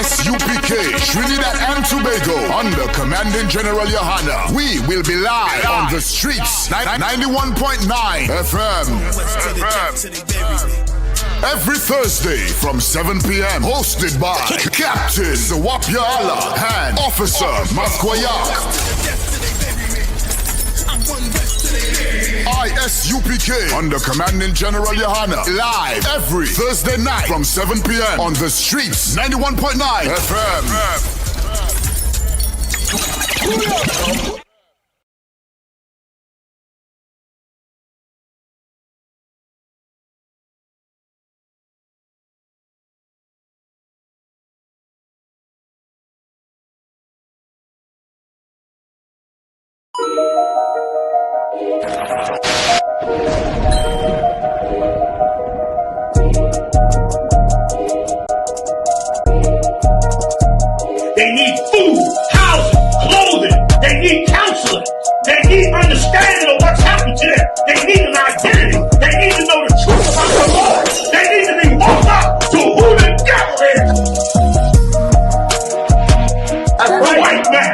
ISUPK, Trinidad and Tobago, under Commanding General Yahanna. We will be live on the streets, 91.9 FM. Every Thursday from 7 p.m. Hosted by Captain Sawapya Allah and Officer Maskwayak. ISUPK under Commanding General Yahanna, live every Thursday night from 7 p.m. on the streets, 91.9 FM. They need food, housing, clothing. They need counseling. They need understanding of what's happened to them. They need an identity. They need to know the truth about the Lord. They need to be woke up to who the devil is. That's the white man.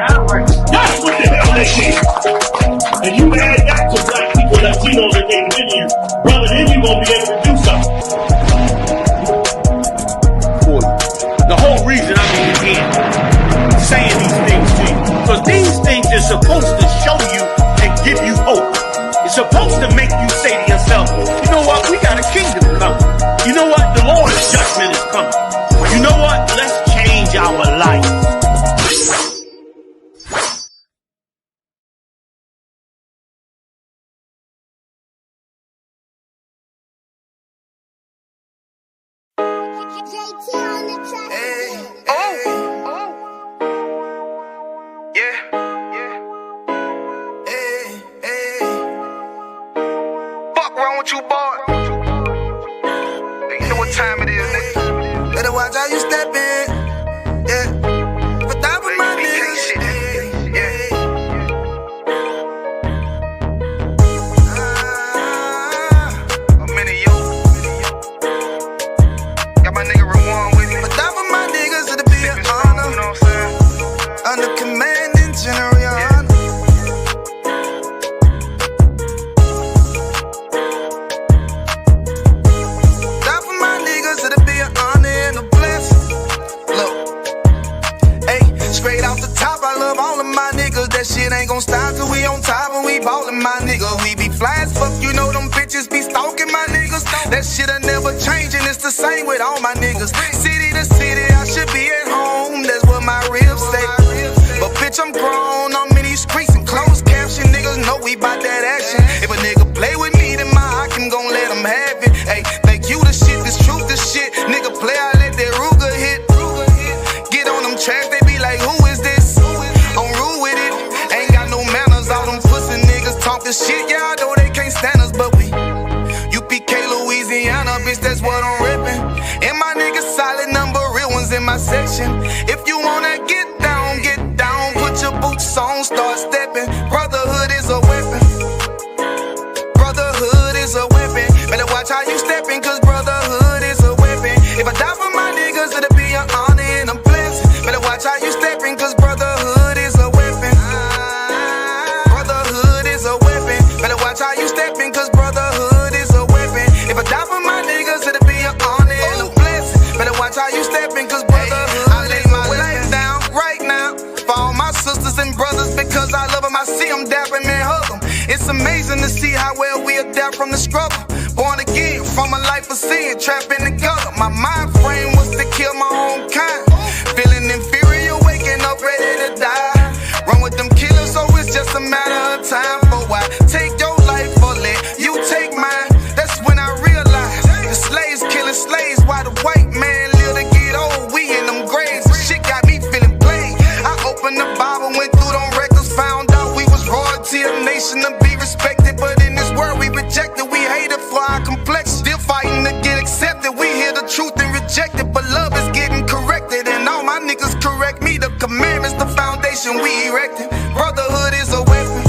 That's what the hell they need. And you add that to black people, Latinos, and they in you, brother, then you're going to be able to do something. The whole reason I'm in here saying these things to you, because these things are supposed to show you and give you hope. It's supposed to make you say to yourself, you know what, we got a kingdom coming. You know what, the Lord's judgment is coming. You know what, let's change our life. You boy, you know what time it is, nigga. Better watch how you step in, yeah. But that was my niggas, yeah. I'm in it, yo. Got my nigga Rewan with me. But that was my niggas, it'll be an honor. You know what I'm saying? Under Commanding General Yahanna. That shit ain't gon' stop till we on top and we ballin', my nigga. We be fly as fuck, you know them bitches be stalking my niggas. That shit'll never change and it's the same with all my niggas. City to city, I should be at home, that's what my ribs say. But bitch, I'm grown, I'm in these streets and closed caption. Niggas know we bout that action. If a nigga play with me, then my hock, I'm gon' let him have it. Hey, think you the shit, this truth, this shit. Nigga play, I let that Ruger hit. Get on them tracks, they be like, who is this? I'm rude with it. All them pussy niggas talking shit, y'all know they can't stand us, but we UPK, Louisiana, bitch, that's what I'm rippin'. And my niggas solid, number real ones in my section. If you wanna get down, put your boots on, start steppin'. Brotherhood is a weapon. Brotherhood is a weapon. Better watch how you steppin', cause brotherhood is a weapon. If I die for my niggas, it'll be an honor and a blessing. Better watch how you steppin', cause brotherhood is a weapon. Watch how you steppin', cause brotherhood is a weapon. If I die for my niggas, it'll be an honor and a blessing. Better watch how you steppin', cause brotherhood I lay my life down right now for all my sisters and brothers, because I love them, I see them dapping and hug them. It's amazing to see how well we adapt from the struggle. Born again from a life of sin, trapping together. My mind frame was to kill my own kind. Feeling inferior, waking up ready to die. Run with them killers, so it's just a matter of time. For why take your life or let you take mine? That's when I realized the slaves killing slaves while the white man live to get old. We in them graves, shit got me feeling played. I opened the Bible, went through them records, found out we was royalty, a nation to be respected. But in this world we rejected, we hated for our complexion. Still fighting to get accepted, we hear the truth and reject it. But love is getting corrected, and all my niggas correct me. The commandments, the foundation we erected. Brotherhood is a weapon.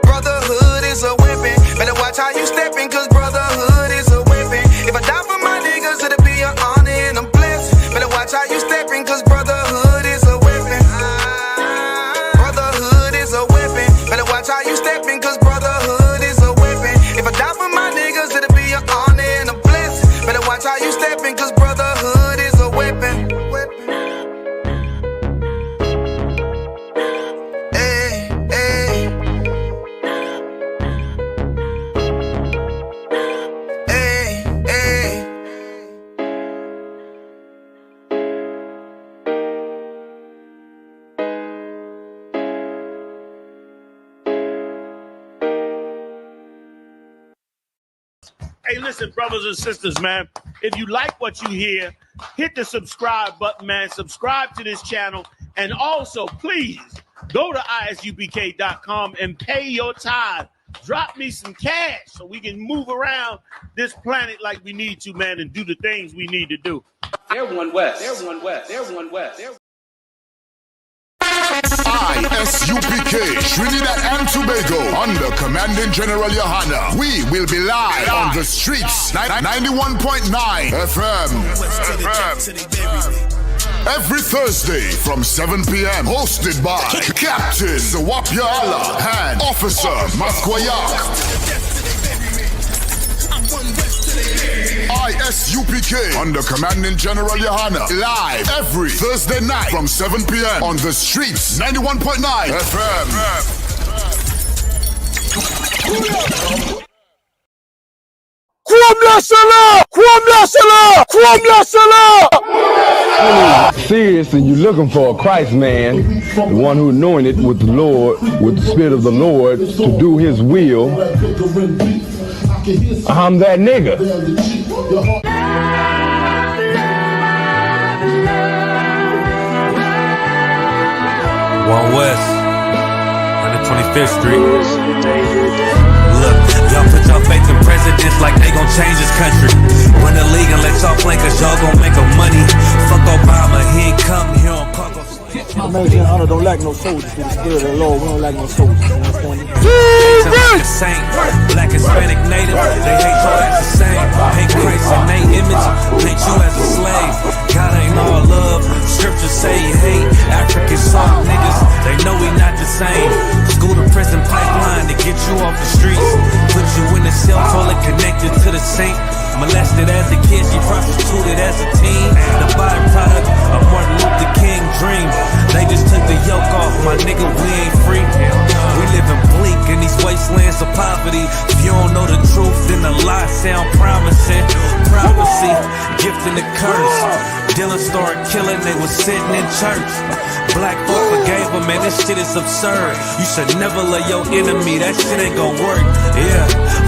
Brotherhood is a weapon. Better watch how you steppin', cause brotherhood is a weapon. If I die for my niggas, it'll be an honor and a blessing. Better watch how you steppin'. stepping, cause brotherhood is a weapon. If I die for my niggas, it'll be an honor and a blessing. Better watch how you stepping, cause brotherhood is a weapon. Hey, hey. Hey, hey. Hey, listen, brothers and sisters, man. If you like what you hear, hit the subscribe button, man. Subscribe to this channel. And also, please, go to isupk.com and pay your tithe. Drop me some cash so we can move around this planet like we need to, man, and do the things we need to do. Everyone west. Everyone west. Everyone west. ISUPK, Trinidad and Tobago, under Commanding General Yahanna. We will be live on the streets, 91.9 FM. Every Thursday from 7 p.m. Hosted by Captain Sawapya Allah and Officer Maskwayak. ISUPK under Commanding General Yahanna, live every Thursday night from 7 p.m. on the streets, 91.9 FM. Serious and you're looking for a Christ man, the one who anointed with the Lord, with the Spirit of the Lord to do his will. I'm that nigga. One West, 125th Street. Look, y'all put your faith in presidents like they gon' change this country. Run the league and let y'all play cause y'all gon' make a money. Fuck Obama, he ain't come here on Congo. American Yahanna don't lack no soldiers. Through the Spirit of the Lord, we don't lack no soldiers. Like a saint, black, Hispanic, native, they hate y'all as the same. Hate Christ and they image, hate you as a slave. God ain't all love, scriptures say you hate African soft niggas, they know we not the same. School to prison pipeline to get you off the streets. Put you in the cell, toilet connected to the saint. Molested as a kid, she prostituted as a teen. The byproduct of Martin Luther King dream. They just took the yoke off, my nigga, we ain't free. We living bleak in these wastelands of poverty. If you don't know the truth, then the lie sound promising. Prophecy, gift and the curse. Dylan started killing, they was sitting in church. Black folk forgave him, man, this shit is absurd. You should never love your enemy, that shit ain't gon' work. Yeah,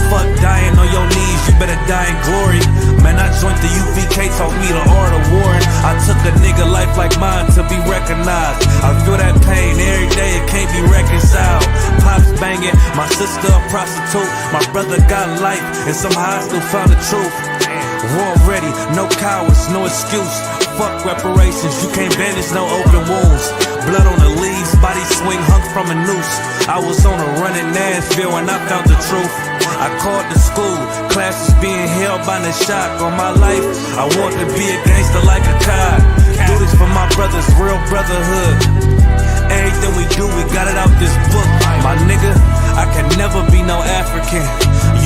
fuck dying on your knees, you better die in glory. Man, I joined the UPK, taught me the art of warring. I took a nigga life like mine to be recognized. I feel that pain every day, it can't be reconciled. Pops banging, my sister a prostitute. My brother got life, and somehow I still found the truth. War ready, no cowards, no excuse. Fuck reparations, you can't bandage no open wounds. Blood on the leaves, body swing hung from a noose. I was on a run in Nashville and I found the truth. I called the school, classes being held by the shock on my life. I want to be a gangster like a cop. Do this for my brothers, real brotherhood. Everything we do, we got it out this book. My nigga, I can never be no African.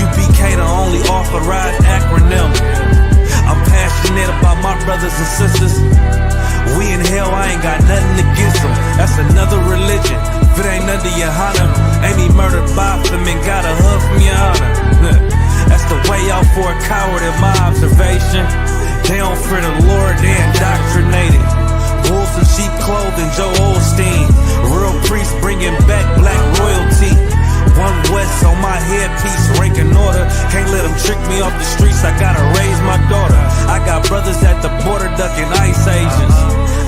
UPK the only authorized acronym. I'm passionate about my brothers and sisters. We in hell, I ain't got nothing against them. That's another religion. If it ain't under Yahanna, ain't he murdered by them and got a hug from Yahanna? That's the way out for a coward in my observation. They don't fear the Lord, they indoctrinated. Wolves in sheep clothing, Joe Osteen. Real priest bringing back black royalty. One West on my headpiece, ranking order. Can't let them trick me off the streets, I gotta raise my daughter. I got brothers at the border ducking ICE agents.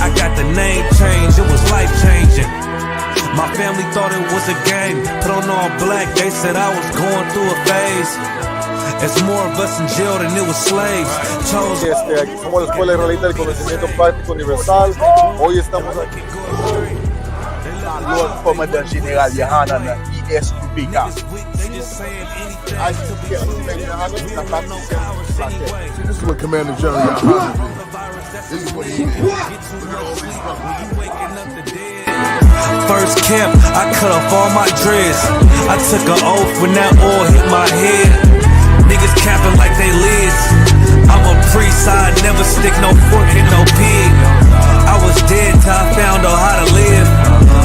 I got the name change, it was life changing. My family thought it was a game. Put on all black, they said I was going through a phase. It's more of us in jail than it was slaves. Aquí somos la Escuela Israelita del Conocimiento Práctico Universal. Hoy estamos aquí. Lord Commandant General Yahanna na ISUPK. This is what Commanding General Yahanna did. This is what he did. First camp, I cut off all my dreads. I took an oath when that oil hit my head. Niggas capping like they lids. I'm a priest, I never stick no fork in no pig. I was dead till I found out how to live.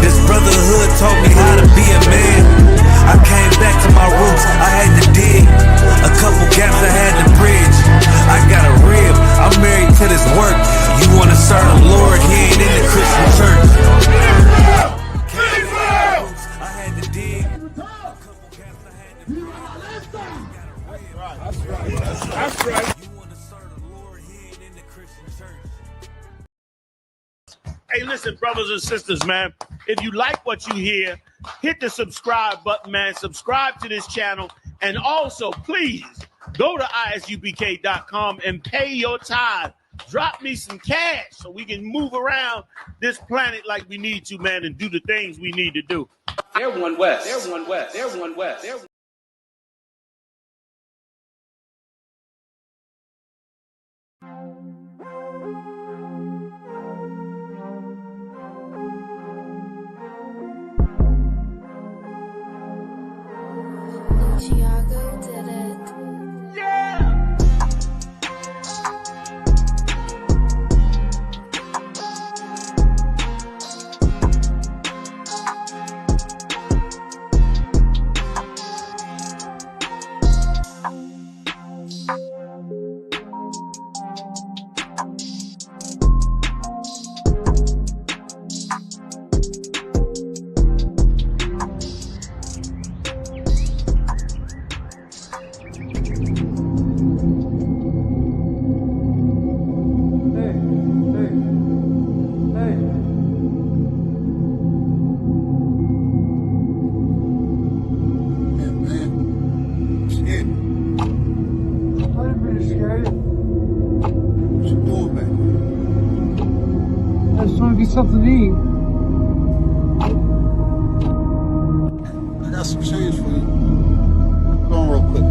This brotherhood taught me how to be a man. I came back to my roots, I had to dig. A couple gaps I had to bridge. I got a rib, I'm married to this work. You wanna serve the Lord, he ain't in the Christian church. I had to dig. A couple gaps I had to bridge. That's right. You wanna serve the Lord, he ain't in the Christian church. Hey, listen, brothers and sisters, man. If you like what you hear, hit the subscribe button, man. Subscribe to this channel. And also, please, go to isubk.com and pay your tithe. Drop me some cash so we can move around this planet like we need to, man, and do the things we need to do. They're one West. They're one West. They're one West. They're Chicago did it. Something to eat. I got some change for you. Go on real quick.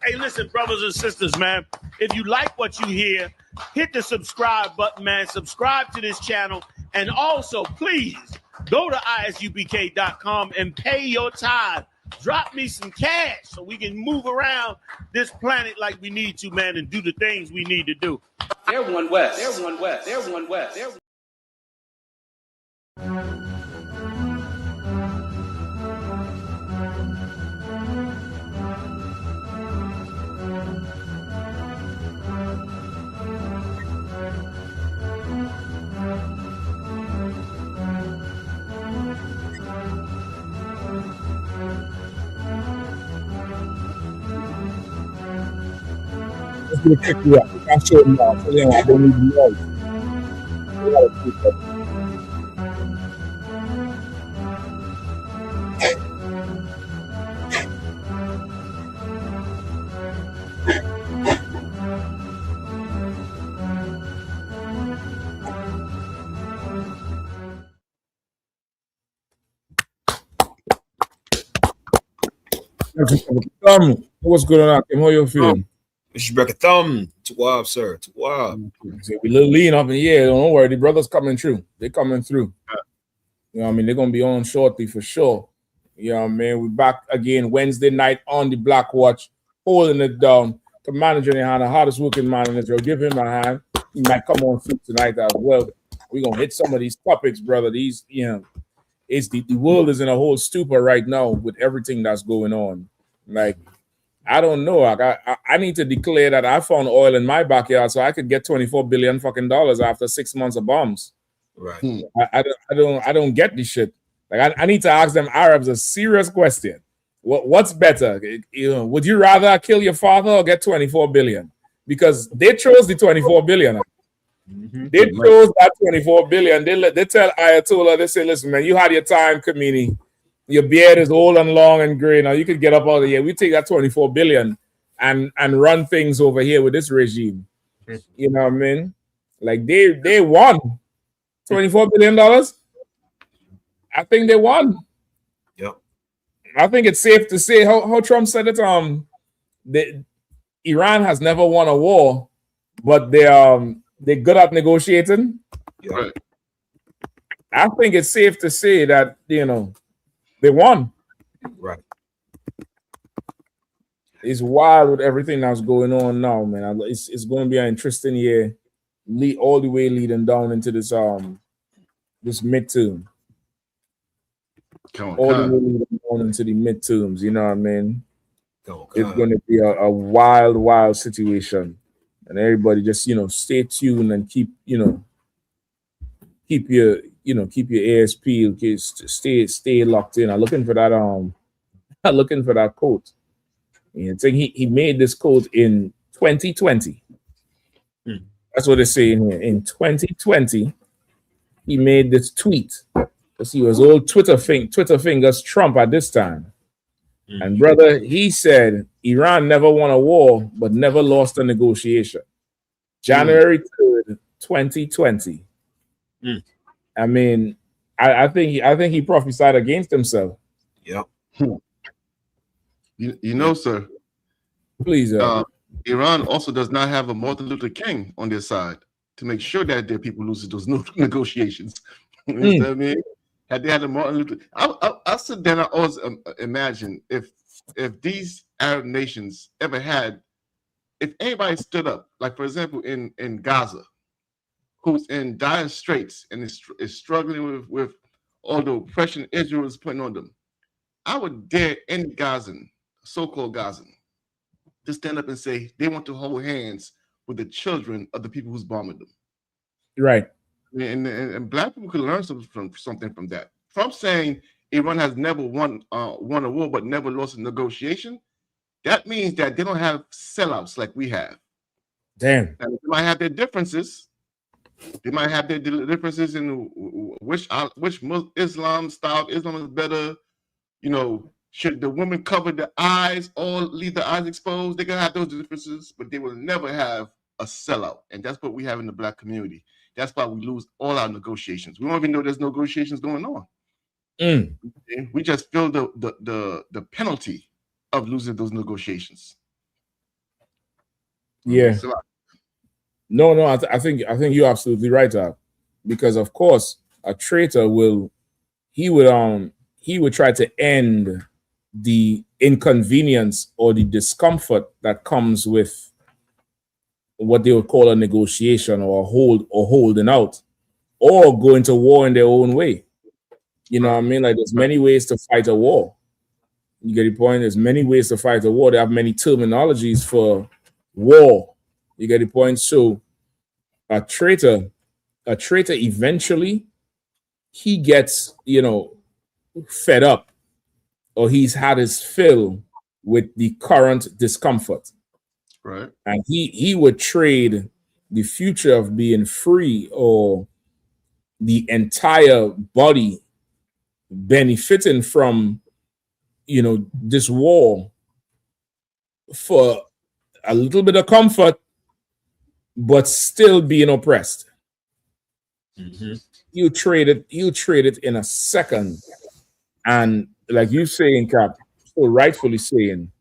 Hey, listen, brothers and sisters, man. If you like what you hear, hit the subscribe button, man. Subscribe to this channel. And also, please, go to isubk.com and pay your tithe. Drop me some cash so we can move around this planet like we need to, man, and do the things we need to do. They're one West. They're one West. They're one West. They're It's gonna kick you out. You can't show them now. So, yeah, I don't even know. You gotta keep that. What's going on? How you feeling? It's your break a thumb 12, sir. 12. We little lean up in the air. Don't worry, the brothers coming through. They're coming through. You know what I mean? They're gonna be on shortly for sure. You know what I mean? We're back again Wednesday night on the Black Watch, holding it down. Commander Yahanna, hardest working man in Israel. Give him a hand. He might come on through tonight as well. We're gonna hit some of these topics, brother. These, you know, it's the world is in a whole stupor right now with everything that's going on. Like, I don't know. I need to declare that I found oil in my backyard so I could get $24 billion fucking dollars after 6 months of bombs. Right. I don't get this shit. Like, I need to ask them Arabs a serious question. What's better? You know, would you rather kill your father or get 24 billion? Because they chose the 24 billion. They chose that 24 billion. They tell Ayatollah, they say, listen, man, you had your time, Kamini. Your beard is old and long and gray. Now you could get up out of here. We take that 24 billion and run things over here with this regime. You know what I mean? Like they won $24 billion. I think they won. Yep. I think it's safe to say how Trump said it. Iran has never won a war, but they're good at negotiating. Right. I think it's safe to say that, you know, they won. Right. It's wild with everything that's going on now, man. It's going to be an interesting year, all the way leading down into this this midterm. All the way leading down into the midterms. You know what I mean? It's going to be a wild, wild situation, and everybody just, you know, stay tuned and keep your ears peeled. Stay locked in. I'm looking for that quote. I think he made this quote in 2020. That's what they're saying here. In 2020, he made this tweet because he was old Twitter fingers Trump at this time. And brother, he said Iran never won a war, but never lost a negotiation. January 3rd, 2020. I mean, I think he prophesied against himself. Yep. You know, sir. Please. Iran also does not have a Martin Luther King on their side to make sure that their people lose those negotiations. You know what I mean? Had they had a Martin Luther, I sit there and I always imagine if these Arab nations ever had, if anybody stood up, like for example in Gaza, who's in dire straits and is struggling with all the oppression Israel is putting on them, I would dare any Gazan, so-called Gazan, to stand up and say they want to hold hands with the children of the people who's bombing them. Right. And black people could learn something from that. From saying Iran has never won a war but never lost a negotiation, that means that they don't have sellouts like we have. Damn. Now, they might have their differences. They might have their differences in which Islam style of Islam is better. You know, should the women cover their eyes or leave their eyes exposed? They can have those differences, but they will never have a sellout. And that's what we have in the black community. That's why we lose all our negotiations. We don't even know there's negotiations going on. We just feel the penalty of losing those negotiations. Yeah. No, I think you're absolutely right, because of course a traitor would try to end the inconvenience or the discomfort that comes with what they would call a negotiation or holding out, or going to war in their own way. You know what I mean? Like, there's many ways to fight a war. You get the point? There's many ways to fight a war. They have many terminologies for war. You get the point? So a traitor eventually, he gets, you know, fed up, or he's had his fill with the current discomfort. Right. And he would trade the future of being free or the entire body benefiting from, you know, this war for a little bit of comfort, but still being oppressed. You trade it in a second. And like you saying, Cap, so rightfully saying,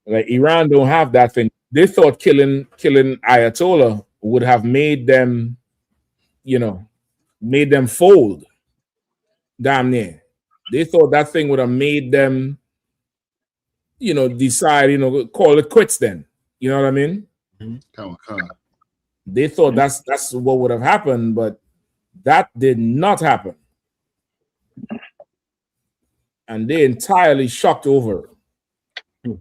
like, Iran don't have that thing they thought killing Ayatollah would have made them, made them fold. Damn near. They thought that thing would have made them, decide, call it quits then. You know what I mean? They thought that's what would have happened, but that did not happen. And they entirely shocked over it.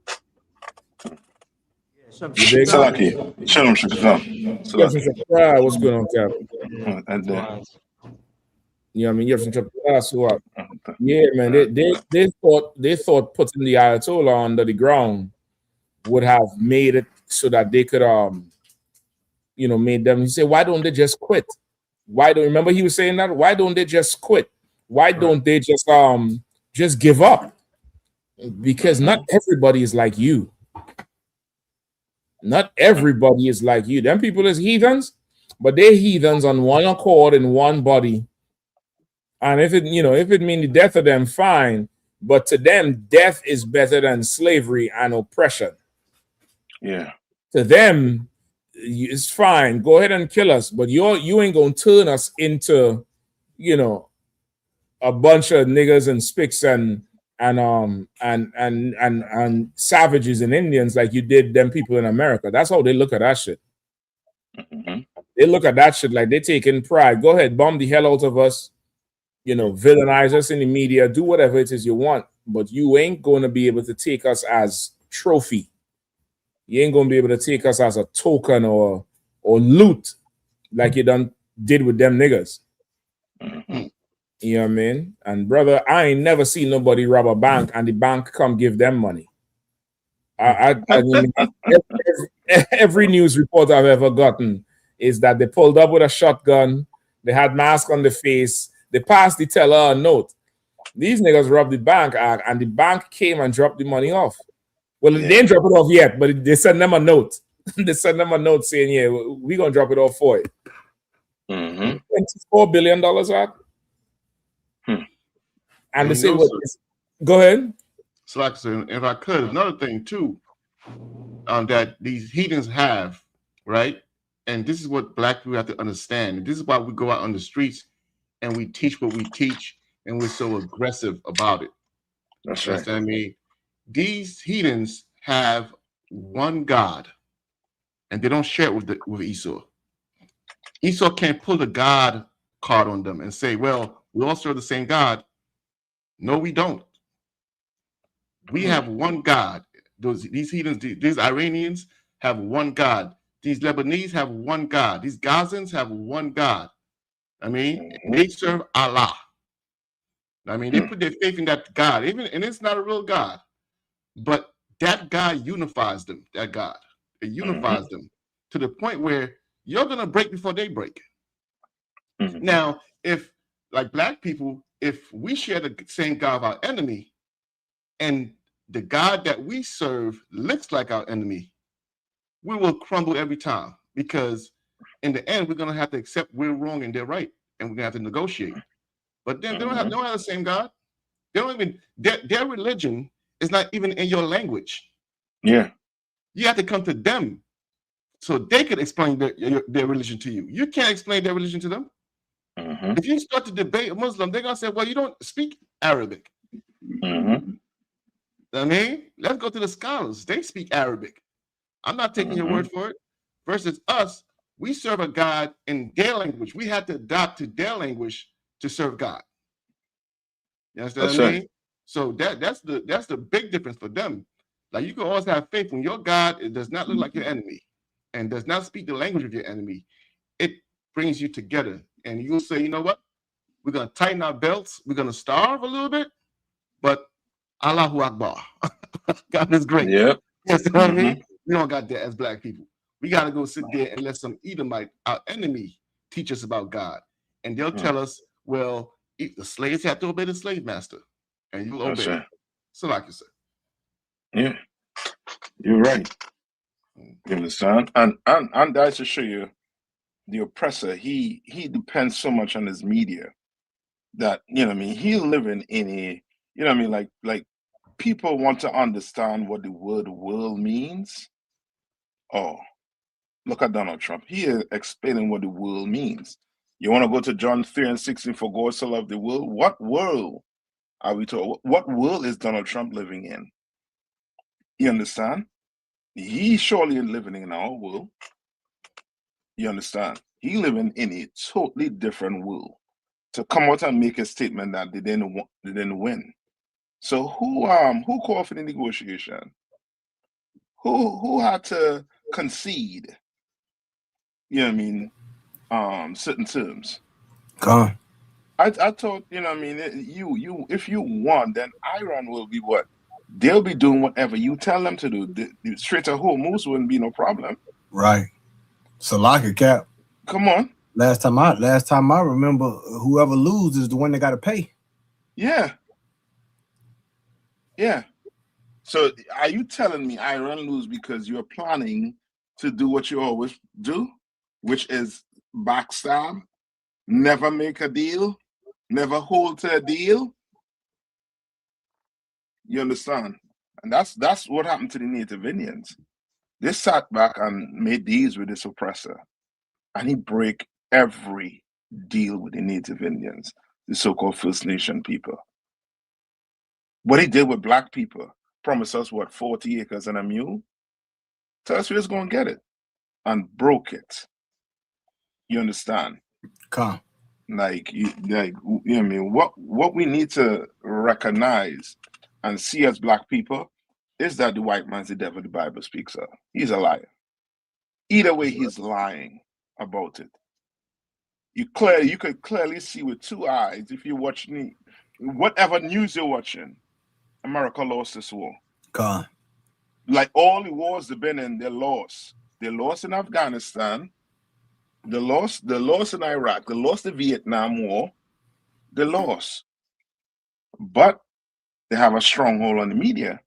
Salaki. Shalom, Shakatam. What's going on, Cap? You know what I mean? Yeah, man. They thought putting the Ayatollah under the ground would have made it so that they could made them. He said, why don't they just quit? Why don't remember he was saying that? Why don't they just quit? Why don't they just give up? Because not everybody is like you. Not everybody is like you. Them people is heathens, but they're heathens on one accord in one body. And if it means the death of them, fine. But to them, death is better than slavery and oppression. Yeah. To them, it's fine. Go ahead and kill us, but you ain't gonna turn us into, a bunch of niggas and spics and savages and Indians like you did them people in America. That's how they look at that shit. Mm-hmm. They look at that shit like they're taking pride. Go ahead, bomb the hell out of us, villainize us in the media, do whatever it is you want, but you ain't going to be able to take us as trophy. You ain't going to be able to take us as a token or loot like you did with them niggas. Mm-hmm. You know what I mean? And brother, I ain't never seen nobody rob a bank and the bank come give them money. I mean, every news report I've ever gotten is that they pulled up with a shotgun, they had mask on the face, they passed the teller a note. These niggas robbed the bank and the bank came and dropped the money off. Well, they didn't drop it off yet, but they sent them a note. They sent them a note saying, yeah, we're going to drop it off for it. Mm-hmm. $24 billion out. And they say, go ahead. So, like I said, if I could, another thing too, that these heathens have, right? And this is what black people have to understand. This is why we go out on the streets and we teach what we teach, and we're so aggressive about it. That's right. I mean, these heathens have one God, and they don't share it with Esau. Esau can't pull the God card on them and say, well, we all serve the same God. No, we don't. We have one God. These heathens, these Iranians have one God. These Lebanese have one God. These Gazans have one God. I mean, they serve Allah. I mean, they put their faith in that God, and it's not a real God, but that God unifies them. That God, it unifies them to the point where you're gonna break before they break. Now, if like black people, if we share the same God of our enemy, and the God that we serve looks like our enemy, we will crumble every time, because in the end, we're going to have to accept we're wrong and they're right, and we're going to have to negotiate. But then they don't have the same God. They don't even, their religion is not even in your language. Yeah. You have to come to them so they could explain their religion to you. You can't explain their religion to them. If you start to debate a Muslim, they're going to say, well, you don't speak Arabic. I mean, let's go to the scholars. They speak Arabic. I'm not taking your word for it. Versus us, we serve a God in their language. We had to adapt to their language to serve God. You understand what I mean? So that's the big difference for them. Like, you can always have faith when your God does not look like your enemy and does not speak the language of your enemy. It brings you together, and you'll say, you know what? We're gonna tighten our belts. We're gonna starve a little bit, but Allahu Akbar. God is great. Yep. You know what I mean? We don't got that as black people. We got to go sit there and let some Edomite, our enemy, teach us about God. And they'll tell us, well, the slaves have to obey the slave master. And you'll obey. Right. So like you said. Yeah. You're right. You understand? And that to show you the oppressor, he depends so much on his media that, you know what I mean, he's living in a, you know what I mean, like people want to understand what the word world means. Oh, look at Donald Trump. He is explaining what the world means. You want to go to John 3:16, for God so loved the world? What world are we talking? What world is Donald Trump living in? You understand? He surely is living in our world. You understand? He living in a totally different world. To come out and make a statement that they didn't win. So who called for the negotiation? Who had to concede? You know what I mean? Certain terms. Gone. I thought, you know what I mean, if you won, then Iran will be what? They'll be doing whatever you tell them to do. The Strait to Hormuz wouldn't be no problem. Right. Salaka Cap. Come on. Last time I remember, whoever loses is the one that got to pay. Yeah. Yeah. So are you telling me Iran lose because you're planning to do what you always do, which is backstab, never make a deal, never hold to a deal? You understand? And that's what happened to the Native Indians. They sat back and made deals with this oppressor, and he break every deal with the Native Indians, the so-called First Nation people. What he did with black people, promised us what, 40 acres and a mule? Tell us we're just gonna get it, and broke it. You understand? Come. Like you know what I mean? What we need to recognize and see as black people is that the white man's the devil the Bible speaks of. He's a liar. Either way, he's lying about it. You could clearly see with two eyes if you're watching whatever news you're watching. America lost this war. God. Like all the wars they've been in, they lost. They lost in Afghanistan. They lost in Iraq. They lost the Vietnam War. They lost. But they have a stronghold on the media.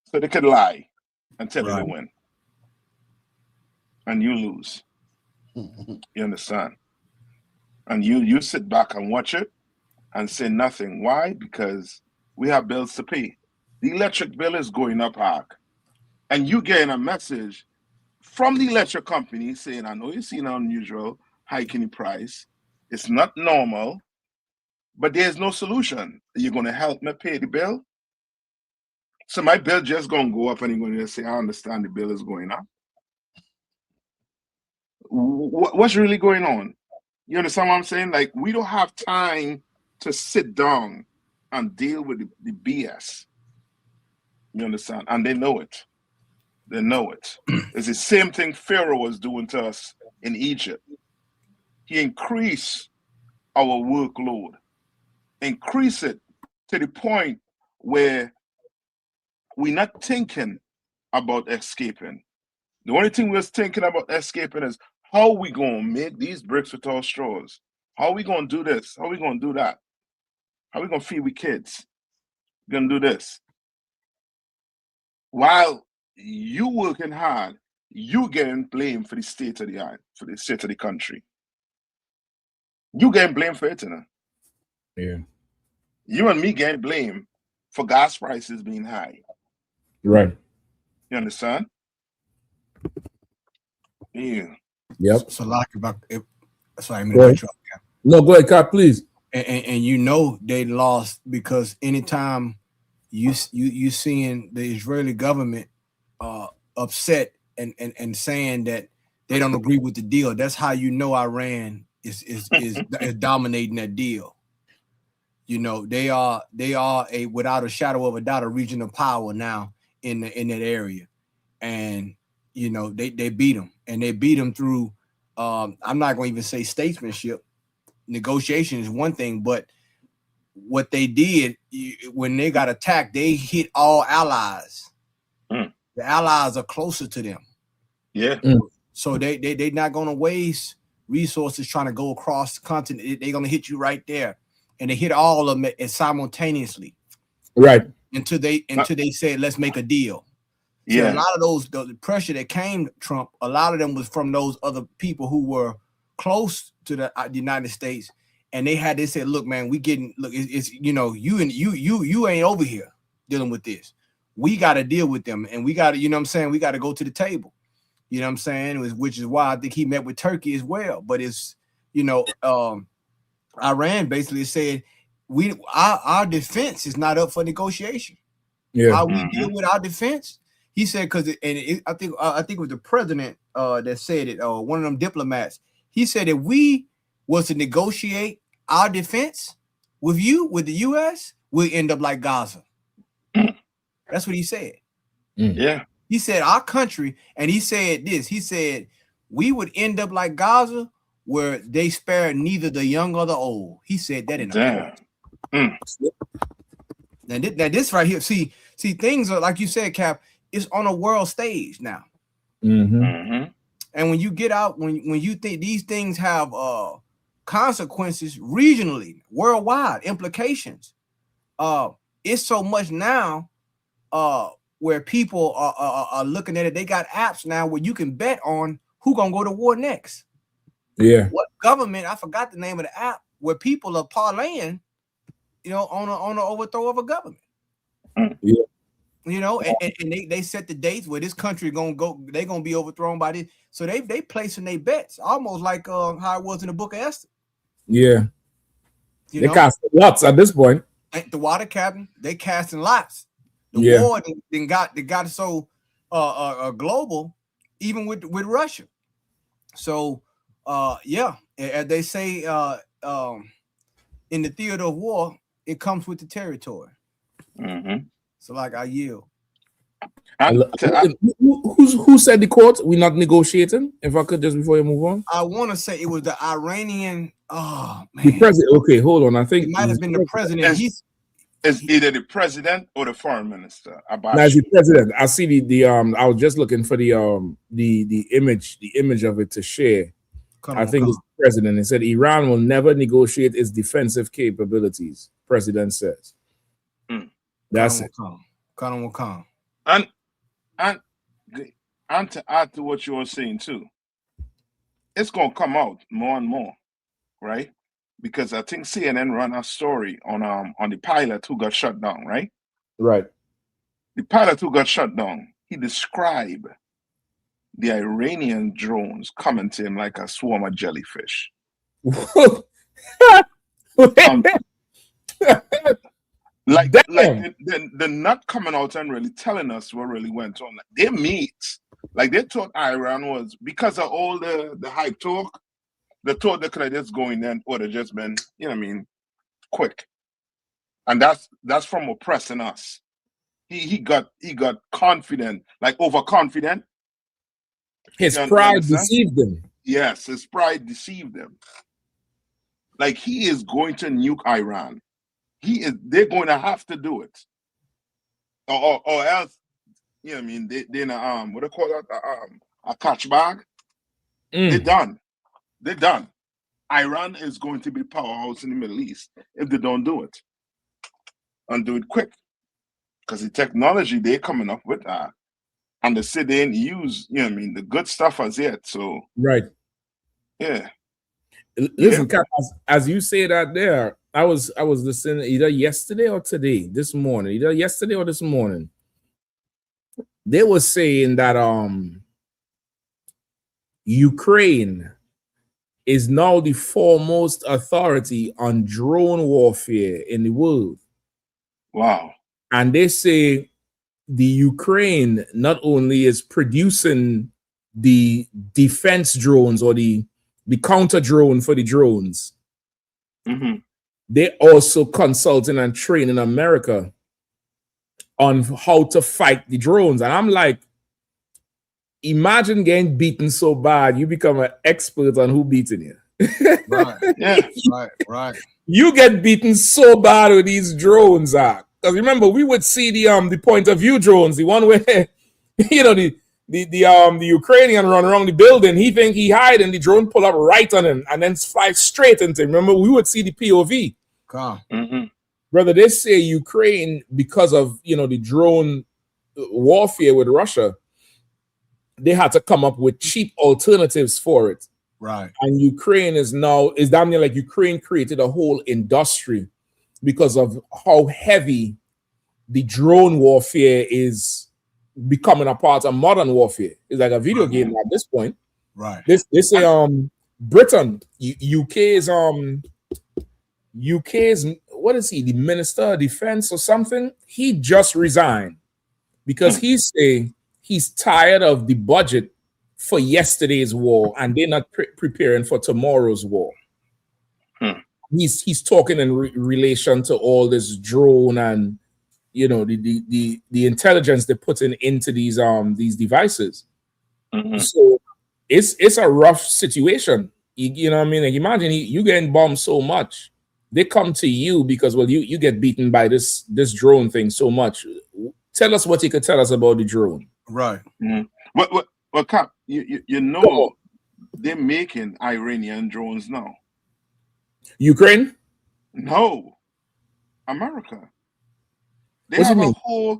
So they could lie and tell you they win. And you lose. You understand? And you sit back and watch it and say nothing. Why? Because we have bills to pay. The electric bill is going up hard. And you getting a message from the electric company saying, I know you've seen an unusual hike in the price. It's not normal, but there's no solution. Are you going to help me pay the bill? So my bill just going to go up and you're going to say, I understand the bill is going up. What's really going on? You understand what I'm saying? Like, we don't have time to sit down and deal with the BS. You understand? And they know it. They know it. It's the same thing Pharaoh was doing to us in Egypt. He increased our workload, increase it to the point where we're not thinking about escaping. The only thing we're thinking about escaping is how we going to make these bricks with our straws? How we going to do this? How we going to do that? How we going to feed we kids? We're going to do this. While you working hard, you getting blamed for the state of the art, for the state of the country. You getting blamed for it, you know? Yeah. You and me getting blamed for gas prices being high. Right. You understand? Yeah. Yep. So like about it. Sorry, Go ahead. No, go ahead, Cap, please. And you know they lost because anytime you seeing the Israeli government upset and saying that they don't agree with the deal, that's how you know Iran is dominating that deal. You know, they are a without a shadow of a doubt a regional power now in that area, and you know they beat them, and they beat them through. I'm not going to even say statesmanship. Negotiation is one thing, but what they did when they got attacked, they hit all allies. The allies are closer to them. Yeah. So they're not going to waste resources trying to go across the continent. They're going to hit you right there, and they hit all of them simultaneously. Right. Until they said, let's make a deal. Yeah. So a lot of the pressure that came to Trump, a lot of them was from those other people who were close to the United States, and they said, look, man, it's you know, you ain't over here dealing with this. We got to deal with them, and we got to, you know what I'm saying, we got to go to the table. You know what I'm saying? Which is why I think he met with Turkey as well. But it's, Iran basically said our defense is not up for negotiation. Yeah. How we deal with our defense? He said I think it was the president that said it, one of them diplomats. He said if we was to negotiate our defense with the U.S., we'll end up like Gaza. That's what he said. Yeah. He said our country, and he said this. He said we would end up like Gaza, where they spare neither the young or the old. He said that in a quote. Now this right here, see, things are like you said, Cap. It's on a world stage now. And when you get out, when you think these things have consequences regionally, worldwide implications, it's so much now where people are looking at it. They got apps now where you can bet on who gonna go to war next. Yeah. What government? I forgot the name of the app where people are parlaying, on an overthrow of a government. Yeah. And they set the dates where this country gonna go. They're gonna be overthrown by this. So they placing their bets almost like how it was in the Book of Esther. Yeah. They cast lots at this point. The water captain, they casting lots. The war then got so global, even with Russia. So as they say in the theater of war, it comes with the territory. So like I yield. Who said the quote? We're not negotiating. If I could just before you move on, I want to say it was the Iranian. Oh man, the president. Okay, hold on. I think it might have been the president. It's either the president or the foreign minister. That's the president. I see the I was just looking for the image of it to share. I think it's the president. It said Iran will never negotiate its defensive capabilities. President says. That's it. Colin will come. And to add to what you were saying too, it's gonna come out more and more, right? Because I think CNN ran a story on the pilot who got shut down, right? Right. The pilot who got shut down, he described the Iranian drones coming to him like a swarm of jellyfish. They're not coming out and really telling us what really went on. Like, they meet. Like they thought Iran was, because of all the hype talk, they thought they could have just go in there or they just been, quick. And that's from oppressing us. He got confident, like overconfident. His pride deceived him. Yes, his pride deceived him. Like he is going to nuke Iran. They're going to have to do it. Or else, they're in a what do you call that? A catch bag. They're done. They're done. Iran is going to be powerhouse in the Middle East if they don't do it. And do it quick. Because the technology they're coming up with, and they say they didn't use, the good stuff as yet. So right. Yeah. Listen, Cap, as you say that there, I was listening either yesterday or today, this morning, either yesterday or this morning. They were saying that Ukraine is now the foremost authority on drone warfare in the world. Wow. And they say the Ukraine not only is producing the defense drones or the counter drone for the drones, they also consulting and training America on how to fight the drones. And I'm like, imagine getting beaten so bad, you become an expert on who beating you. Right. Yeah. Right. You get beaten so bad with these drones, because remember, we would see the point of view drones, the one where the Ukrainian run around the building, he think he hide and the drone pull up right on him and then fly straight into him. Remember, we would see the POV. Brother, they say Ukraine, because of the drone warfare with Russia, they had to come up with cheap alternatives for it. Right. And Ukraine is damn near like Ukraine created a whole industry because of how heavy the drone warfare is becoming a part of modern warfare. It's like a video game at this point. Right. They say Britain, UK's what is he? The Minister of Defense or something? He just resigned because he's tired of the budget for yesterday's war and they're not preparing for tomorrow's war. He's talking in relation to all this drone and the intelligence they're putting into these devices. So it's a rough situation. You know what I mean? Like imagine you getting bombed so much. They come to you because you get beaten by this drone thing so much. Tell us what you could tell us about the drone. Right. Well, Cap, you know they're making Iranian drones now. Ukraine? No, America. They What have you a mean? whole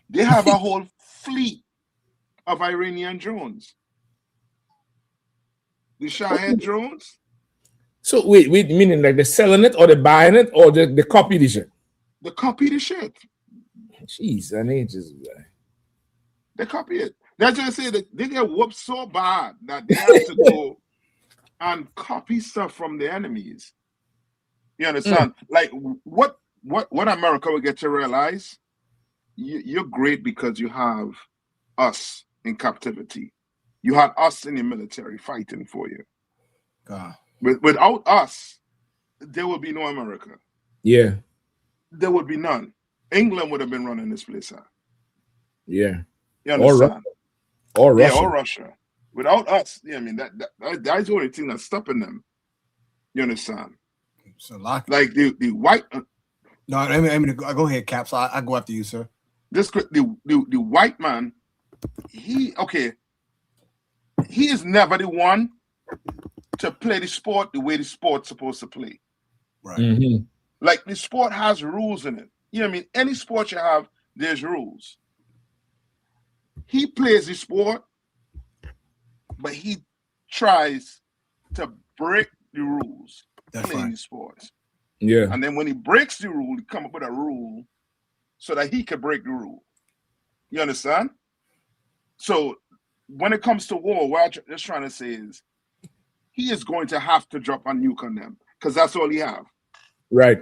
they have a whole fleet of Iranian drones. The Shahed drones. So wait, meaning like they're selling it or they're buying it or they copy the shit? They copy the shit. Jeez, and they just they copy it. That's just say that they get whooped so bad that they have to go and copy stuff from the enemies. You understand? Like what America will get to realize, you're great because you have us in captivity. You had us in the military fighting for you. God. Without us, there would be no America. Yeah. There would be none. England would have been running this place out. Yeah. You understand? Or Russia. Yeah, or Russia. Without us, I mean that's the only thing that's stopping them. You understand? So like the white. No, I mean, go ahead, Cap. So I go after you, sir. The white man, he is never the one to play the sport the way the sport's supposed to play. Right. Like the sport has rules in it. You know what I mean? Any sport you have, there's rules. He plays the sport, but he tries to break the rules playing the sports. Yeah. And then when he breaks the rule, he come up with a rule so that he can break the rule. You understand? So when it comes to war, what I'm just trying to say is he is going to have to drop a nuke on them because that's all he have. Right.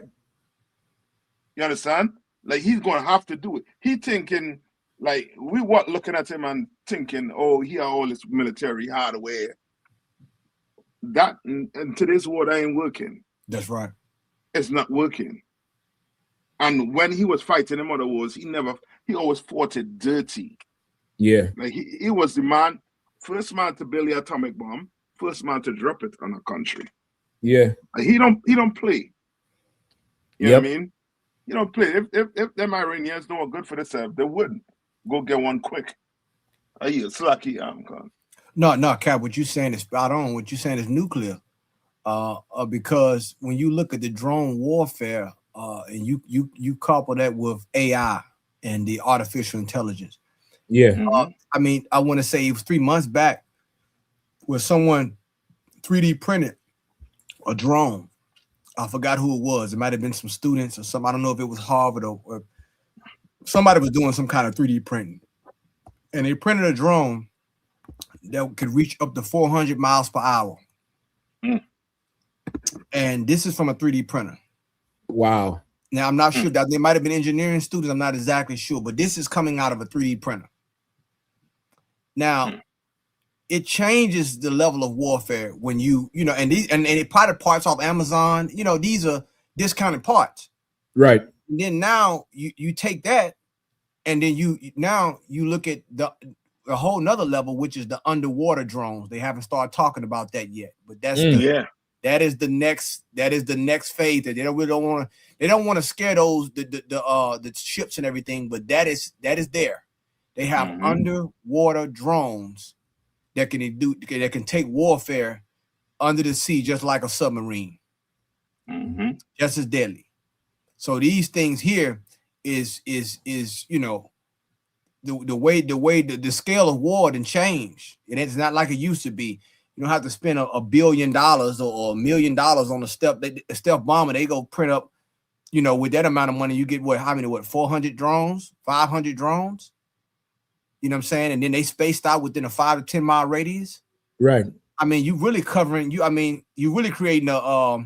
You understand? Like he's going to have to do it. He thinking like we weren't looking at him and thinking, oh, he had all this military hardware. That in today's war, that ain't working. That's right. It's not working. And when he was fighting in other wars, he always fought it dirty. Yeah. Like he was the first man to build the atomic bomb, first man to drop it on a country. Yeah. Like, he don't play. You know what I mean? You don't play. If them Iranians don't good for themselves, they wouldn't go get one quick. Slacky con. No, Cap, what you saying is spot on. What you saying is nuclear. Because when you look at the drone warfare, and you couple that with AI and the artificial intelligence. Yeah. I mean, I want to say it was 3 months back where someone 3D printed a drone. I forgot who it was. It might have been some students or some. I don't know if it was Harvard or somebody was doing some kind of 3D printing. And they printed a drone that could reach up to 400 miles per hour. And this is from a 3D printer. Wow. Now, I'm not sure that they might have been engineering students. I'm not exactly sure, but this is coming out of a 3D printer. Now, it changes the level of warfare when and it probably parts off Amazon. These are discounted parts. Right. And then now you take that, and then you look at a whole nother level, which is the underwater drones. They haven't started talking about that yet, but that's that is the next phase. That they don't want to scare those the ships and everything, but that is there. They have underwater drones that can take warfare under the sea just like a submarine, just as deadly. So these things here is the way the scale of war didn't change, and it's not like it used to be. You don't have to spend $1 billion or $1 million on a stealth bomber. They go print up, with that amount of money, you get 400 drones, 500 drones. You know what I'm saying? And then they spaced out within a 5 to 10 mile radius. Right. I mean, you really covering you. I mean, you really creating a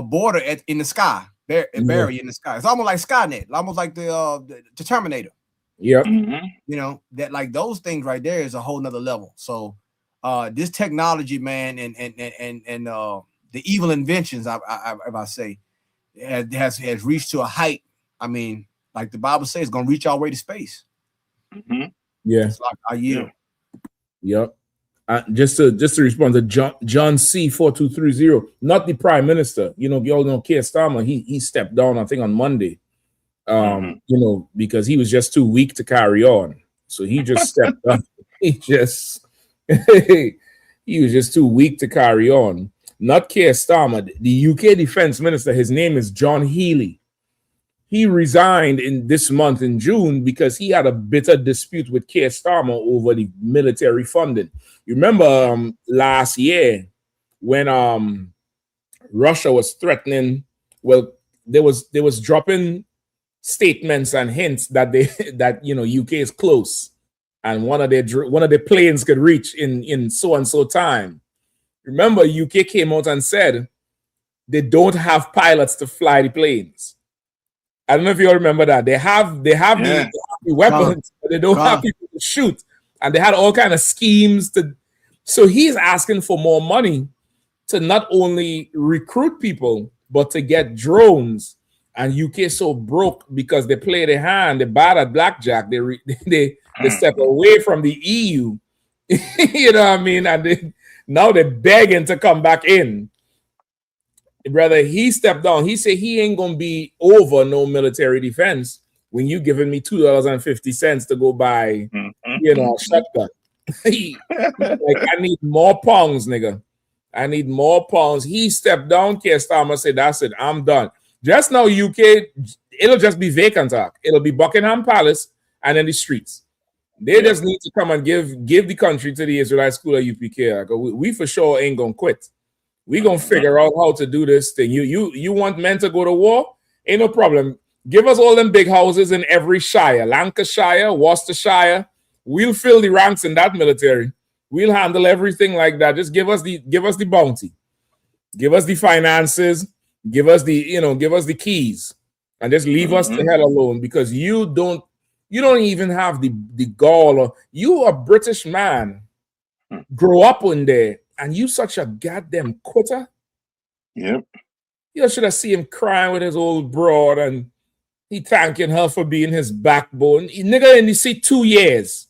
border in the sky, a barrier in the sky. It's almost like Skynet, almost like the Terminator. Yep. You know, that like those things right there is a whole nother level. So this technology, man, and the evil inventions, I say, has reached to a height. I mean, like the Bible says, it's gonna reach our way to space. Yeah. It's like I yield. Yep. Just to respond to John C 4230, not the Prime Minister. You know, you all know Keir Starmer. He stepped down, I think, on Monday. You know, because he was just too weak to carry on. So he just stepped up. He was just too weak to carry on. Not Keir Starmer. The UK Defense Minister, his name is John Healey. He resigned in this month in June because he had a bitter dispute with Keir Starmer over the military funding. You remember last year when Russia was threatening, well, there was dropping statements and hints that that UK is close and one of their planes could reach in so and so time. Remember, UK came out and said they don't have pilots to fly the planes. I don't know if you all remember that. They have the weapons, but they don't have people to shoot. And they had all kind of schemes to. So he's asking for more money to not only recruit people, but to get drones. And UK so broke because they play their hand. They're bad at blackjack. They step away from the EU. You know what I mean? And now they're begging to come back in. Brother, he stepped down. He said he ain't gonna be over no military defense when you giving me $2.50 to go buy, a shotgun. Like, I need more pounds, nigga. I need more pounds. He stepped down. Keir Starmer said, "That's it. I'm done." Just now, UK, it'll just be vacant talk. It'll be Buckingham Palace and then the streets. They just need to come and give the country to the Israelite School of UPK. We for sure ain't gonna quit. We gonna figure out how to do this thing. You want men to go to war? Ain't no problem. Give us all them big houses in every shire, Lancashire, Worcestershire. We'll fill the ranks in that military. We'll handle everything like that. Just give us the bounty, give us the finances, give us the keys, and just leave us the hell alone because you don't even have the gall. Or you a British man, grow up in there. And you such a goddamn quitter. Yep. You should have seen him crying with his old broad and he thanking her for being his backbone. Nigga in the seat 2 years.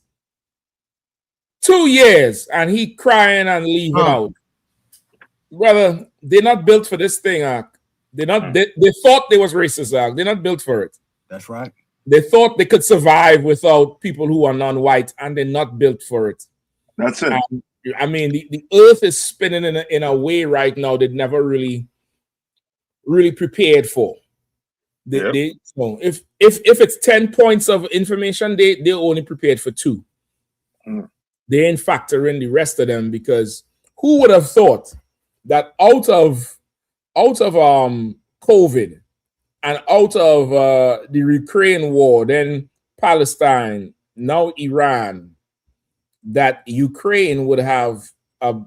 2 years. And he crying and leaving out. Brother, they're not built for this thing, They thought they was racist, They're not built for it. That's right. They thought they could survive without people who are non-white, and they're not built for it. That's it. I mean, the earth is spinning in a way right now they never really prepared for. If it's 10 points of information, they're only prepared for 2. They ain't factor in the rest of them because who would have thought that out of COVID and out of the Ukraine war, then Palestine, now Iran, that Ukraine would have a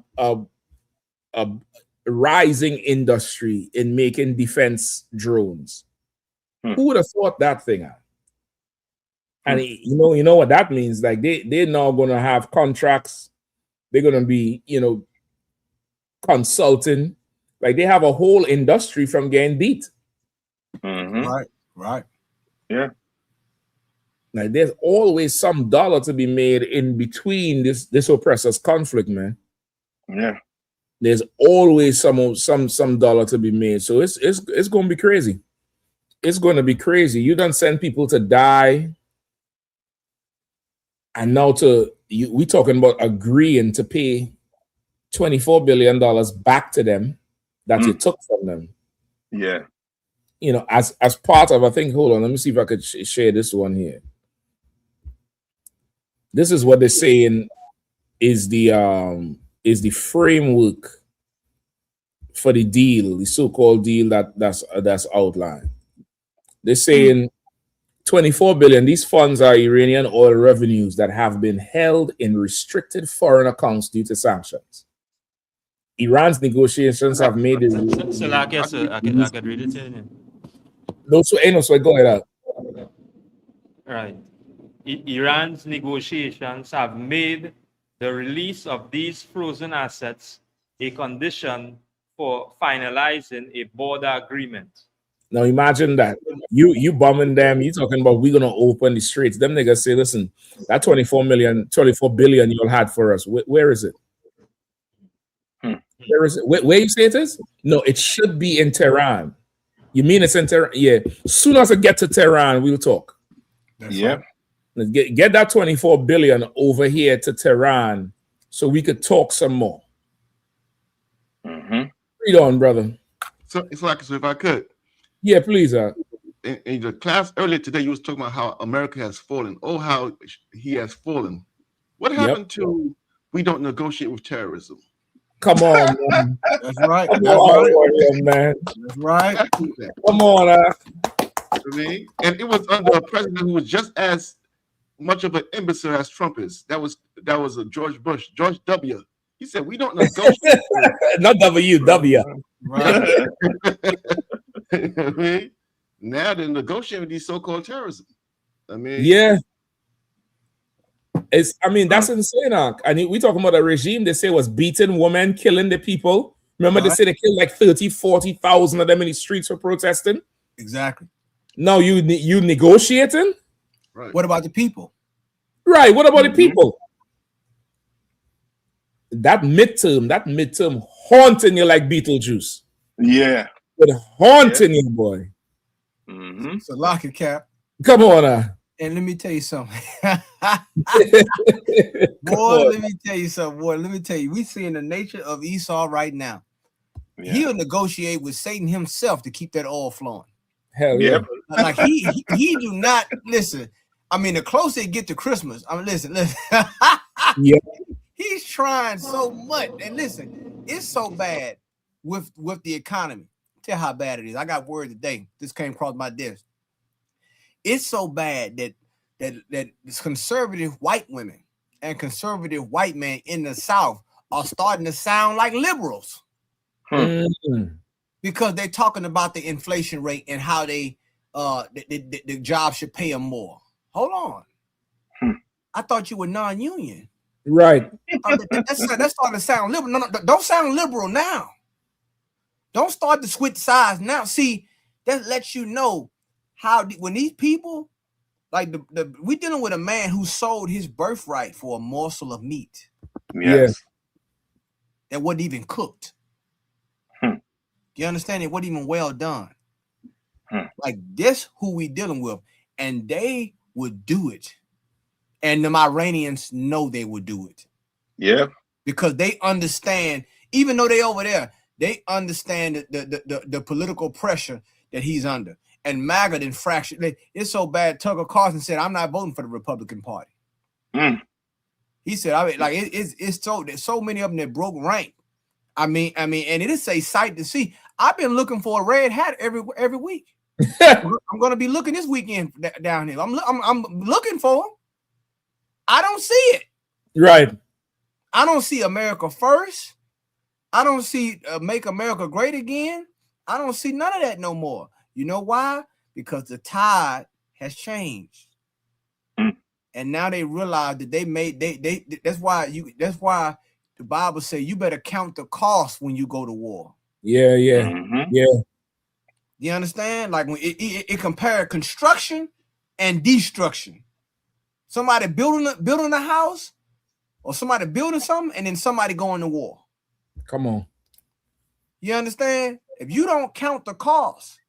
rising industry in making defense drones. Who would have thought that thing out? And you know what that means? Like they're now gonna have contracts, they're gonna be, consulting. Like they have a whole industry from getting beat. Right. Yeah. Like there's always some dollar to be made in between this oppressor's conflict, man. Yeah. There's always some dollar to be made. So it's gonna be crazy. It's gonna be crazy. You done send people to die. And now we talking about agreeing to pay $24 billion back to them that you took from them. Yeah. As part of, I think, hold on, let me see if I could share this one here. This is what they're saying is the framework for the deal, the so-called deal that's outlined. They're saying 24 billion. These funds are Iranian oil revenues that have been held in restricted foreign accounts due to sanctions. Iran's negotiations have made it. So like yes, I could read it to you. No, so go ahead. Right. Iran's negotiations have made the release of these frozen assets a condition for finalizing a border agreement. Now imagine that you bombing them. You talking about we're gonna open the streets. Them niggas say, listen, that 24 billion you all had for us. Where is it? Where is it? Where you say it is? No, it should be in Tehran. You mean it's in Tehran? Yeah. As soon as I get to Tehran, we'll talk. Yeah. Let's get that 24 billion over here to Tehran so we could talk some more. Read on, brother. So it's like, so if I could. Yeah, please. In the class earlier today, you was talking about how America has fallen. Oh, how he has fallen. What happened to we don't negotiate with terrorism? Come on, man. That's right. Come That's on, right. warrior, man. That's right. Come on. I mean, and it was under a president who was just as much of an imbecile as Trump is. That was a George Bush, George W. He said we don't negotiate. Not W. Right. I mean, now they're negotiating with these so-called terrorism. I mean, yeah. That's insane. I mean, we talking about a regime they say was beating women, killing the people. Remember, they say they killed like 40,000 of them in the streets for protesting. Exactly. Now you negotiating? Right. What about the people? Right. What about the people? That midterm haunting you like Beetlejuice. Yeah. But haunting you, boy. It's a lock and cap. Come on. And let me tell you something. Boy, let me tell you something. Boy, let me tell you. We seeing the nature of Esau right now. Yeah. He'll negotiate with Satan himself to keep that oil flowing. Hell yeah. Like he do not listen. I mean, the closer it get to Christmas, I mean, listen. Yeah. He's trying so much. And listen, it's so bad with the economy. Tell how bad it is. I got word today. This came across my desk. It's so bad that conservative white women and conservative white men in the South are starting to sound like liberals. Because they're talking about the inflation rate and how the job should pay them more. Hold on. I thought you were non-union. Right. That's starting to sound liberal. No, don't sound liberal now. Don't start to switch sides now. See, that lets you know how when these people, like we dealing with a man who sold his birthright for a morsel of meat. Yes. That wasn't even cooked. You understand? It wasn't even well done. Like this, who we dealing with, and they would do it, and the Iranians know they would do it. Yeah, because they understand. Even though they over there, they understand the political pressure that he's under. And MAGA didn't fracture. It's so bad. Tucker Carlson said, "I'm not voting for the Republican Party." He said, "I mean, like it's so many of them that broke rank." I mean, and it is a sight to see. I've been looking for a red hat every week. I'm going to be looking this weekend down here. I'm looking for them. I don't see it. Right. I don't see America first. I don't see make America great again. I don't see none of that no more. You know why? Because the tide has changed. And now they realize that that's why the Bible says you better count the cost when you go to war. Yeah. You understand? Like when it compared construction and destruction. Somebody building a house, or somebody building something, and then somebody going to war. Come on. You understand? If you don't count the cost,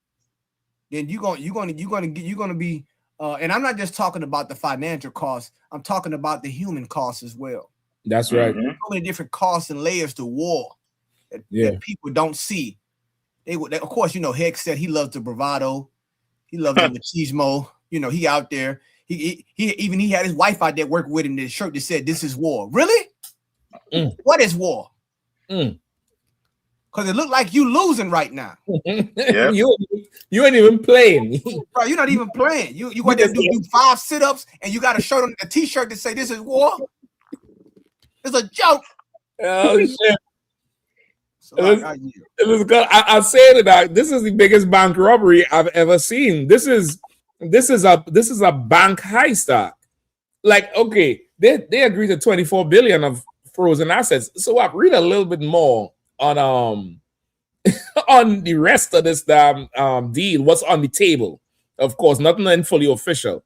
then you're gonna be. And I'm not just talking about the financial costs. I'm talking about the human costs as well. That's right. So many different costs and layers to war that people don't see. They of course, Heck said he loves the bravado. He loves the machismo. He out there. He had his wife out there working with him in the shirt that said, "This is war." Really? What is war? Because it looked like you losing right now. Yeah. You ain't even playing. Bro, you're not even playing. You got to do 5 sit-ups and you got a shirt on a t-shirt that say this is war. It's a joke. Oh shit. So It was good. I say that this is the biggest bank robbery I've ever seen. This is a bank heist. Like, okay, they agreed to 24 billion of frozen assets. So I read a little bit more on on the rest of this deal. What's on the table? Of course, nothing fully official,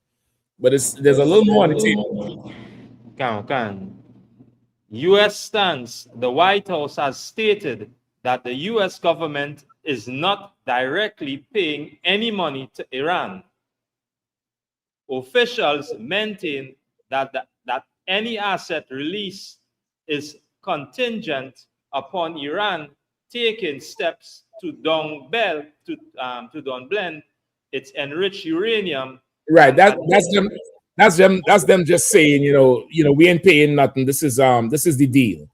but there's a little more on the table. U.S. stance: the White House has stated that the U.S. government is not directly paying any money to Iran. Officials maintain that any asset release is contingent upon Iran taking steps to downblend its enriched uranium. Right. That's them just saying, we ain't paying nothing. This is the deal.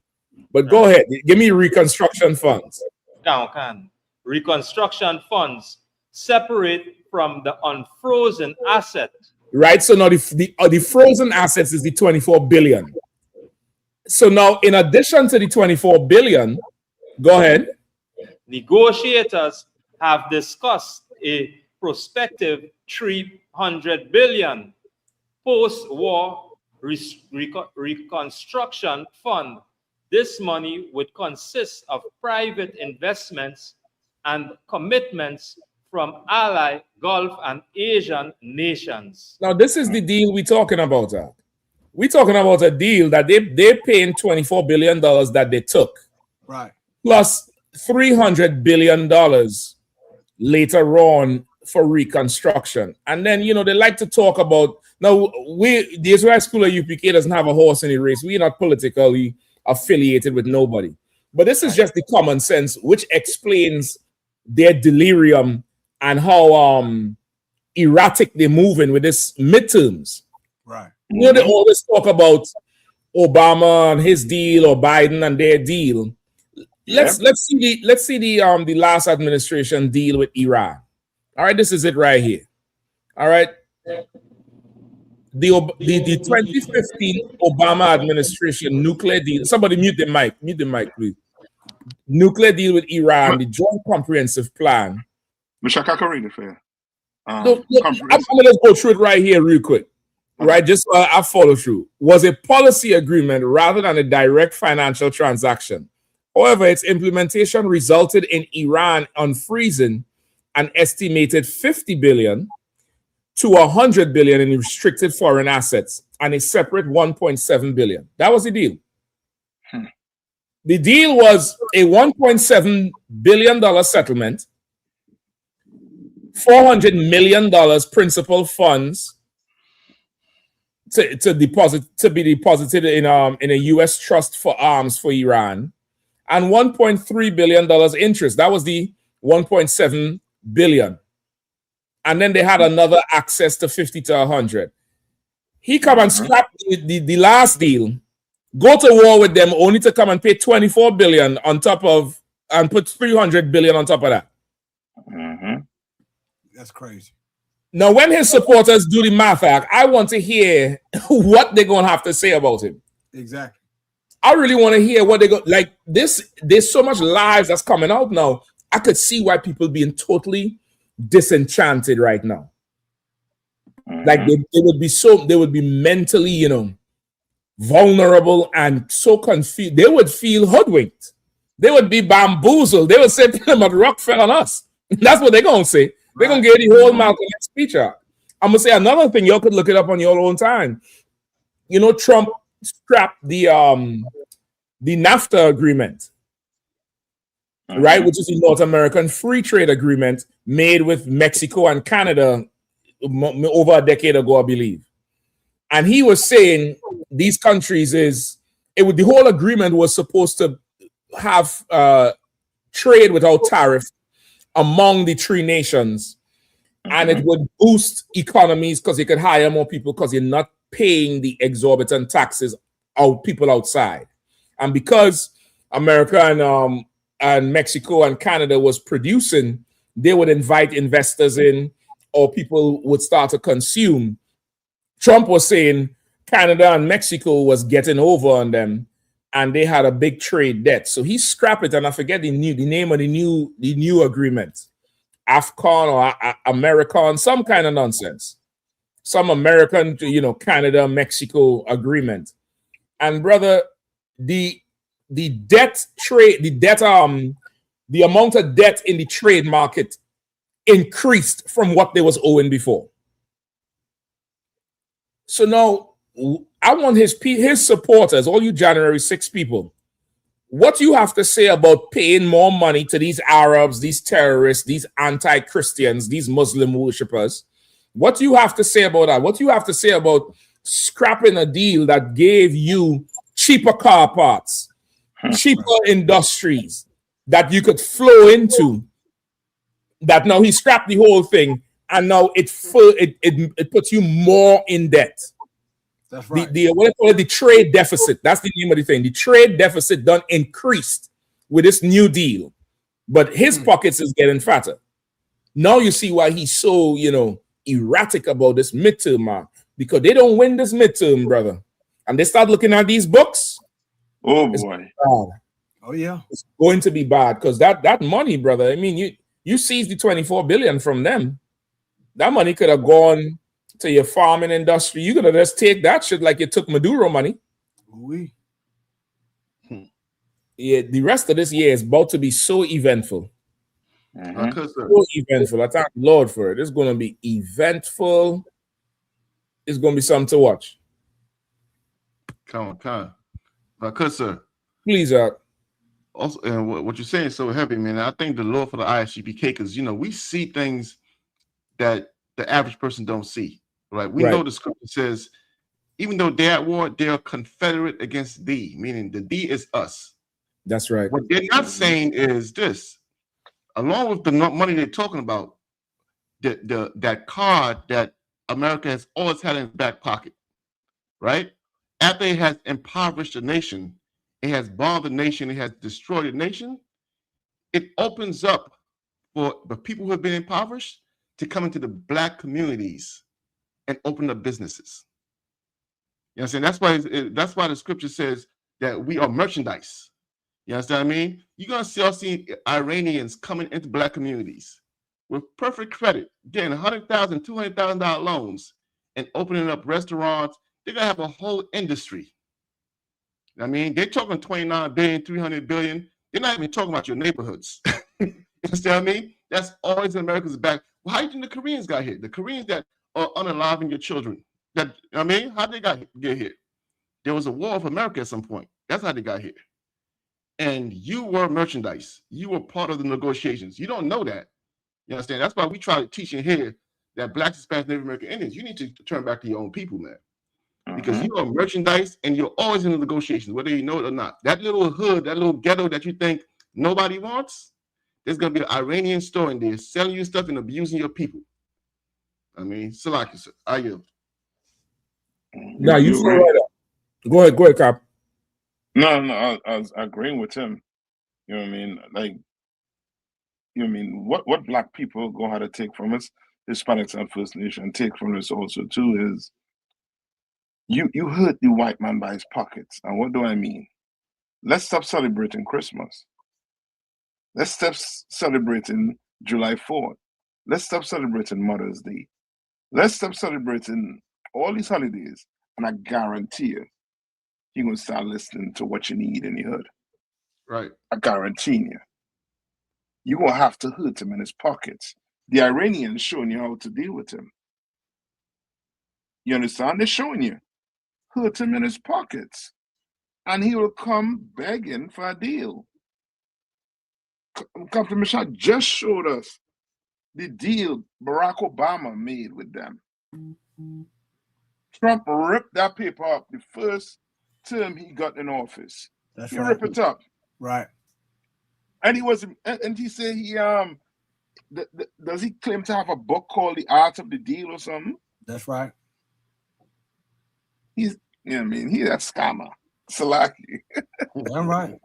But go ahead, give me reconstruction funds. Reconstruction funds separate from the unfrozen asset. Right. So now the frozen assets is the 24 billion. So now, in addition to the 24 billion, go ahead. Negotiators have discussed a prospective 300 billion post-war reconstruction fund. This money would consist of private investments and commitments from ally Gulf and Asian nations. Now, this is the deal we're talking about. We're talking about a deal that they're paying $24 billion that they took. Right. Plus $300 billion later on for reconstruction. And then, they like to talk about, now, the Israel School of UPK doesn't have a horse in the race. We're not politically affiliated with nobody. But this is just the common sense, which explains their delirium and how erratic they're moving with this midterms. Right. They always talk about Obama and his deal or Biden and their deal. Let's see the last administration deal with Iran. All right, this is it right here. All right. The 2015 Obama administration nuclear deal. Somebody mute the mic. Mute the mic, please. Nuclear deal with Iran, the Joint Comprehensive Plan. Mr. Kakarina, fair. I'm going to go through it right here real quick. Right, just so I follow through. Was a policy agreement rather than a direct financial transaction. However, its implementation resulted in Iran unfreezing an estimated 50 billion to 100 billion in restricted foreign assets and a separate 1.7 billion. That was the deal. The deal was a $1.7 billion settlement, $400 million principal funds to be deposited in a U.S. trust for arms for Iran, and $1.3 billion interest. That was the 1.7 billion. And then they had another access to 50 to 100. He come and scrap the last deal, go to war with them only to come and pay 24 billion on top of, and put 300 billion on top of that. That's crazy. Now, when his supporters do the math act, I want to hear what they're going to have to say about him. Exactly. I really want to hear what they go like. There's so much lies that's coming out now. I could see why people being totally disenchanted right now. Like they would be mentally, vulnerable and so confused. They would feel hoodwinked. They would be bamboozled. They would say, "But rock fell on us." That's what they're gonna say. They're gonna get the whole Malcolm X speech out. I'm gonna say another thing. Y'all could look it up on your own time. Trump scrapped the NAFTA agreement, right, which is the North American Free Trade Agreement made with Mexico and Canada over a decade ago, I believe. And he was saying these countries the whole agreement was supposed to have trade without tariff among the three nations, and it would boost economies because you could hire more people because you're not paying the exorbitant taxes out people outside. And because America and and Mexico and Canada was producing, they would invite investors in, or people would start to consume. Trump was saying Canada and Mexico was getting over on them, and they had a big trade debt. So he scrapped it, and I forget the name of the new agreement, AFCON or American, some kind of nonsense, some American, Canada Mexico agreement. And brother, the debt trade, the amount of debt in the trade market increased from what they was owing before. So now I want his supporters, all you January 6 people, what you have to say about paying more money to these Arabs, these terrorists, these anti-Christians, these Muslim worshippers. What do you have to say about that? What do you have to say about scrapping a deal that gave you cheaper car parts, cheaper industries that you could flow into? That now he scrapped the whole thing, and now it puts you more in debt. That's right. What they call it, the trade deficit. That's the name of the thing. The trade deficit done increased with this new deal, but his pockets is getting fatter. Now you see why he's so erratic about this midterm, man, because they don't win this midterm, brother, and they start looking at these books. Oh boy. Oh yeah. It's going to be bad because that money, brother. I mean, you seized the 24 billion from them. That money could have gone to your farming industry. You could have just take that shit like you took Maduro money. Oui. Yeah, the rest of this year is about to be so eventful. So eventful. I thank the Lord for it. It's going to be eventful. It's going to be something to watch. Come on. Sir. Please, Also, and what you're saying is so heavy, man. I thank the Lord for the ISGPK because we see things that the average person don't see. Right? We know the scripture says, even though they're at war, they're confederate against thee, meaning the thee is us. That's right. What they're not saying is this: along with the money they're talking about, that card that America has always had in its back pocket, right? After it has impoverished a nation, it has bombed the nation, it has destroyed a nation, it opens up for the people who have been impoverished to come into the Black communities and open up businesses. You know what I'm saying? That's why the scripture says that we are merchandise. You understand what I mean? You're going to see Iranians coming into Black communities with perfect credit, getting $100,000, $200,000 loans and opening up restaurants. They're going to have a whole industry. I mean, they're talking 29 billion, 300 billion. They're not even talking about your neighborhoods. You understand what I mean? That's always in America's back. Well, how do you think the Koreans got here? The Koreans that are unaliving your children. How they get here? There was a war of America at some point. That's how they got here. And you were merchandise. You were part of the negotiations. You don't know that. You understand? That's why we try to teach in here that Black, Hispanic, Native American Indians, you need to turn back to your own people, man. Because you are merchandise and you're always in the negotiations, whether you know it or not. That little hood, that little ghetto that you think nobody wants, there's going to be an Iranian store in there selling you stuff and abusing your people. I mean, Salaki, sir. I yield. No, you so right up. Go ahead, Cap. No, I was agreeing with him. You know what I mean? Like, you know what I mean? What Black people go ahead to take from us, Hispanics and First Nation, take from us also too is you hurt the white man by his pockets. And what do I mean? Let's stop celebrating Christmas. Let's stop celebrating July 4th. Let's stop celebrating Mother's Day. Let's stop celebrating all these holidays. And I guarantee you, you're going to start listening to what you need in the hood. Right. I guarantee you. You're going to have to hurt him in his pockets. The Iranians showing you how to deal with him. You understand? They're showing you. Hurt him in his pockets. And he will come begging for a deal. Captain Michelle just showed us the deal Barack Obama made with them. Trump ripped that paper up the first term he got in office. That's he right. ripped it up. Right. And he said does he claim to have a book called The Art of the Deal or something? That's right. He's, you know what I mean? He's a scammer. Salaki. I'm right.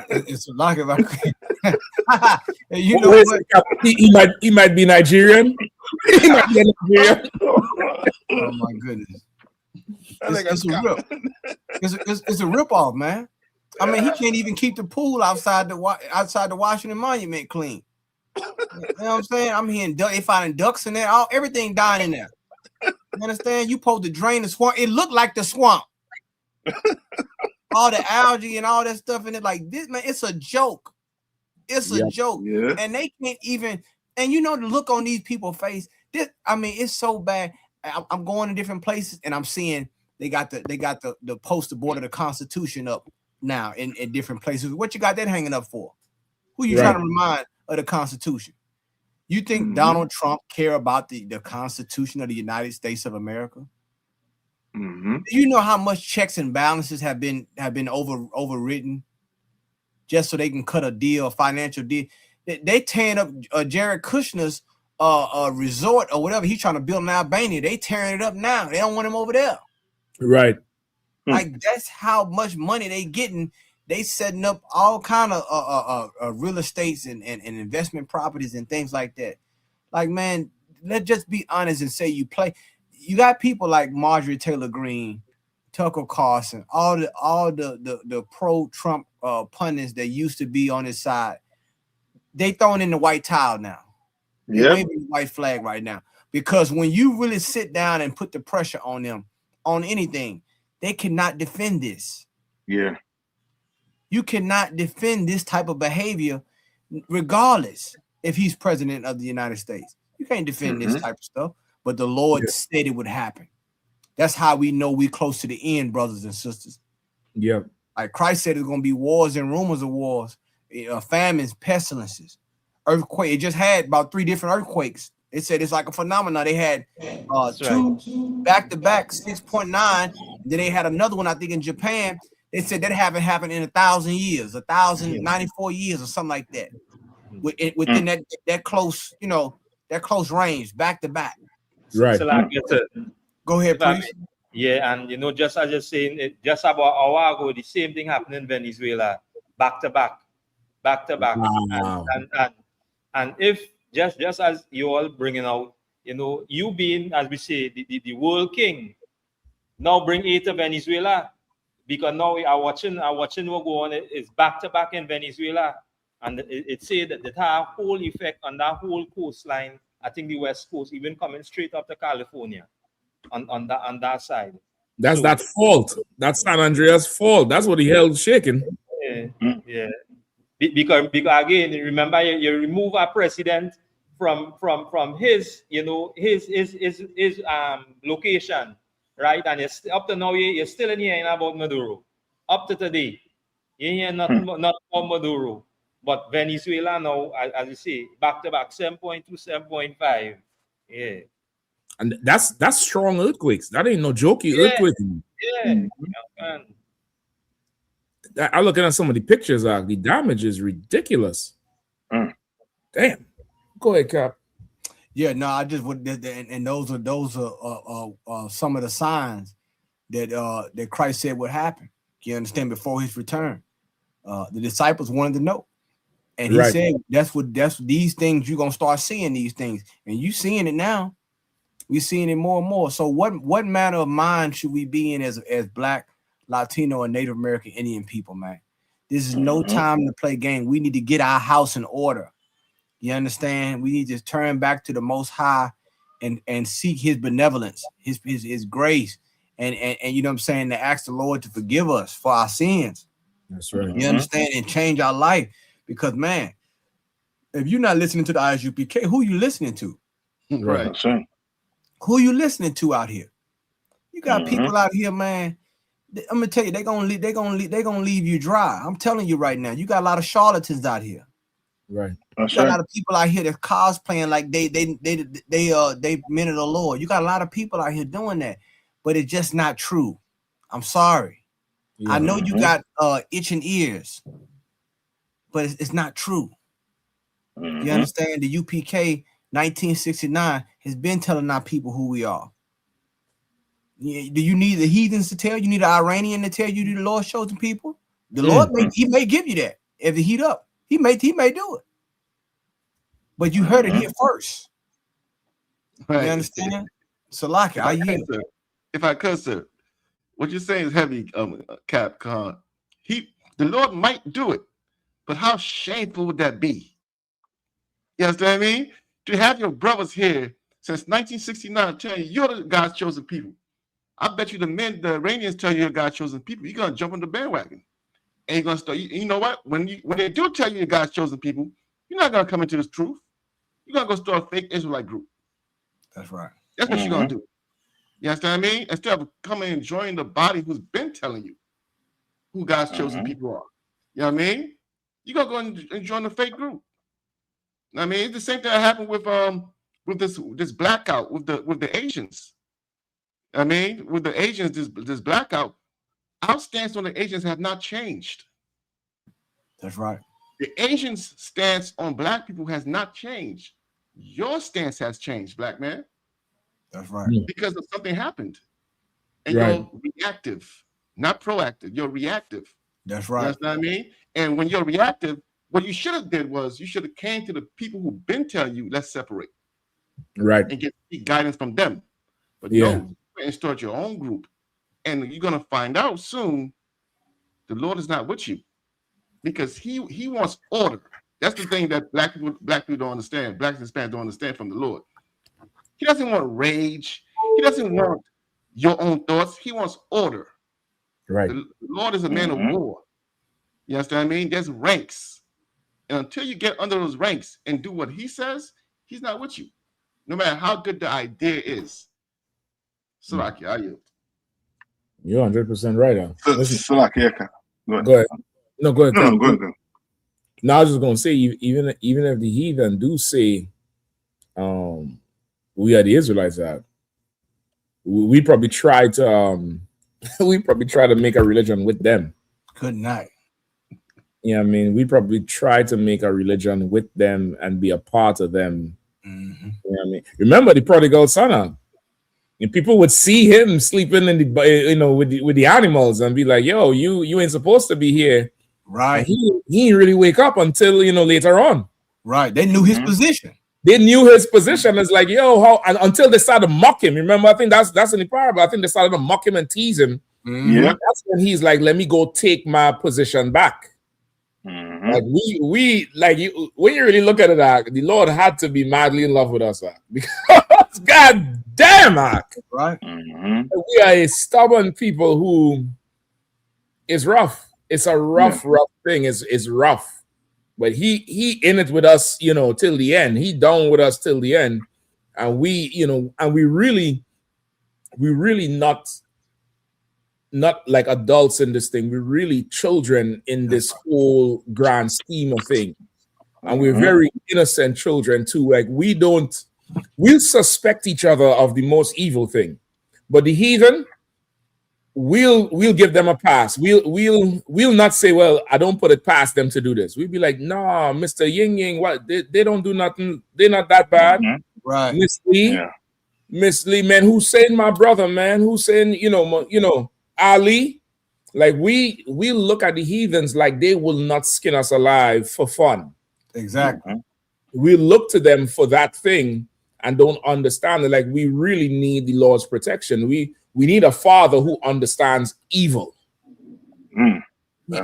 It's Salaki. You know Wait, what? he might be Nigerian. He might be Nigerian. Oh my goodness. It's a rip. It's a rip off, man. I mean, he can't even keep the pool outside the Washington Monument clean. You know what I'm saying? I'm hearing they finding ducks in there, everything dying in there. You understand? You supposed to drain the swamp. It looked like the swamp. All the algae and all that stuff in it, like this, man. It's a joke. It's a joke, and they can't even. And you know the look on these people's face. This, I mean, it's so bad. I'm going to different places, and I'm seeing they got the poster board of the Constitution up now in different places. What you got that hanging up for? Who you trying to remind of the Constitution? You think Donald Trump care about the Constitution of the United States of America? You know how much checks and balances have been overridden just so they can cut a deal, a financial deal. They tearing up Jared Kushner's resort or whatever he's trying to build in Albania. They tearing it up now. They don't want him over there. Right. Like that's how much money they getting. They setting up all kind of real estates and investment properties and things like that. Like, man, let's just be honest and say you got people like Marjorie Taylor Greene, Tucker Carlson, all the pro-Trump pundits that used to be on his side. They throwing in the white towel now. They're waving the white flag right now. Because when you really sit down and put the pressure on them on anything, they cannot defend this. Yeah. You cannot defend this type of behavior regardless if he's president of the United States. You can't defend this type of stuff. But the Lord said it would happen. That's how we know we're close to the end, brothers and sisters. Yeah. Like Christ said, there's going to be wars and rumors of wars, famines, pestilences, earthquake. It just had about 3 different earthquakes. It said it's like a phenomenon. They had 2 back-to-back 6.9. Then they had another one, I think, in Japan. They said that haven't happened in 1,000 years, 1,094 years, or something like that. Within that close, that close range, back-to-back. Right. So like go ahead, please. Yeah, and just as you're saying, just about an hour ago, the same thing happened in Venezuela, back to back. Wow. And if just as you all bringing out, you being, as we say, the world king, now bring it to Venezuela, because now we are watching what go on. It's back to back in Venezuela, and it said that had a whole effect on that whole coastline. I think the West Coast, even coming straight up to California, on that side. That's that fault. That's San Andreas' fault. That's what the hell's shaking. Yeah. Because again, remember you remove a president from his his location, right? And it's up to now you're still in hearing about Maduro. Up to today, you hear nothing not about Maduro. But Venezuela now, as you see, back to back 7.2, 7.5. Yeah. And that's strong earthquakes. That ain't no jokey earthquake. Yeah. I'm looking at some of the pictures. The damage is ridiculous. Damn. Go ahead, Cap. Yeah, no, I just would, and those are some of the signs that Christ said would happen. You understand, before his return, the disciples wanted to know, and he said that's these things you're gonna start seeing these things, and you seeing it now. We're seeing it more and more. So what manner of mind should we be in as Black, Latino, and Native American Indian people, man? This is no time to play game. We need to get our house in order. You understand? We need to turn back to the Most High and seek his benevolence, his grace, and you know what I'm saying, to ask the Lord to forgive us for our sins. That's right. You understand? And change our life. Because, man, if you're not listening to the ISUPK, who you listening to? Right. Who you listening to out here? You got people out here, man. I'm gonna tell you, they're gonna leave you dry. I'm telling you right now. You got a lot of charlatans out here. Right. You got a lot of people out here that cosplaying like they men of the Lord. You got a lot of people out here doing that, but it's just not true. I'm sorry. Yeah. I know you got itching ears, but it's not true. You understand? The UPK 1969 has been telling our people who we are. Do you need the heathens to tell you? You need an Iranian to tell you the Lord's chosen people? The Lord may give you that if the heat up. He may do it. But you heard it here first. Right. You understand? Salaki, if I could, sir, what you're saying is heavy, Cap Khan. The Lord might do it, but how shameful would that be? You understand what I mean? To have your brothers here since 1969 telling you you're the God's chosen people. I bet you the Iranians tell you you're God's chosen people, you're gonna jump on the bandwagon. And you're gonna start, you know what? When they do tell you you're God's chosen people, you're not gonna come into this truth. You're gonna go start a fake Israelite group. That's right. That's what you're gonna do. You understand what I mean? Instead of coming and joining the body who's been telling you who God's chosen people are. You know what I mean? You're gonna go and join the fake group. I mean, it's the same thing that happened with this blackout with the Asians. I mean, with the Asians, this blackout, our stance on the Asians have not changed. That's right. The Asians' stance on black people has not changed. Your stance has changed, black man. That's right. Because of something happened. And Right. you're reactive, not proactive. You're reactive. That's right. You understand what I mean? And when you're reactive, what you should have did was you should have came to the people who've been telling you, let's separate. Right. And get guidance from them. But Yeah. no, you went and start your own group. And you're gonna find out soon the Lord is not with you. Because he wants order. That's the thing that black people don't understand. Blacks and Hispanics don't understand from the Lord. He doesn't want rage. He doesn't want your own thoughts. He wants order. Right. The Lord is a man of war. You understand what I mean? There's ranks. And until you get under those ranks and do what he says, he's not with you. No matter how good the idea is. Salaki, I yield. You're 100% right. Salaki, go ahead. No, go ahead. No, go ahead. No, I was just gonna say, even if the heathen do say, we are the Israelites, we probably try to make a religion with them. Good night. Yeah, I mean, we probably try to make a religion with them and be a part of them. Mm-hmm. You know what I mean? Remember the prodigal son? And people would see him sleeping in the, with the animals and be like, "Yo, you ain't supposed to be here." Right. And he didn't really wake up until later on. Right. They knew his position. They knew his position. It's like, yo, how? And until they started to mock him. Remember, I think that's in the parable. I think they started to mock him and tease him. Mm-hmm. Yeah. That's when he's like, "Let me go take my position back." Like when you really look at it, the Lord had to be madly in love with us, because God damn, right? We are a stubborn people who is rough. It's a rough thing. It's rough, but he in it with us, till the end. He down with us till the end, and we really not like adults in this thing. We're really children in this whole grand scheme of things. And we're very innocent children too. Like we'll suspect each other of the most evil thing. But the heathen, we'll give them a pass. We'll not say, well, I don't put it past them to do this. We'll be like, nah, Mr. Ying Ying, what they don't do nothing, they're not that bad. Right. Miss Lee, man, Hussein, my brother, man, Hussein, Ali, like we look at the heathens like they will not skin us alive for fun. Exactly. We look to them for that thing and don't understand it. Like we really need the Lord's protection. We need a father who understands evil.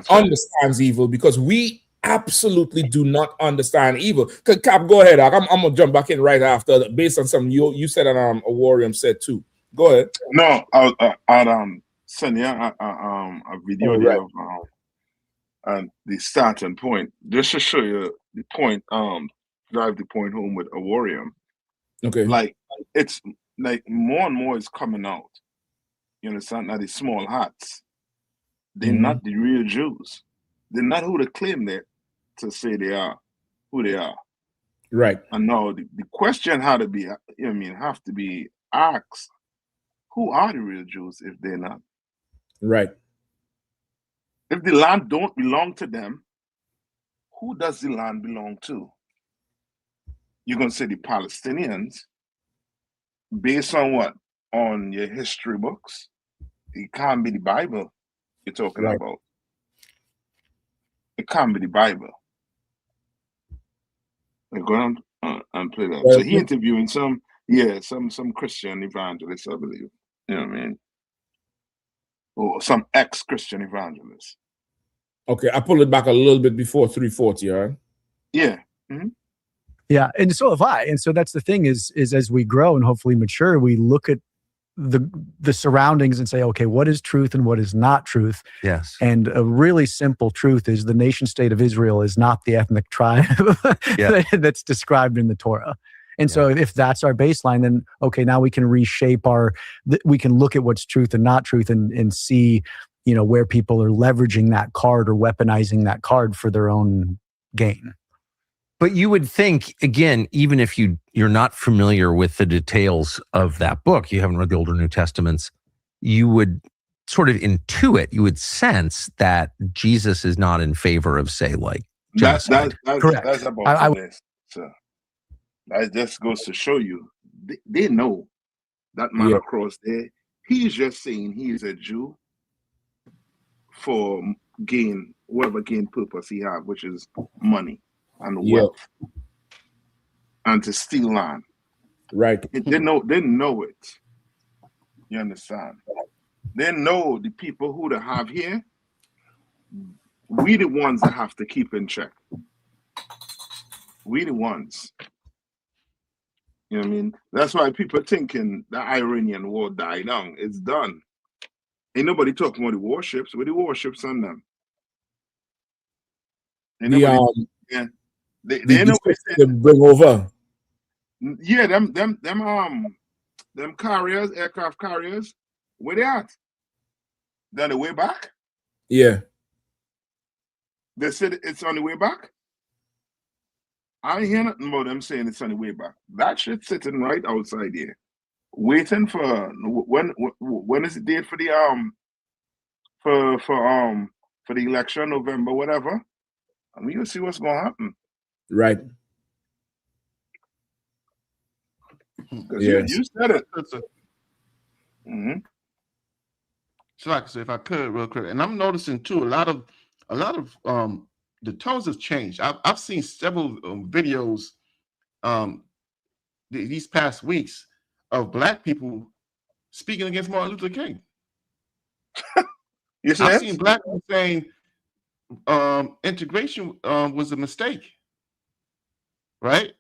Understands evil, because we absolutely do not understand evil. Cap, go ahead. I'm gonna jump back in right after, based on something you said and a warrior said too. Go ahead. No, I'd send you a video there of and the starting point, just to show you the point, drive the point home with a warrior. Okay. Like it's like more and more is coming out. You understand? Now the small hats, they're not the real Jews. They're not who they claim they to say they are, who they are. Right. And now the question have to be asked: who are the real Jews if they're not? Right. If the land don't belong to them, who does the land belong to? You're going to say the Palestinians, based on what? on your history books. It can't be the Bible you're talking about. It can't be the Bible. Go on and play that. So he interviewing some Christian evangelists, I believe. You know what I mean? Or some ex-Christian evangelists. Okay, I pulled it back a little bit before 340, all right? Yeah. Yeah, and so have I. And so that's the thing is as we grow and hopefully mature, we look at the surroundings and say, okay, what is truth and what is not truth? Yes. And a really simple truth is the nation state of Israel is not the ethnic tribe that's described in the Torah. And so if that's our baseline, then okay, now we can reshape we can look at what's truth and not truth and see, you know, where people are leveraging that card or weaponizing that card for their own gain. But you would think, again, even if you're not familiar with the details of that book, you haven't read the Old or New Testaments, you would sort of intuit, you would sense that Jesus is not in favor of, say, like genocide. Correct. That's about this. So that just goes to show you, they know that man across there, he's just saying he's a Jew for whatever gain purpose he has, which is money and wealth, and to steal land. Right. They know it. You understand? They know the people who they have here, we the ones that have to keep in check. We the ones. You know what I mean? That's why people thinking the Iranian war died down. It's done. Ain't nobody talking about the warships. With the warships on them. They know they bring over. Yeah, them carriers, aircraft carriers, where they at? They're on the way back? Yeah. They said it's on the way back? I ain't hear nothing about them saying it's on the way back. That shit's sitting right outside here. Waiting for when is the date for the for the election, November, whatever. And we'll see what's gonna happen. Right. You said it. So if I could real quick, and I'm noticing too, a lot of the tones have changed. I've seen several videos these past weeks of Black people speaking against Martin Luther King. I've seen Black people saying integration was a mistake, right?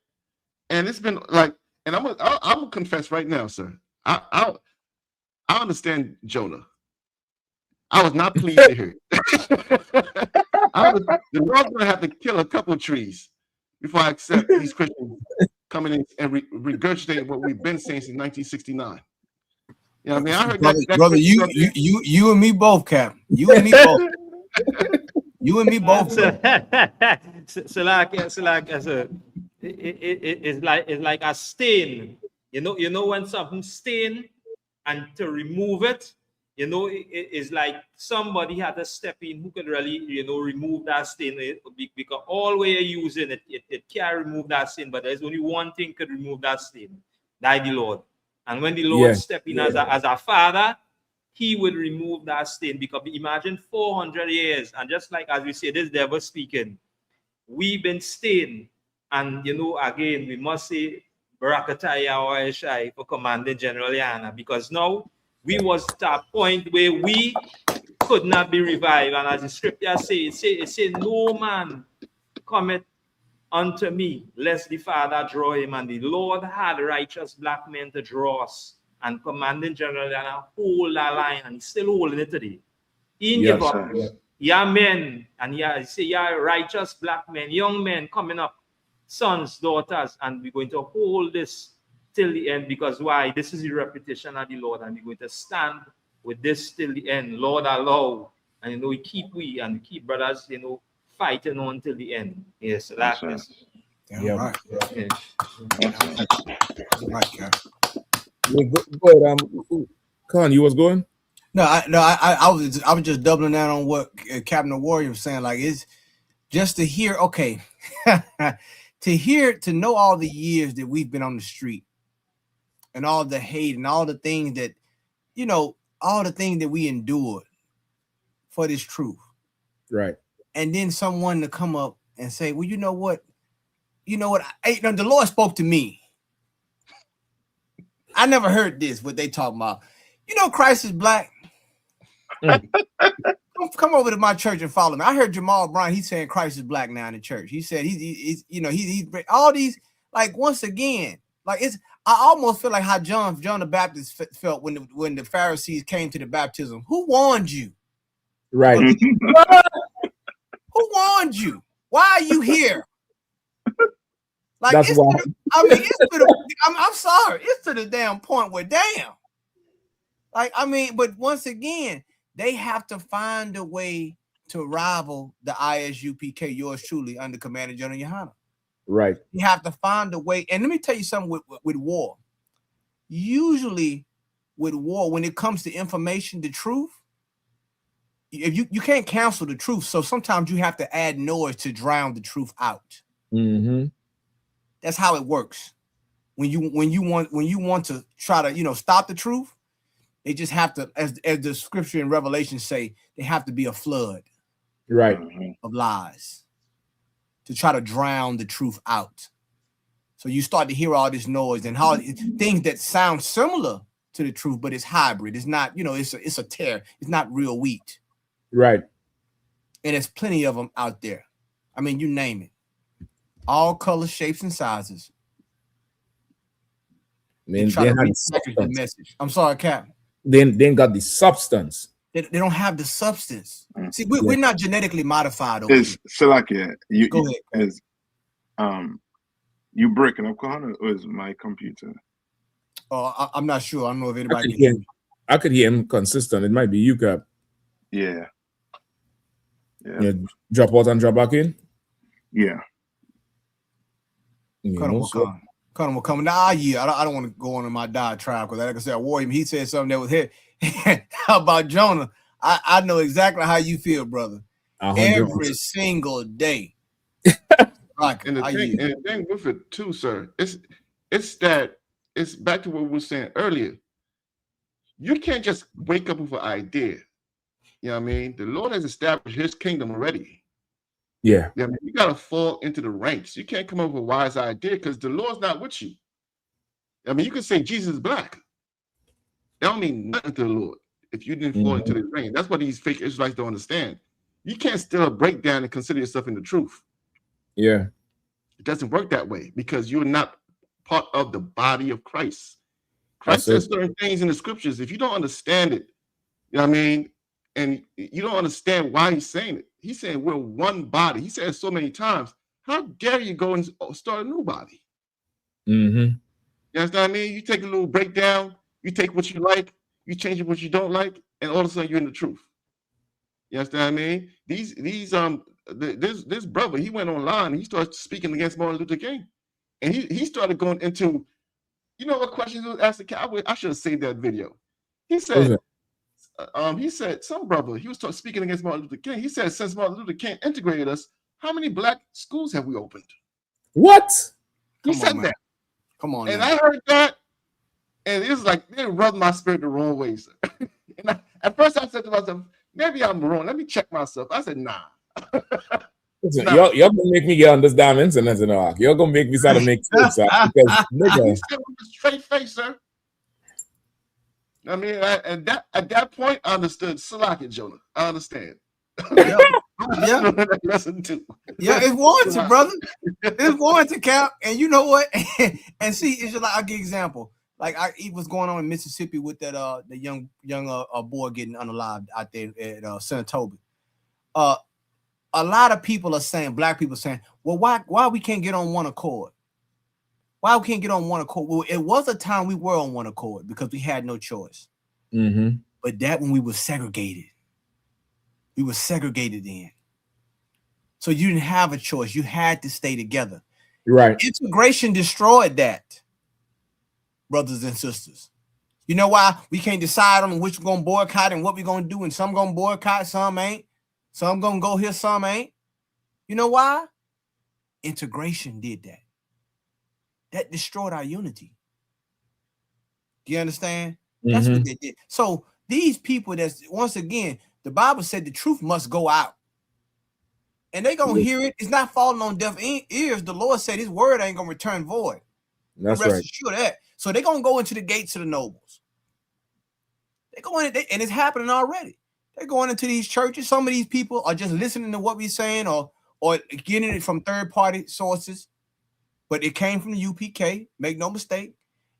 And it's been like, and I'm gonna confess right now, sir. I understand Jonah. I was not pleased to hear it. The Lord's gonna have to kill a couple of trees before I accept these Christians coming in and regurgitating what we've been saying since 1969. You know what I mean? I heard brother, you and me both, Cap. You and me both. You and me both. It's like a stain. You know when something stain, and to remove it, it's like somebody had to step in who could really, remove that stain. Because all way you're using it can't remove that stain. But there's only one thing could remove that stain. That's the Lord. And when the Lord step in as a father, he will remove that stain. Because imagine 400 years, and just like as we say, this devil speaking, we've been stained. And again, we must say Barakataya or Eshai for Commanding General Yahanna, because now we was to a point where we could not be revived. And as the scripture says, it say no man cometh unto me, lest the Father draw him. And the Lord had righteous black men to draw us. And Commanding General Yahanna hold that line, and he's still holding it today. He didn't give up. Yeah, men, and righteous black men, young men coming up, sons, daughters, and we're going to hold this till the end. Because why? This is the repetition of the Lord, and we're going to stand with this till the end. Lord allow, and we keep brothers, fighting on till the end. Yes, that's right. Go ahead, Con, you was going? No, I was just doubling down on what Captain Warrior was saying. Like, it's just to hear, okay, to know all the years that we've been on the street, and all the hate and all the things that, you know, all the things that we endured for this truth. Right. And then someone to come up and say, well, you know what? The Lord spoke to me. I never heard this, what they talking about. You know, Christ is black. Come over to my church and follow me. I heard Jamal Brown, he's saying Christ is black now in the church. He said he's all these, like, once again, like, I almost feel like how John the Baptist felt when the Pharisees came to the baptism. Who warned you? Right. Who warned you? Why are you here? Like, that's why. I'm sorry, it's to the damn point where damn. Like, I mean, but once again, they have to find a way to rival the ISUPK, yours truly, under Commander General Yahanna. Right. You have to find a way. And let me tell you something with war. Usually with war, when it comes to information, the truth, if you can't cancel the truth. So sometimes you have to add noise to drown the truth out. Mm-hmm. That's how it works. When you want to try to, you know, stop the truth, they just have to, as the scripture in Revelation say, they have to be a flood, right, of lies to try to drown the truth out. So you start to hear all this noise and how things that sound similar to the truth, but it's hybrid. It's not, you know, it's a tear. It's not real wheat. Right. And there's plenty of them out there. I mean, you name it. All colors, shapes, and sizes. Man, they have the message. I'm sorry, Cap. They got the substance. They don't have the substance. See, we're not genetically modified. Is Salakia, Go ahead. You breaking up, Kahana, or is my computer? Oh, I'm not sure. I don't know if anybody can hear me. I could hear him consistent. It might be you, Cap. Yeah. Drop out and drop back in. Yeah. Colin will come. Nah, yeah. I don't want to go on in my diatribe because, like I said, I wore him. He said something that was here. How about Jonah? I know exactly how you feel, brother. 100%. Every single day. And the thing with it too, sir, it's back to what we were saying earlier. You can't just wake up with an idea. You know what I mean? The Lord has established his kingdom already. Yeah. I mean, you got to fall into the ranks. You can't come up with a wise idea because the Lord's not with you. I mean, you can say Jesus is black. That don't mean nothing to the Lord if you didn't fall into the rank. That's what these fake Israelites don't understand. You can't still break down and consider yourself in the truth. Yeah. It doesn't work that way because you're not part of the body of Christ. Christ says certain things in the scriptures. If you don't understand it, you know what I mean, and you don't understand why he's saying it. He's saying we're one body. He said it so many times. How dare you go and start a new body? Mm-hmm. You understand what I mean? You take a little breakdown, you take what you like, you change it what you don't like, and all of a sudden you're in the truth. You understand what I mean? This brother, he went online and he started speaking against Martin Luther King. And he started going into, you know what questions he was asking? I should have saved that video. He said, some brother, he was speaking against Martin Luther King. He said, since Martin Luther King integrated us, how many black schools have we opened? What? He said that. Come on. And I heard that, and it was like, it rubbed my spirit the wrong way, sir. And at first I said to myself, maybe I'm wrong. Let me check myself. I said, nah. Listen, you're gonna make me get on this damn internet and all. You're gonna make me start to make sense because nigga. He said with a straight face, sir. I mean, at that point, I understood. Salakia, Jonah. I understand. Yeah. Lesson two. Yeah, it's warranted, brother. It's warranted, Cap. And you know what? And see, it's just like, I'll give you an example. Like it was going on in Mississippi with that the young boy getting unalived out there at Senatobi. A lot of people are saying, black people saying, well, why we can't get on one accord? Why we can't get on one accord? Well, it was a time we were on one accord because we had no choice. Mm-hmm. But that when we were segregated. We were segregated in. So you didn't have a choice. You had to stay together. Right. Integration destroyed that, brothers and sisters. You know why? We can't decide on which we're going to boycott and what we're going to do. And some going to boycott, some ain't. Some going to go here, some ain't. You know why? Integration did that. That destroyed our unity. Do you understand? That's what they did. So these people, that's once again, the Bible said the truth must go out. And they gonna hear it. It's not falling on deaf ears. The Lord said his word ain't gonna return void. That's rest right. assured of that. So they're gonna go into the gates of the nobles. They go in, and it's happening already. They're going into these churches. Some of these people are just listening to what we're saying, or getting it from third-party sources. But it came from the UPK. Make no mistake.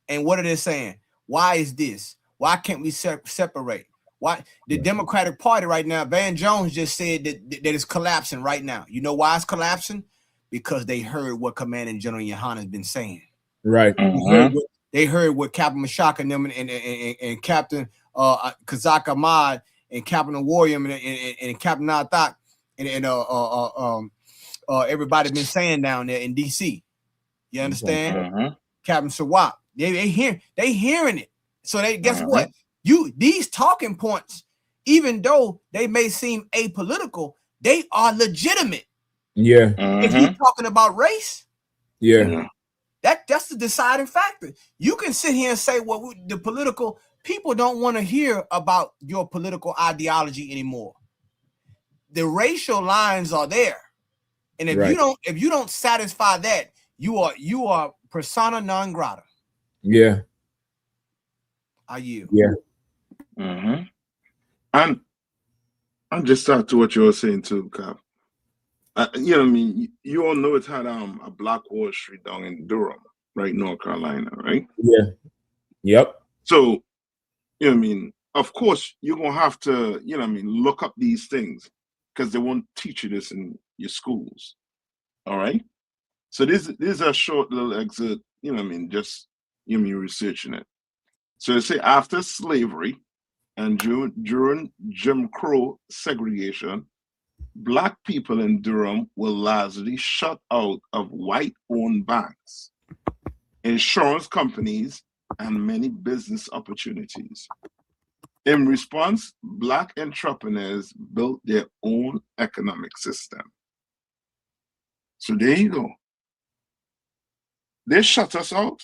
And what are they saying? Why is this? Why can't we separate? Why the Democratic Party right now? Van Jones just said that it's collapsing right now. You know why it's collapsing? Because they heard what Commanding General Yahanna has been saying. Right. They heard what Captain Mashaka and them and Captain Kazak Ahmad and Captain Warrior and Captain Nathak and everybody been saying down there in DC. You understand? Captain Sawap. They hearing it. So they guess what? These talking points, even though they may seem apolitical, they are legitimate. Yeah. If he's talking about race, that's the deciding factor. You can sit here and say, well, the political people don't want to hear about your political ideology anymore. The racial lines are there. And if you don't satisfy that, you are persona non grata. Yeah. Are you? Yeah. And I'm just start to what you were saying too, Cap. You know what I mean? You all know it had a Black Wall Street down in Durham, right? North Carolina, right? Yeah. Yep. So, you know what I mean? Of course, you're going to have to, you know what I mean, look up these things because they won't teach you this in your schools. All right? So this is a short little excerpt, you know what I mean, just, you know what I mean, researching it. So they say after slavery and during Jim Crow segregation, Black people in Durham were largely shut out of white-owned banks, insurance companies, and many business opportunities. In response, Black entrepreneurs built their own economic system. So there you go. They shut us out.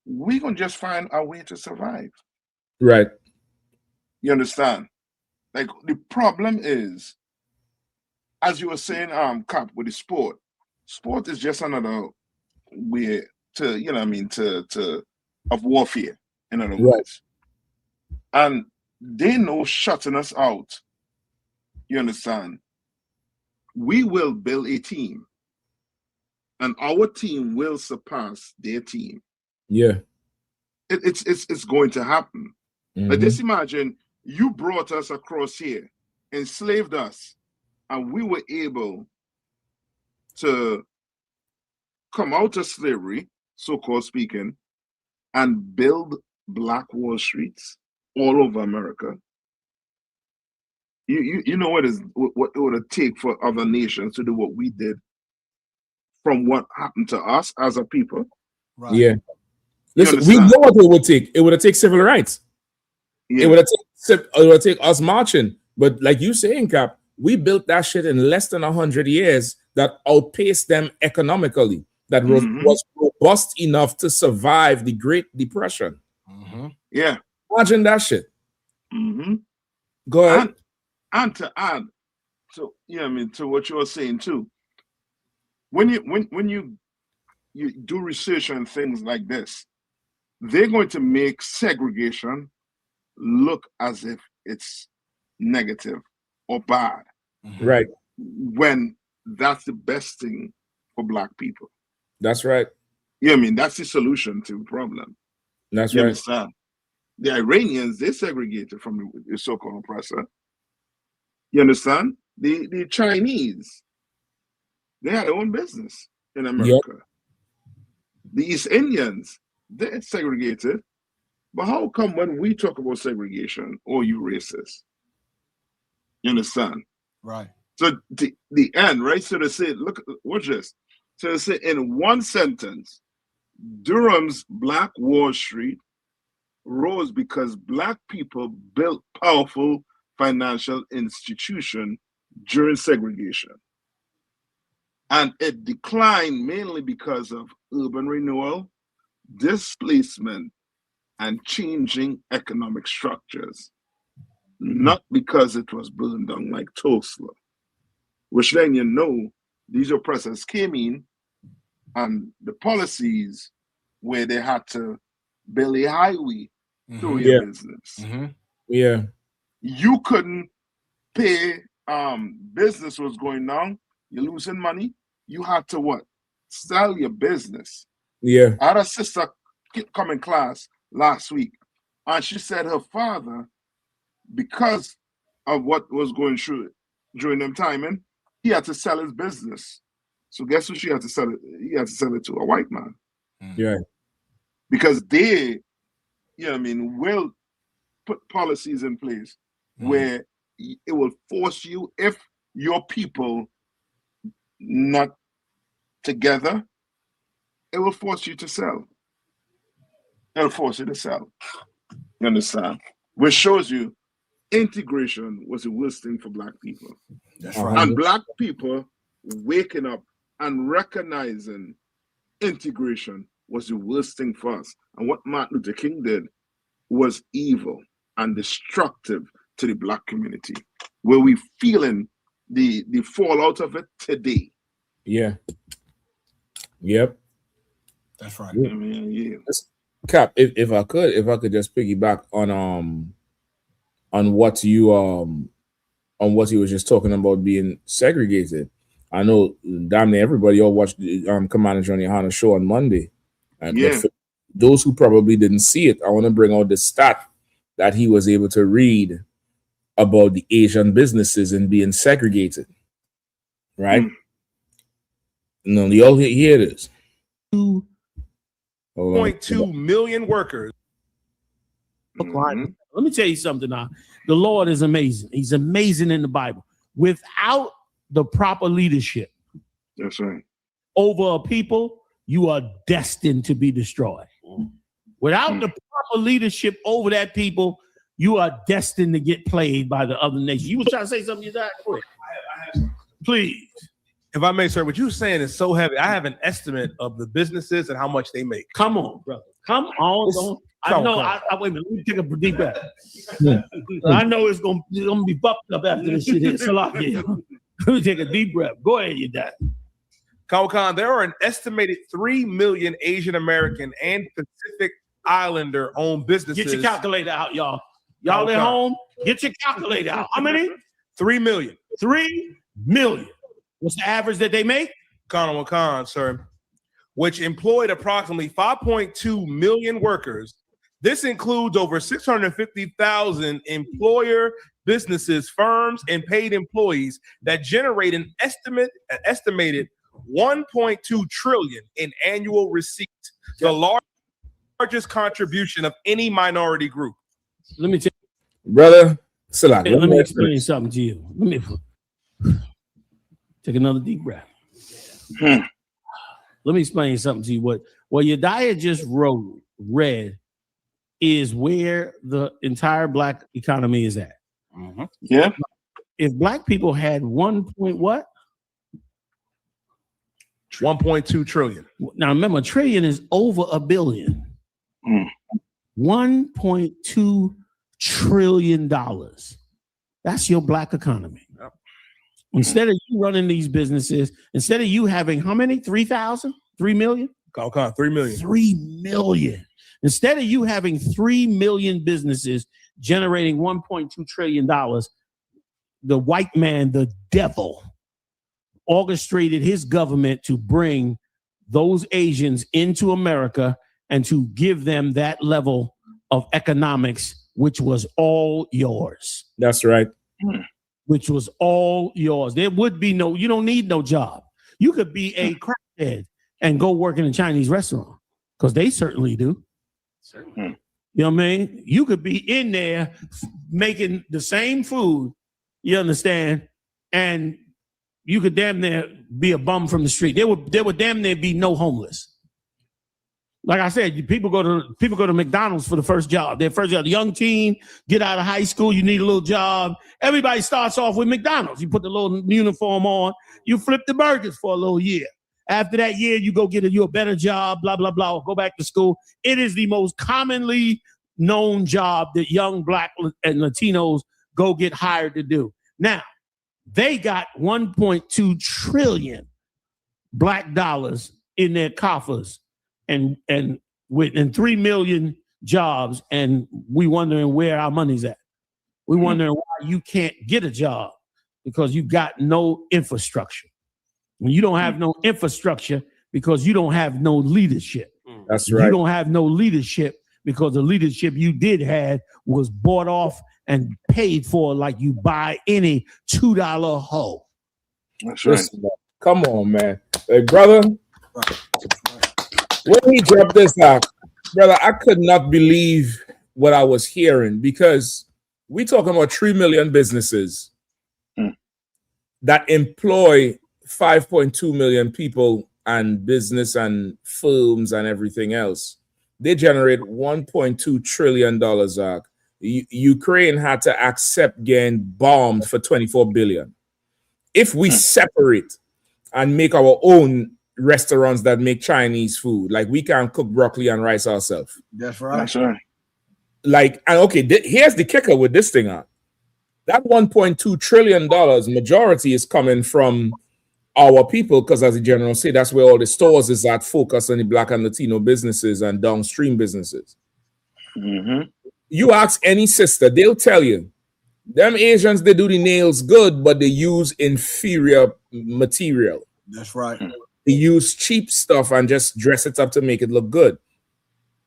We're going to just find our way to survive. Right. You understand? Like, the problem is, as you were saying, Cap, with the sport is just another way to, you know what I mean, of warfare, in other words. And they know shutting us out, you understand, we will build a team. And our team will surpass their team. Yeah. It's going to happen. But just imagine you brought us across here, enslaved us, and we were able to come out of slavery, so-called speaking, and build Black Wall Streets all over America. You know what it would take for other nations to do what we did from what happened to us as a people. Right. Yeah. Listen, we know what it would take. It would have taken civil rights. Yeah. It would take us marching. But like you saying, Cap, we built that shit in less than 100 years that outpaced them economically. That was robust enough to survive the Great Depression. Yeah. Imagine that shit. Go ahead. And to add, so yeah, I mean, to what you were saying too. When you do research on things like this, they're going to make segregation look as if it's negative or bad. Right. When that's the best thing for Black people. That's right. Yeah, I mean, that's the solution to the problem. That's you right. Understand? The Iranians, they segregated from the so-called oppressor. You understand? The Chinese, they had their own business in America. The East Indians, they're segregated. But how come when we talk about segregation, or you racist? You understand? Right. So the end, right? So they say, look, watch this. So they say in one sentence, Durham's Black Wall Street rose because Black people built powerful financial institutions during segregation. And it declined mainly because of urban renewal, displacement, and changing economic structures, not because it was burned down like Tulsa, which then you know these oppressors came in and the policies where they had to build a highway through your business. Yeah. You couldn't pay, business was going down, you're losing money. You had to what? Sell your business. Yeah. I had a sister come in class last week, and she said her father, because of what was going through during them timing, he had to sell his business. So guess who she had to sell it? He had to sell it to a white man. Yeah. Because they, you know what I mean, will put policies in place where it will force you, if your people not together, it will force you to sell. It'll force you to sell. You understand? Which shows you integration was the worst thing for Black people. That's right. And Black people waking up and recognizing integration was the worst thing for us. And what Martin Luther King did was evil and destructive to the Black community, where we feeling the fallout of it today. Yeah. Yep. That's right. I mean, yeah. Cap, if I could just piggyback on what you was just talking about being segregated. I know damn near everybody all watched Commander Johnny Yahanna show on Monday. And Yeah. but for those who probably didn't see it, I want to bring out the stat that he was able to read about the Asian businesses and being segregated. Right? No, y'all hear this. 2.2 million workers. Let me tell you something now. The Lord is amazing. He's amazing in the Bible. Without the proper leadership, that's right, over a people, you are destined to be destroyed. Without the proper leadership over that people, you are destined to get played by the other nation. You were trying to say something, you died quick. Please. If I may, sir, what you're saying is so heavy. I have an estimate of the businesses and how much they make. Come on, brother. Come on. I know. Wait a minute. Let me take a deep breath. I know it's gonna be bumped up after this shit here. Salakia. Let me take a deep breath. Go ahead, you dad. Khan, there are an estimated 3 million Asian American and Pacific Islander owned businesses. Get your calculator out, y'all. Y'all at home, get your calculator out. How many? 3 million. 3 million. What's the average that they make? Khan, sir, which employed approximately 5.2 million workers. This includes over 650,000 employer businesses, firms, and paid employees that generate an estimated 1.2 trillion in annual receipts, the largest contribution of any minority group. Let me tell you, brother, Salak, let me explain something to you. Let me take another deep breath. Let me explain something to you. What Yediah just read is where the entire Black economy is at. Yeah. If Black people had 1.2 trillion. Now remember, a trillion is over a billion. $1.2 trillion. That's your Black economy. Instead of you running these businesses, instead of you having how many? 3,000? 3 million? 3 million. 3 million. Instead of you having 3 million businesses generating $1.2 trillion, the white man, the devil, orchestrated his government to bring those Asians into America and to give them that level of economics, which was all yours. That's right. Which was all yours. There would be you don't need no job. You could be a crackhead and go work in a Chinese restaurant, because they certainly do. You know what I mean? You could be in there making the same food, you understand, and you could damn near be a bum from the street. There would damn near be no homeless. Like I said, people go to McDonald's for the first job. Their first job, the young teen, get out of high school, you need a little job. Everybody starts off with McDonald's. You put the little uniform on, you flip the burgers for a little year. After that year, you go get you a better job, blah, blah, blah, go back to school. It is the most commonly known job that young Black and Latinos go get hired to do. Now, they got 1.2 trillion Black dollars in their coffers and 3 million jobs, and we wondering where our money's at. We wondering why you can't get a job because you got no infrastructure. When you don't have no infrastructure because you don't have no leadership. That's right. You don't have no leadership because the leadership you did have was bought off and paid for like you buy any $2 hoe. That's right. Listen, come on, man. Hey, brother, when he dropped this out, brother, I could not believe what I was hearing because we talking about 3 million businesses that employ 5.2 million people and business and firms and everything else. They generate $1.2 trillion. Ukraine had to accept getting bombed for 24 billion. If we separate and make our own restaurants that make Chinese food, like we can cook broccoli and rice ourselves. That's right. That's right. Like, and okay, here's the kicker with this thing. That $1.2 trillion, majority is coming from our people, because as the general say, that's where all the stores is at, focus on the Black and Latino businesses and downstream businesses. You ask any sister, they'll tell you, them Asians, they do the nails good, but they use inferior material. That's right. They use cheap stuff and just dress it up to make it look good.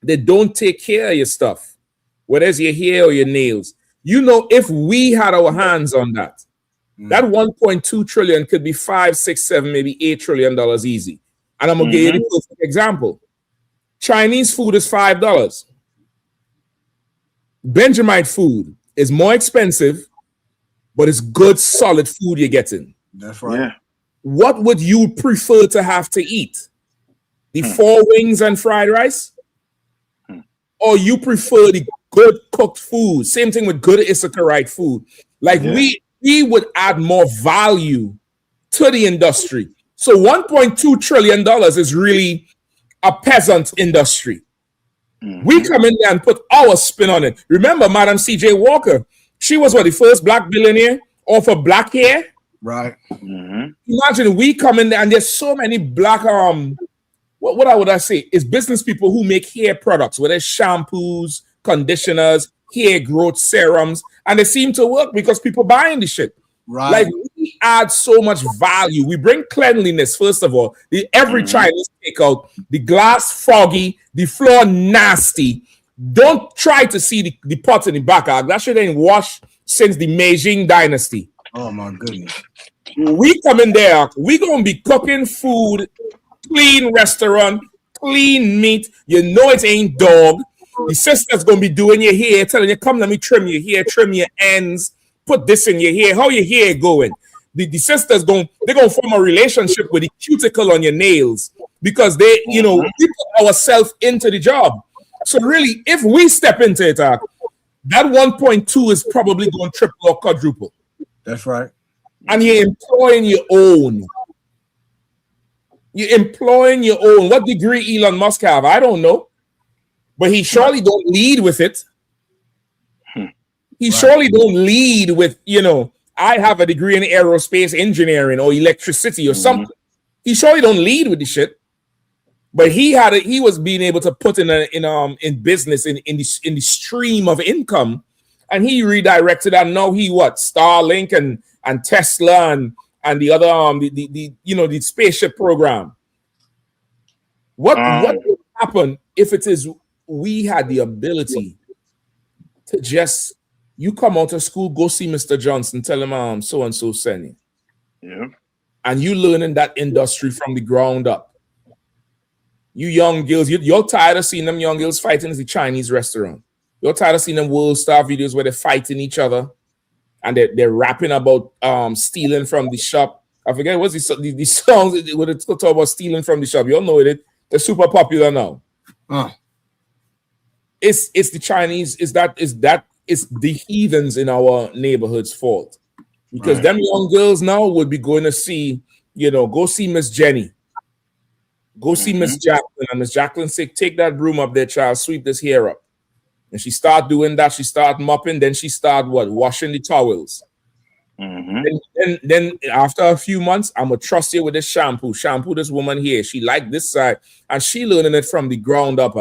They don't take care of your stuff, whether it's your hair or your nails. You know, if we had our hands on that, that 1.2 trillion could be 5, 6, 7, maybe $8 trillion easy. And I'm gonna give you a perfect example. Chinese food is $5. Benjamite food is more expensive, but it's good, solid food you're getting. That's right. Yeah. What would you prefer to have to eat? The 4 wings and fried rice? Or you prefer the good cooked food? Same thing with good Issacharite food. Like we would add more value to the industry. So $1.2 trillion is really a peasant industry. We come in there and put our spin on it. Remember, Madam C.J. Walker, she was the first Black billionaire for black hair? Right. Imagine we come in there and there's so many Black, what would I say? Is business people who make hair products, whether it's shampoos, conditioners, hair growth serums, and they seem to work because people buying the shit. Right. Like we add so much value. We bring cleanliness, first of all. Every Chinese takeout, the glass foggy, the floor nasty. Don't try to see the pot in the back. That shit ain't washed since the Meijing dynasty. Oh my goodness. We come in there, we gonna be cooking food, clean restaurant, clean meat. You know it ain't dog. The sister's gonna be doing your hair, telling you, come let me trim your hair, trim your ends, put this in your hair. How your hair going? The sisters they're gonna form a relationship with the cuticle on your nails because they, we put ourselves into the job. So really, if we step into it, that 1.2 is probably going triple or quadruple. That's right. And you're employing your own. You're employing your own. What degree Elon Musk have? I don't know. But he surely don't lead with it. He surely don't lead with, I have a degree in aerospace engineering or electricity or something. He surely don't lead with the shit. But he was being able to put in business in the stream of income, and he redirected. And now he Starlink and Tesla and the other the spaceship program. What would happen if it is we had the ability to just you come out of school, go see Mr. Johnson, tell him so and so send you. Yeah. And you learning that industry from the ground up. You young girls, you're tired of seeing them young girls fighting in the Chinese restaurant. You're tired of seeing them World Star videos where they're fighting each other and they're rapping about stealing from the shop. I forget what's the songs where they talk about stealing from the shop. You all know it. They're super popular now. It's the Chinese. It's the heathens in our neighborhood's fault. Because them young girls now would be going to see, go see Miss Jenny. Go see Miss Jacqueline, and Miss Jacqueline said, take that broom up there, child, sweep this hair up. And she start doing that. She start mopping. Then she start what? Washing the towels. Then after a few months, I'm gonna trust you with this shampoo. Shampoo this woman here. She like this side, and she learning it from the ground up.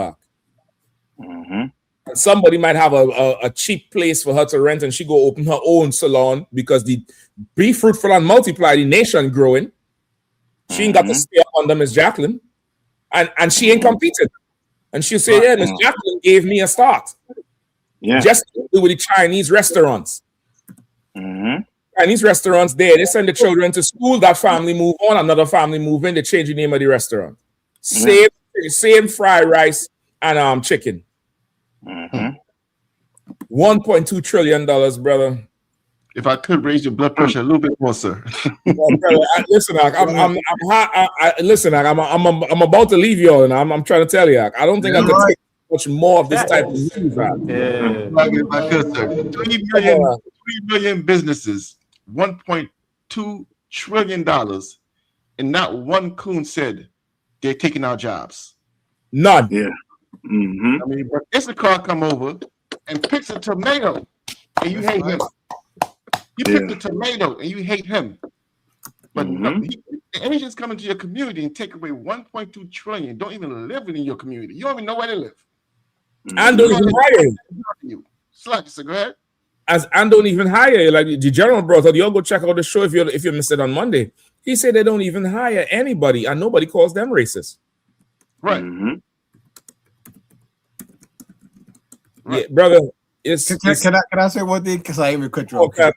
And somebody might have a cheap place for her to rent, and she go open her own salon because the be fruitful and multiply, the nation growing. She ain't got to stay up under Miss Jacqueline, and she ain't competed. And she'll say, yeah, Miss Jacqueline gave me a start. Yeah, just to do with the Chinese restaurants. Chinese restaurants there, they send the children to school, that family move on, another family move in, they change the name of the restaurant. Same fried rice and chicken. $1.2 trillion, brother. If I could raise your blood pressure a little bit more, sir. Brother, listen, I'm about to leave you all, and I'm trying to tell you, I don't think I could take much more of this type of news. If I could, sir. 3 million businesses, $1.2 trillion, and not one coon said they're taking our jobs. None. Yeah. I mean, but it's a car come over and picks a tomato, and you hate him. You pick the tomato and you hate him. But Asians come into your community and take away 1.2 trillion. Don't even live in your community. You don't even know where they live. And don't even hire you. Slack, so go ahead. And don't even hire you. Like the general brother, you all go check out the show if you missed it on Monday. He said they don't even hire anybody, and nobody calls them racist. Right. Yeah, brother. Can I say one thing? Because I even cut you off.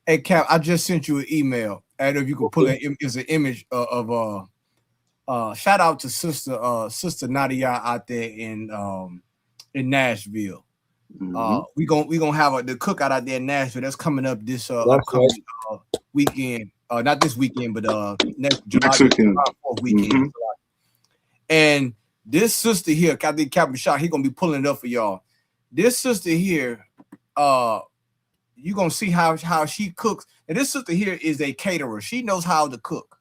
Hey, Cap, I just sent you an email. I don't know if you can pull it. It's an image of shout out to Sister Nadia out there in Nashville. We gonna have the cookout out there in Nashville. That's coming up this upcoming weekend. Not this weekend, but next July 4th weekend. And this sister here, I think Captain Shot, he gonna be pulling it up for y'all. This sister here, you're gonna see how she cooks. And this sister here is a caterer. She knows how to cook.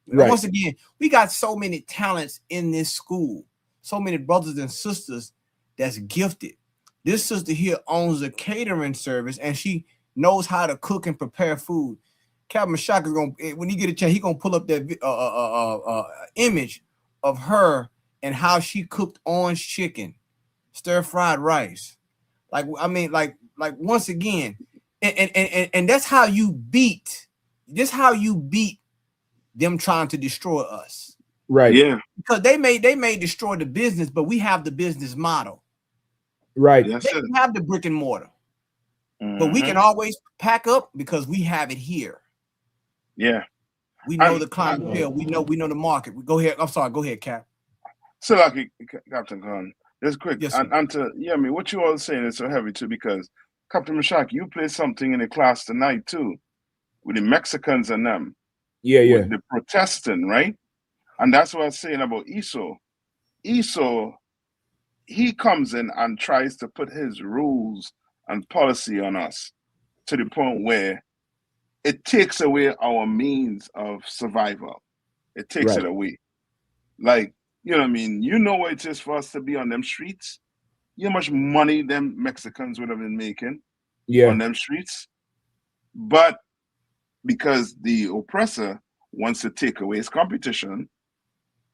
Right. Once again, we got so many talents in this school, so many brothers and sisters that's gifted. This sister here owns a catering service, and she knows how to cook and prepare food. Captain Shock is gonna, when he get a chance, he gonna pull up that image of her and how she cooked orange chicken, stir-fried rice. Like, I mean, like once again, and that's how you beat. This how you beat them trying to destroy us. Right. Yeah. Because they may destroy the business, but we have the business model. Right. They can have the brick and mortar, but we can always pack up because we have it here. Yeah. We know the clientele. We know the market. We go ahead. I'm sorry. Go ahead, Cap. So, like Captain Khan, just quick. Yes, and to I mean, what you all saying is so heavy too, because Captain Mashak, you played something in the class tonight too, with the Mexicans and them. Yeah. With the protesting, right? And that's what I was saying about Esau. Esau, he comes in and tries to put his rules and policy on us to the point where it takes away our means of survival. It takes it away. Like, you know what I mean? You know what it is for us to be on them streets? You know how much money them Mexicans would have been making on them streets? But because the oppressor wants to take away his competition,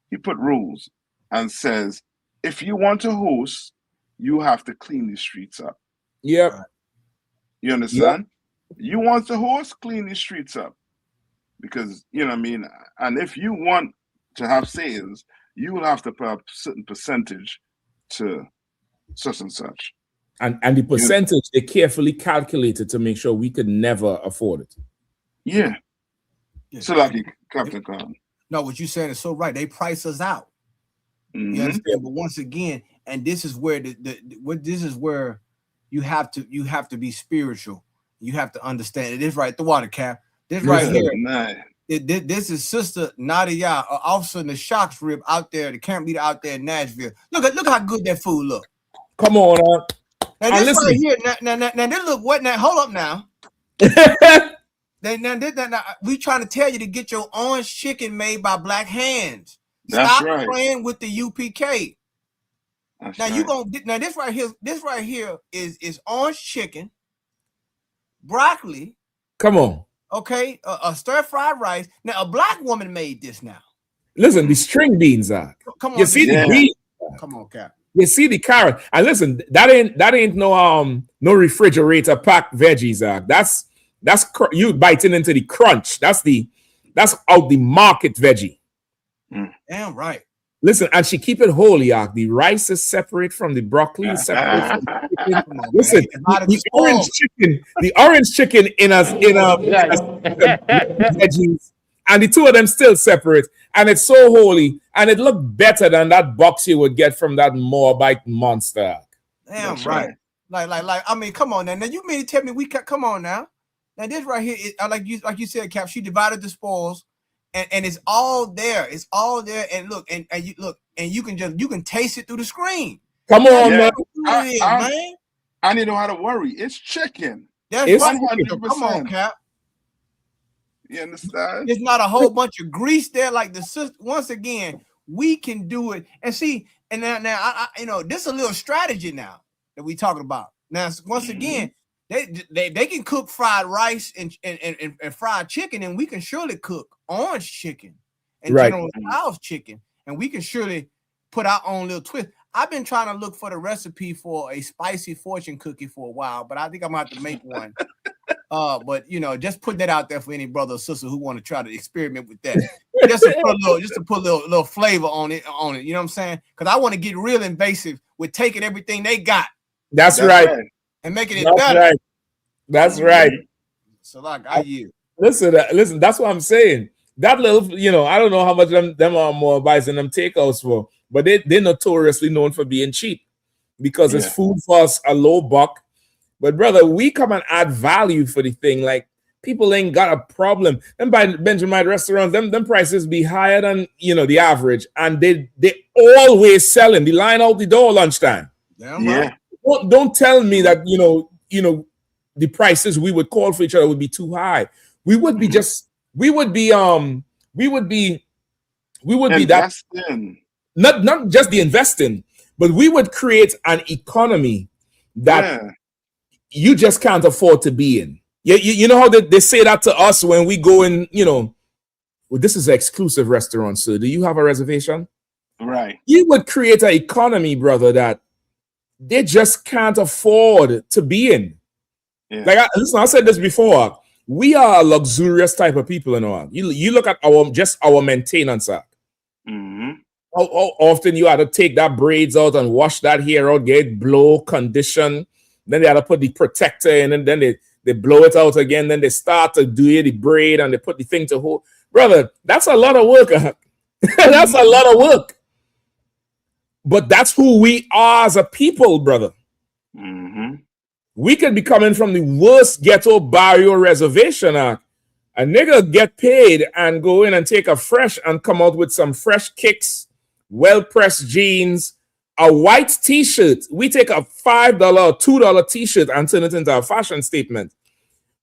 he put rules and says, if you want to host, you have to clean the streets up. Yep. You understand? You want to host, clean the streets up. Because, you know what I mean? And if you want to have sales, you will have to put a certain percentage to such and such. And the percentage, they carefully calculated to make sure we could never afford it. Yeah. So like Captain Khan. No, what you're saying is so right. They price us out. You understand? But once again, and this is where this is where you have to be spiritual. You have to understand it. This right, the water Cap. This right here. This is Sister Nadia, officer in the Shocks rib out there, the camp leader out there in Nashville. Look how good that food look. Come on, Now this right here. Now this look what now? Hold up now. Now we trying to tell you to get your orange chicken made by black hands. That's Stop right. playing with the UPK. That's Now right. you gonna now this right here is orange chicken, broccoli. Come on. Okay, a stir fried rice. Now a black woman made this. Now listen, the string beans are. Come on, You see the beans. Come on, Cap. You see the carrot. And listen, that ain't no refrigerator packed veggies. That's you biting into the crunch. That's out the market veggie. Damn right. Listen, and she keep it whole, Yak. The rice is separate from the broccoli, is separate from the chicken. Listen, the orange chicken in a veggies, and the two of them still separate, and it's so holy, and it looked better than that box you would get from that Moabite monster. Damn right. Like. I mean, come on now. Now you mean to tell me come on now? Now this right here, like you said, Cap. She divided the spoils. And it's all there. It's all there. And look, and you look, and you can taste it through the screen. Come on, man. I need to know how to worry. It's chicken. That's It's right. 100%. Come on, Cap. You understand? It's not a whole bunch of grease there. Like the sister. Once again, we can do it. And see, and now I this is a little strategy now that we talking about. Now, once again, they can cook fried rice and fried chicken, and we can surely cook orange chicken and General Tso's chicken, and we can surely put our own little twist. I've been trying to look for the recipe for a spicy fortune cookie for a while, but I think I'm gonna have to make one. But just put that out there for any brother or sister who want to try to experiment with that. just to put a little flavor on it. You know what I'm saying? Because I want to get real invasive with taking everything they got. That's right. And making it That's better. right. That's right. So like I you. Listen, that's what I'm saying. That little, I don't know how much them are more buys and them takeouts for, but they're notoriously known for being cheap because it's food for us a low buck. But brother, we come and add value for the thing. Like people ain't got a problem. Them by Benjamin restaurants, them prices be higher than the average, and they always selling. The line out the door lunchtime. Yeah. Don't tell me that the prices we would call for each other would be too high. We would be that not just the investing, but we would create an economy that you just can't afford to be in. You know how they say that to us when we go in, well, this is an exclusive restaurant, so do you have a reservation? Right. You would create an economy, brother, that they just can't afford to be in. Yeah. Like I said this before. We are a luxurious type of people, You look at our maintenance. Mm-hmm. How often you had to take that braids out and wash that hair out, get blow condition. Then they had to put the protector in, and then they blow it out again. Then they start to do the braid and they put the thing to hold. Brother, that's a lot of work. That's a lot of work. But that's who we are as a people, brother. Mm-hmm. We could be coming from the worst ghetto barrio reservation. A nigga get paid and go in and take a fresh and come out with some fresh kicks, well-pressed jeans, a white t-shirt. We take a $5 or $2 t-shirt and turn it into a fashion statement.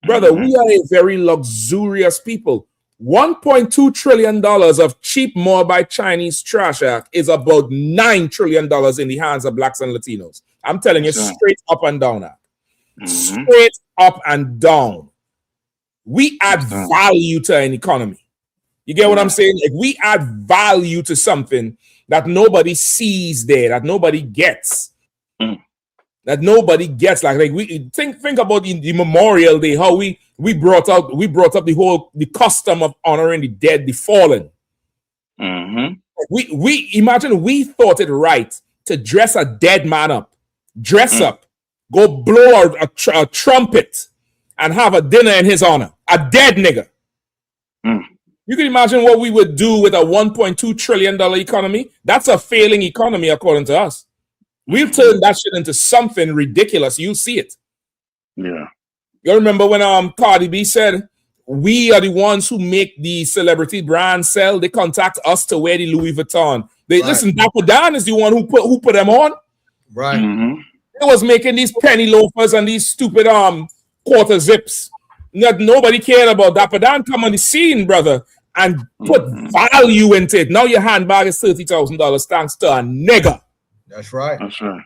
Brother, we are a very luxurious people. $1.2 trillion of cheap Moabite Chinese trash is about $9 trillion in the hands of blacks and Latinos. I'm telling you, straight up and down. Straight up and down. We add value to an economy. You get what I'm saying? Like we add value to something that nobody sees there, that nobody gets. That nobody gets. Like we think about the Memorial Day, how we brought up the custom of honoring the dead, the fallen. We imagine we thought it right to dress a dead man up, up, go blow a trumpet, and have a dinner in his honor. A dead nigga. You can imagine what we would do with a $1.2 trillion economy. That's a failing economy, according to us. We've turned that shit into something ridiculous. You see it. Yeah. You remember when Cardi B said, we are the ones who make the celebrity brand sell. They contact us to wear the Louis Vuitton. Listen, Dapper Dan is the one who put them on. Right. They was making these penny loafers and these stupid quarter zips. Nobody cared about Dapper Dan come on the scene, brother. and put value into it. Now your handbag is $30,000 thanks to a nigga. That's right. That's right.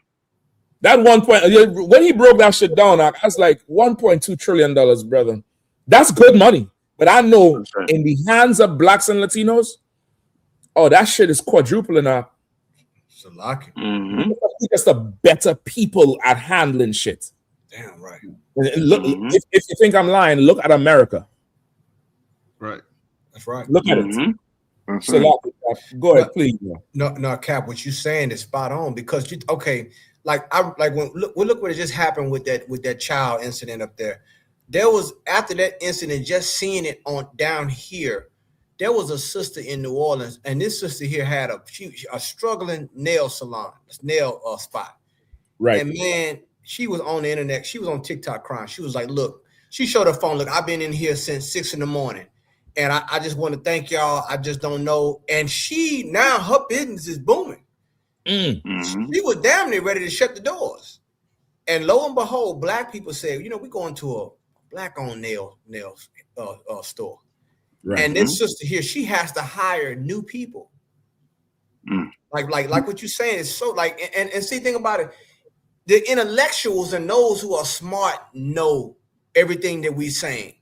That when he broke that shit down, I was like $1.2 trillion, brother. That's good money. But I know in the hands of blacks and Latinos, oh, that shit is quadrupling up. Just a better people at handling shit. Damn right. Look, if you think I'm lying, look at America. Right. That's right. Look at it. So go ahead, please. No, Cap. What you saying is spot on because look what just happened with that child incident up there. There was after that incident, just seeing it on down here. There was a sister in New Orleans, and this sister here had a struggling nail salon, nail spot. Right. And man, she was on the internet. She was on TikTok crying. She was like, look, she showed her phone. Look, I've been in here since 6 a.m. And I just want to thank y'all. I just don't know. And now her business is booming. She was damn near ready to shut the doors. And lo and behold, black people said, we're going to a black-owned nail store. Right. And this sister here, she has to hire new people. Like what you're saying is so and see, think about it. The intellectuals and those who are smart know everything that we're saying.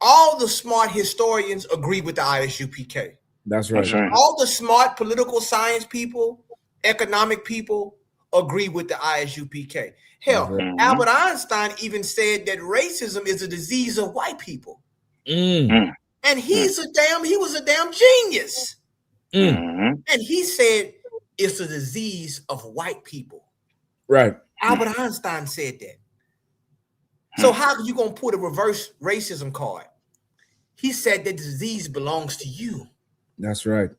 All the smart historians agree with the ISUPK. That's right. All the smart political science people, economic people agree with the ISUPK. Hell, Albert Einstein even said that racism is a disease of white people. And he was a damn genius. And he said it's a disease of white people. Right. Albert Einstein said that. So how are you going to put a reverse racism card? He said that disease belongs to you. That's right.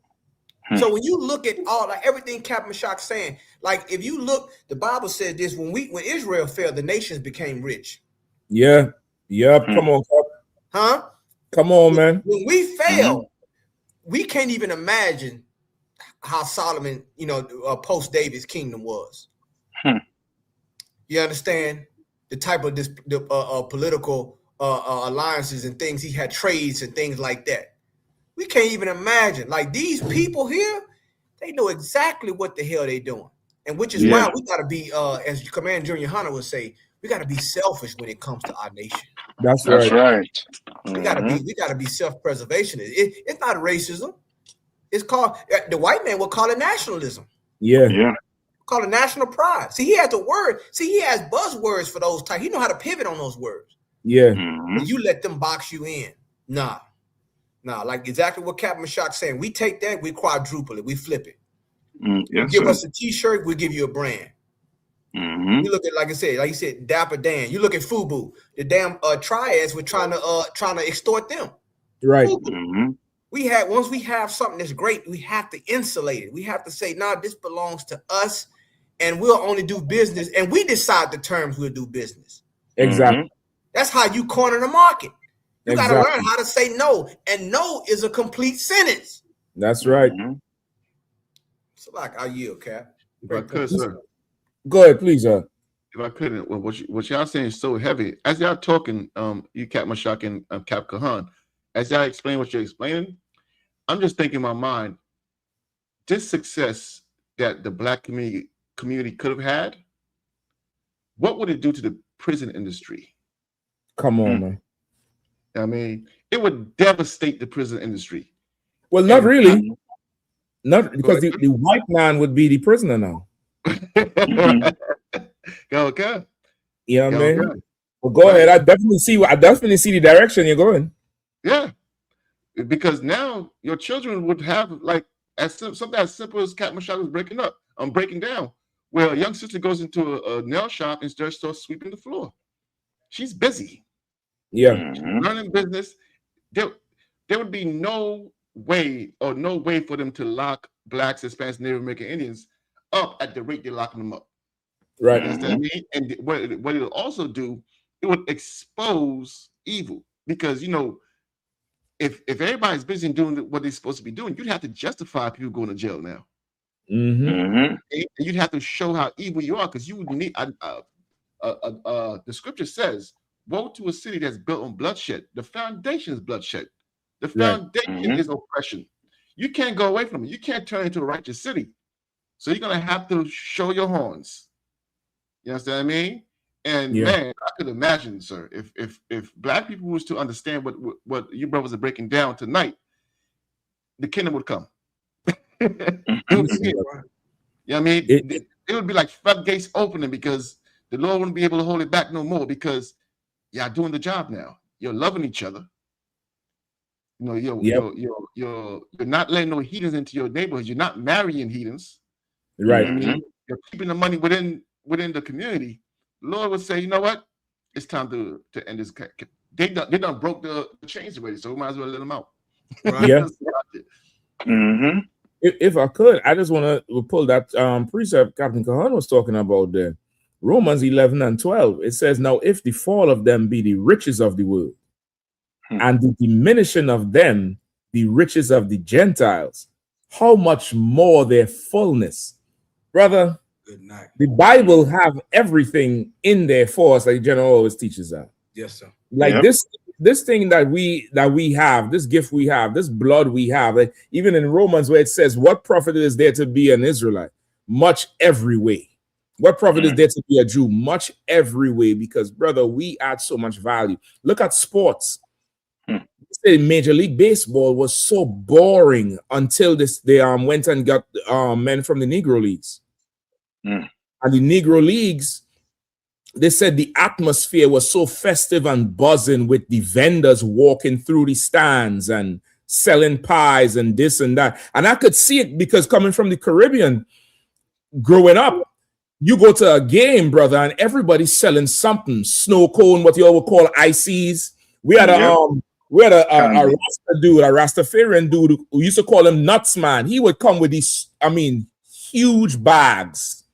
So when you look at everything Captain Meshach saying, if you look, the Bible said this: when Israel fell, the nations became rich. Yeah. Come on, huh? Come on, man. When we fail, we can't even imagine how Solomon, post David's kingdom was. You understand the type of political alliances and things he had, trades and things like that. We can't even imagine. Like these people here, they know exactly what the hell they're doing, and which is why we got to be, as Commander Junior Yahanna would say, we got to be selfish when it comes to our nation. That's right. We gotta be self-preservation. It's not racism. It's called, the white man will call it nationalism. Yeah. Call it national pride. See, he has the word. See, he has buzzwords for those types. He know how to pivot on those words. Yeah. And you let them box you in. Nah, like exactly what Captain Meshach saying. We take that, we quadruple it, we flip it. You give us a t-shirt, we give you a brand. You look at, like you said, Dapper Dan. You look at FUBU. The damn triads were trying to extort them. Right. Once we have something that's great, we have to insulate it. We have to say, nah, this belongs to us, and we'll only do business, and we decide the terms we'll do business. Exactly. That's how you corner the market. You got to learn how to say no, and no is a complete sentence. That's right. So I yield, Cap. If I could, sir. Go ahead, please, If I couldn't, what y'all saying is so heavy. As y'all talking, you Cap Meshach and Cap Kahan, as y'all explain what you're explaining, I'm just thinking in my mind, this success that the black community could have had, what would it do to the prison industry? Come on, man. I mean, it would devastate the prison industry. Well, not really. Not because the white man would be the prisoner now. Okay. Yeah, man. Well, go ahead. I definitely see the direction you're going. Yeah, because now your children would have something as simple as Cap Meshach was breaking down, where a young sister goes into a nail shop and starts sweeping the floor. She's busy. Yeah, she's running business. There would be no way for them to lock blacks, Hispanics, Native American Indians up at the rate they're locking them up. Right. And what it'll also do, it would expose evil, because if everybody's busy doing what they're supposed to be doing, you'd have to justify people going to jail now. And you'd have to show how evil you are, because you would need. The scripture says, "Woe to a city that's built on bloodshed. The foundation is bloodshed. The foundation is oppression. You can't go away from it. You can't turn into a righteous city. So you're gonna have to show your horns. You understand what I mean? And man, I could imagine, sir, if black people was to understand what you brothers are breaking down tonight, the kingdom would come. You know what I mean? It would be like floodgates opening because the Lord wouldn't be able to hold it back no more because y'all doing the job now. You're loving each other. You know, you're not letting no heathens into your neighborhood. You're not marrying heathens. Right. You know what I mean? You're keeping the money within the community. The Lord would say, you know what? It's time to end this. They done broke the chains already, so we might as well let them out. Right. Yeah. If I could, I just want to pull that precept Captain Kahan was talking about there. Romans 11 and 12. It says, now if the fall of them be the riches of the world, and the diminishing of them the riches of the Gentiles, how much more their fullness. Brother, the Bible have everything in there for us, like the general always teaches us. Yes, sir. Like this thing that we have, this gift we have, this blood we have, like even in Romans where it says, what profit is there to be an Israelite? Much every way. What profit is there to be a Jew? Much every way, because brother, we add so much value. Look at sports. Major League Baseball was so boring until they went and got men from the Negro Leagues. And the Negro Leagues, they said the atmosphere was so festive and buzzing with the vendors walking through the stands and selling pies and this and that. And I could see it because coming from the Caribbean, growing up, you go to a game, brother, and everybody's selling something. Snow cone, what you all would call ices. We had a Rasta dude, a Rastafarian dude who used to call him Nuts Man. He would come with these, huge bags.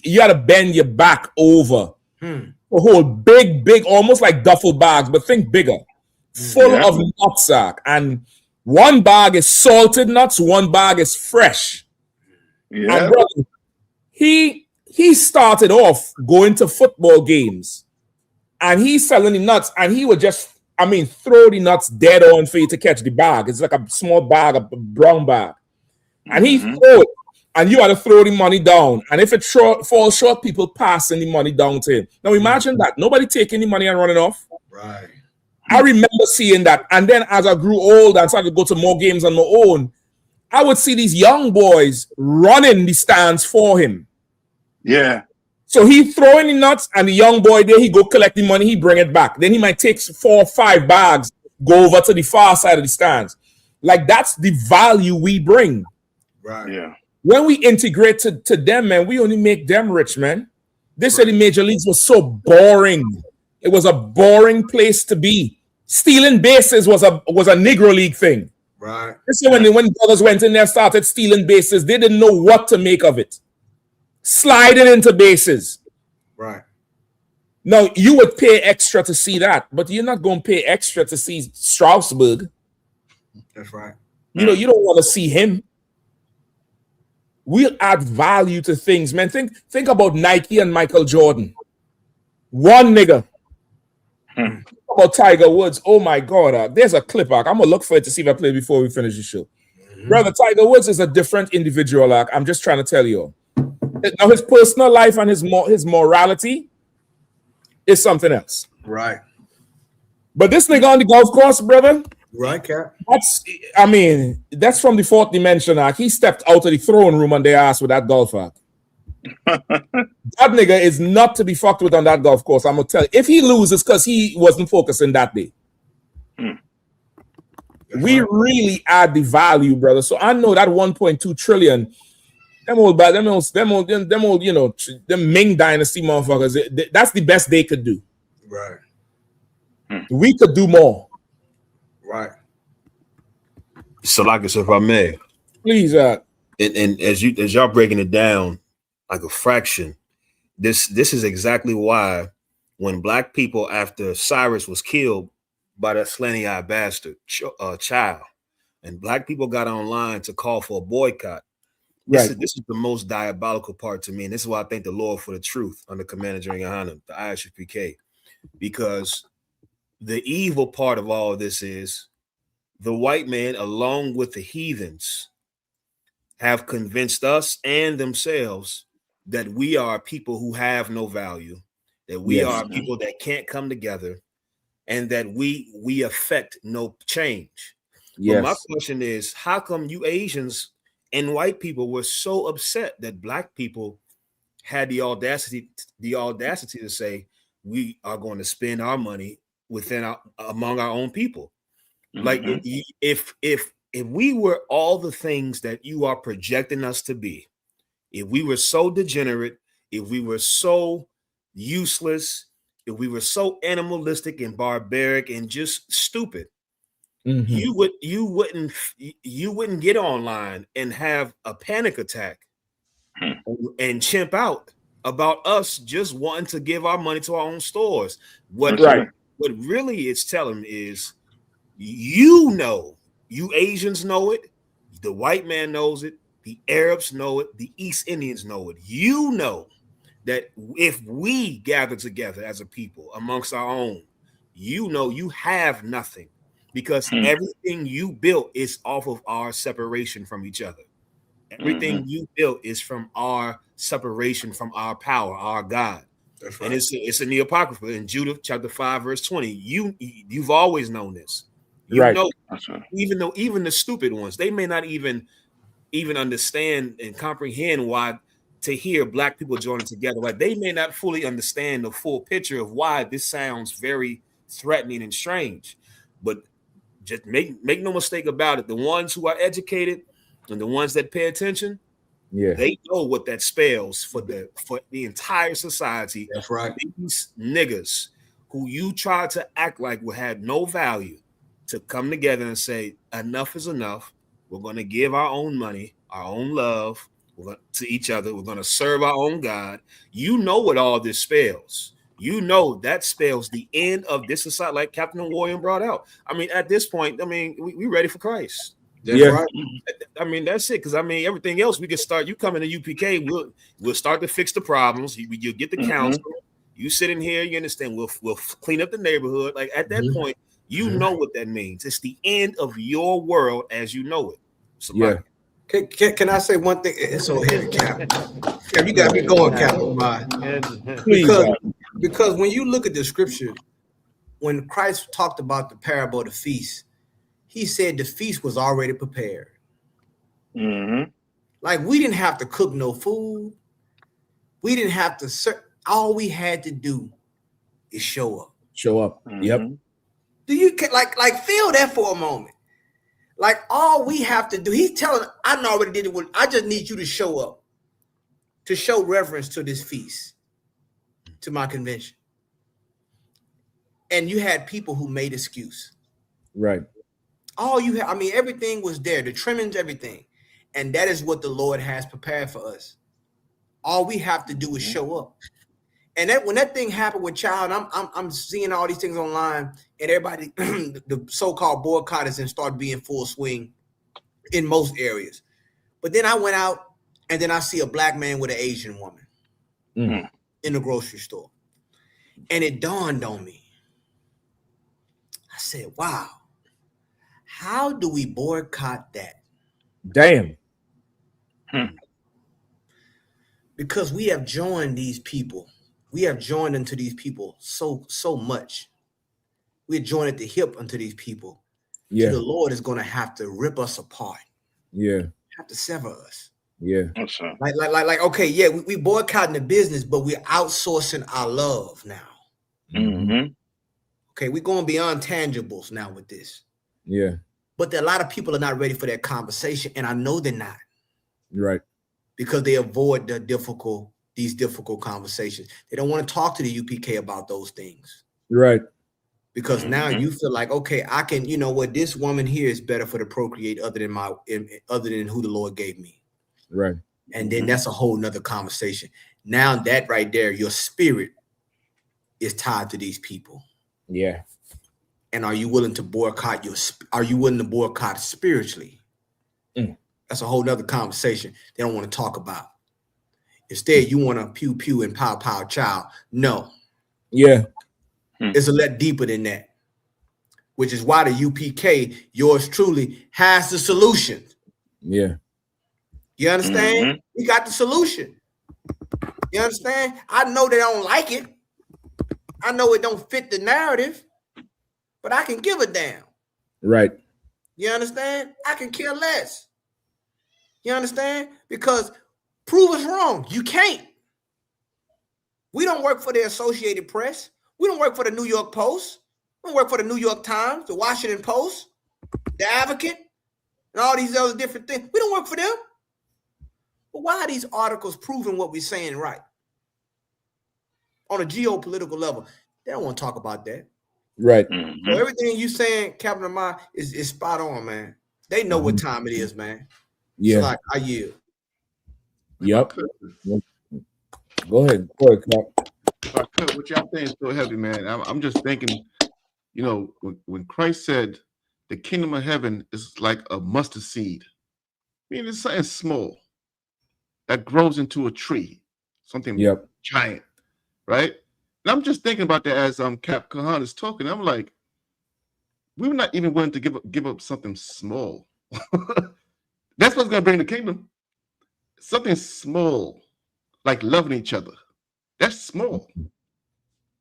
You had to bend your back over. A whole big, almost like duffel bags, but think bigger, full of nutsack. And one bag is salted nuts, one bag is fresh. Yeah. And brother, he started off going to football games, and he's selling the nuts, and he would just throw the nuts dead on for you to catch the bag. It's like a small bag, a brown bag. And he throw it, and you had to throw the money down. And if it falls short, people passing the money down to him. Now imagine that. Nobody taking the money and running off. Right. I remember seeing that. And then as I grew old and started to go to more games on my own, I would see these young boys running the stands for him. Yeah. So he throwing the nuts, and the young boy there, he go collect the money, he bring it back. Then he might take 4 or 5 bags, go over to the far side of the stands. Like, that's the value we bring. Right. Yeah. When we integrate to them, man, we only make them rich, man. They said the major leagues was so boring. It was a boring place to be. Stealing bases was a Negro League thing. Right. So when brothers went in there, started stealing bases, they didn't know what to make of it. Sliding into bases. Right. Now, you would pay extra to see that, but you're not going to pay extra to see Strasburg. That's right. You don't want to see him. We'll add value to things, man. Think about Nike and Michael Jordan. One nigga. Think about Tiger Woods. Oh my God. There's a clip. I'm going to look for it to see if I play before we finish the show. Brother, Tiger Woods is a different individual. I'm just trying to tell you. Now, his personal life and his morality is something else. Right. But this nigga on the golf course, brother. Right, Cap. That's from the 4th dimension. He stepped out of the throne room on their ass with that golfer. That nigga is not to be fucked with on that golf course. I'm gonna tell you. If he loses, because he wasn't focusing that day. We really add the value, brother. So I know that 1.2 trillion. Them old, them Ming Dynasty motherfuckers. That's the best they could do. Right. We could do more. Right. So, if I may, please. And as y'all breaking it down like a fraction, this is exactly why when black people, after Cyrus was killed by that slanty-eyed bastard child, and black people got online to call for a boycott. This is the most diabolical part to me, and this is why I thank the Lord for the truth under Commander General Yahanna, the ISUPK, because the evil part of all of this is the white man, along with the heathens, have convinced us and themselves that we are people who have no value, that we are people that can't come together, and that we affect no change. But my question is, how come you Asians and white people were so upset that black people had the audacity to say we are going to spend our money among our own people? Like if we were all the things that you are projecting us to be, if we were so degenerate, if we were so useless, if we were so animalistic and barbaric and just stupid, you wouldn't get online and have a panic attack and chimp out about us just wanting to give our money to our own stores. What really it's telling is, you Asians know it, the white man knows it, the Arabs know it, the East Indians know it. You know that if we gather together as a people amongst our own, you have nothing, because everything you built is off of our separation from each other. Everything you built is from our separation from our power, our God. That's right. And it's in the Apocrypha in Judah chapter 5 verse 20. You've always known this. You know, even the stupid ones, they may not even understand and comprehend why to hear black people joining together. Like, they may not fully understand the full picture of why this sounds very threatening and strange. But just make no mistake about it, the ones who are educated and the ones that pay attention, they know what that spells for the entire society. That's right. These niggas who you try to act like had no value, to come together and say enough is enough. We're going to give our own money, our own love to each other. We're going to serve our own God. You know what all this spells. You know that spells the end of this society, like Captain William brought out. I mean, at this point, I mean, we ready for Christ. That's right. I mean, that's it. Because I mean, everything else we can start. You come into UPK, we'll start to fix the problems. You'll get the counsel. You sit in here, you understand. We'll clean up the neighborhood. Like, at that point, you know what that means. It's the end of your world as you know it. So Can I say one thing? It's so heavy, Cap. You got me going, Cap. Because when you look at the scripture, when Christ talked about the parable of the feast, he said the feast was already prepared. Like, we didn't have to cook no food. We didn't have to serve. All we had to do is show up. Yep. Do you like feel that for a moment? Like, all we have to do, he's telling, I already did it. I just need you to show up, to show reverence to this feast, to my convention. And you had people who made excuse. Right. All you have, I mean, everything was there, the trimmings, everything. And that is what the Lord has prepared for us. All we have to do is show up. And that when that thing happened with Child, I'm seeing all these things online, and everybody, the so-called boycotters, and start being full swing in most areas. But then I went out, and then I see a black man with an Asian woman in the grocery store. And it dawned on me. I said, wow, how do we boycott that? Damn. Because we have joined these people. We have joined into these people so much. We're joined at the hip unto these people. Yeah. So the Lord is going to have to rip us apart. Yeah. Have to sever us. Yeah. Like okay, yeah, we boycotting the business, but we're outsourcing our love now. Okay, we're going beyond tangibles now with this. Yeah. But a lot of people are not ready for that conversation, and I know they're not. Right. Because they avoid these difficult conversations. They don't want to talk to the UPK about those things. Right. Because now you feel like, okay, I can, you know what, this woman here is better for the procreate other than who the Lord gave me. Right. And then that's a whole nother conversation. Now that right there, your spirit is tied to these people. Yeah. And are you willing to boycott spiritually? That's a whole nother conversation they don't want to talk about. Instead, you want to pew pew and pow pow child. No. Yeah. It's a lot deeper than that. which is why the UPK, yours truly, has the solution. Yeah. You understand? We got the solution. You understand? I know they don't like it. I know it don't fit the narrative, but I can give a damn. Right. You understand? I can care less. You understand? Because prove us wrong. You can't. We don't work for the Associated Press. We don't work for the New York Post. We don't work for the New York Times, the Washington Post, the Advocate, and all these other different things. We don't work for them. But why are these articles proving what we're saying right? On a geopolitical level, they don't want to talk about that. Right. So everything you saying, Captain Amar, is spot on, man. They know what time it is, man. Yeah. So like, I yield. Yep. Go ahead, Cap. What y'all saying is so heavy, man. I'm just thinking, you know, when Christ said the kingdom of heaven is like a mustard seed, I mean, it's something small that grows into a tree, something giant, right? And I'm just thinking about that as Cap Yahanna is talking. I'm like, we were not even willing to give up something small. That's what's going to bring the kingdom. Something small, like loving each other. That's small.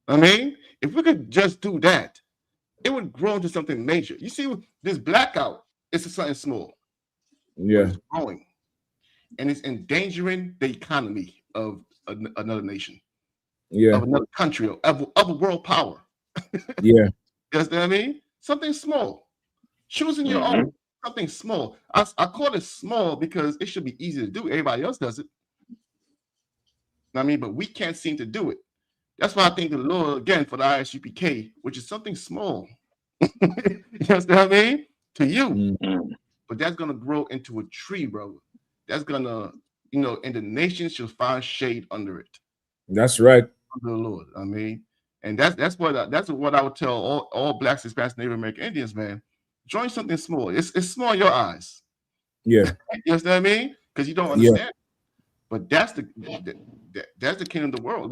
I mean, if we could just do that, it would grow into something major. You see, this blackout is something small. Yeah. It's growing. And it's endangering the economy of another nation. Yeah. Of another country, of a world power. Yeah. You understand what I mean? Something small. Choosing your own. Something small. I call it small because it should be easy to do. Everybody else does it. I mean, but we can't seem to do it. That's why I think the Lord, again, for the ISUPK, which is something small. You understand what I mean? To you. But that's going to grow into a tree, bro. That's going to, you know, and the nations shall find shade under it. That's right. Under the Lord. I mean, and that's what I would tell all Blacks, Hispanics, Native American Indians, man. Join something small. It's small in your eyes. Yeah. You understand what I mean? Because you don't understand. But that's the kingdom of the world.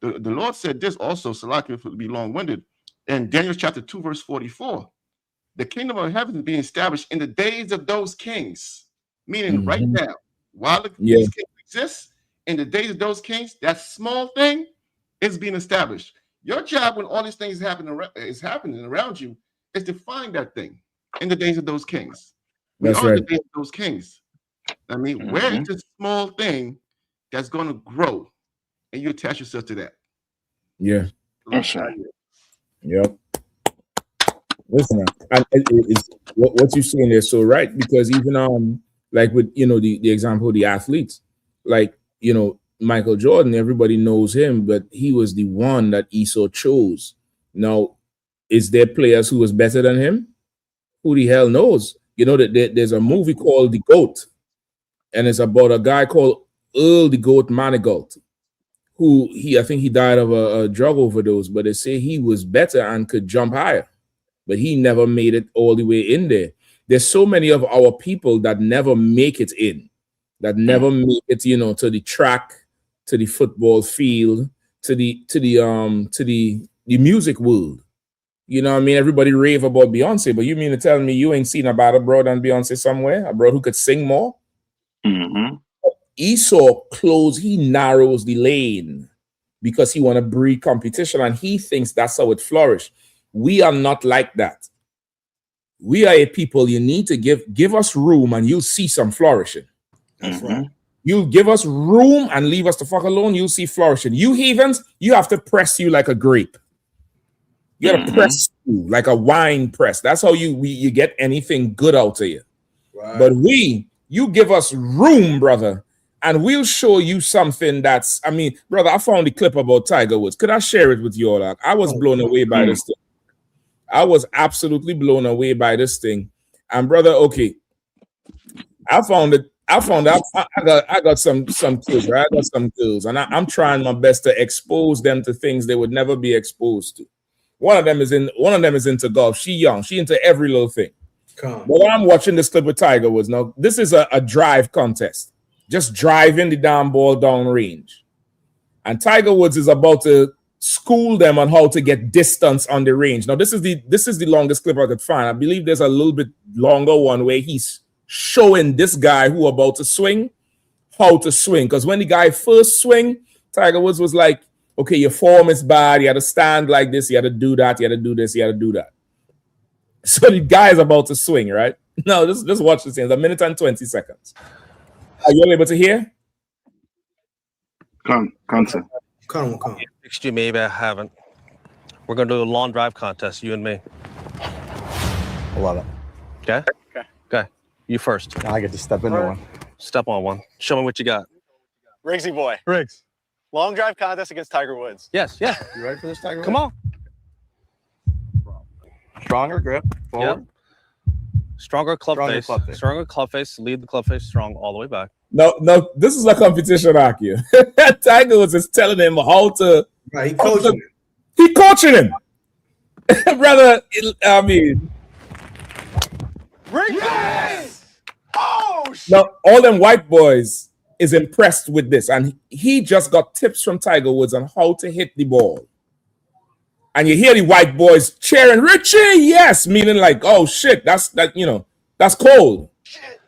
The Lord said this also, Salaki, if it would be long-winded, in Daniel chapter 2, verse 44. The kingdom of heaven is being established in the days of those kings. Meaning right now, while these kings exist, in the days of those kings, that small thing is being established. Your job when all these things is happening around you is to find that thing in the days of those kings. We are in the days of those kings. I mean, where is this small thing that's going to grow, and you attach yourself to that? Yeah. Yep. Listen, it's what you're saying there so right, because even like with the example of the athletes, like Michael Jordan, everybody knows him, but he was the one that Esau chose. Now, is there players who was better than him? Who the hell knows? That there's a movie called The GOAT, and it's about a guy called Earl the Goat Manigault, who I think he died of a drug overdose, but they say he was better and could jump higher, but he never made it all the way in there. There's so many of our people that never make it in, that never make it, to the track, to the football field, to the music world. You know what I mean? Everybody rave about Beyonce, but you mean to tell me you ain't seen a better bro than Beyonce somewhere? A bro who could sing more? Esau he narrows the lane because he want to breed competition, and he thinks that's how it flourishes. We are not like that. We are a people, you need to give us room and you'll see some flourishing. That's right. You give us room and leave us the fuck alone, you'll see flourishing. You heathens, you have to press you like a grape. You gotta press you like a wine press. That's how you get anything good out of you. Right. But you give us room, brother, and we'll show you something that's, brother, I found the clip about Tiger Woods. Could I share it with you all? I was blown away by this thing. I was absolutely blown away by this thing. And brother, okay, I found out I got some kids, right? I got some girls, and I'm trying my best to expose them to things they would never be exposed to. One of them is into golf. She young. She into every little thing. But I'm watching this clip with Tiger Woods. Now, this is a drive contest. Just driving the damn ball down range. And Tiger Woods is about to school them on how to get distance on the range. Now, this is the longest clip I could find. I believe there's a little bit longer one where he's showing this guy who about to swing how to swing. Because when the guy first swing, Tiger Woods was like, okay, your form is bad. You had to stand like this. You had to do that. You had to do this. You had to do that. So the guy is about to swing, right? Now, just watch this. It's 1 minute and 20 seconds. Are you able to hear? Come. Fixed you, maybe I haven't. We're going to do a long drive contest, you and me. I love it. Okay? Okay. You first. Now I get to step into one. Step on one. Show me what you got. Riggsy boy. Riggs. Long drive contest against Tiger Woods. Yes, yeah. You ready for this, Tiger? Come on. Stronger grip. Forward. Yep. Stronger club face. Stronger club face. Lead the club face strong all the way back. No, this is a competition, Aki. Tiger Woods is telling him how to. Right, He coaching him. Brother, I mean. Yes! Oh, shit! Now, all them white boys is impressed with this. And he just got tips from Tiger Woods on how to hit the ball. And you hear the white boys cheering, Richie, yes, meaning like, oh shit, that's cold. Shit.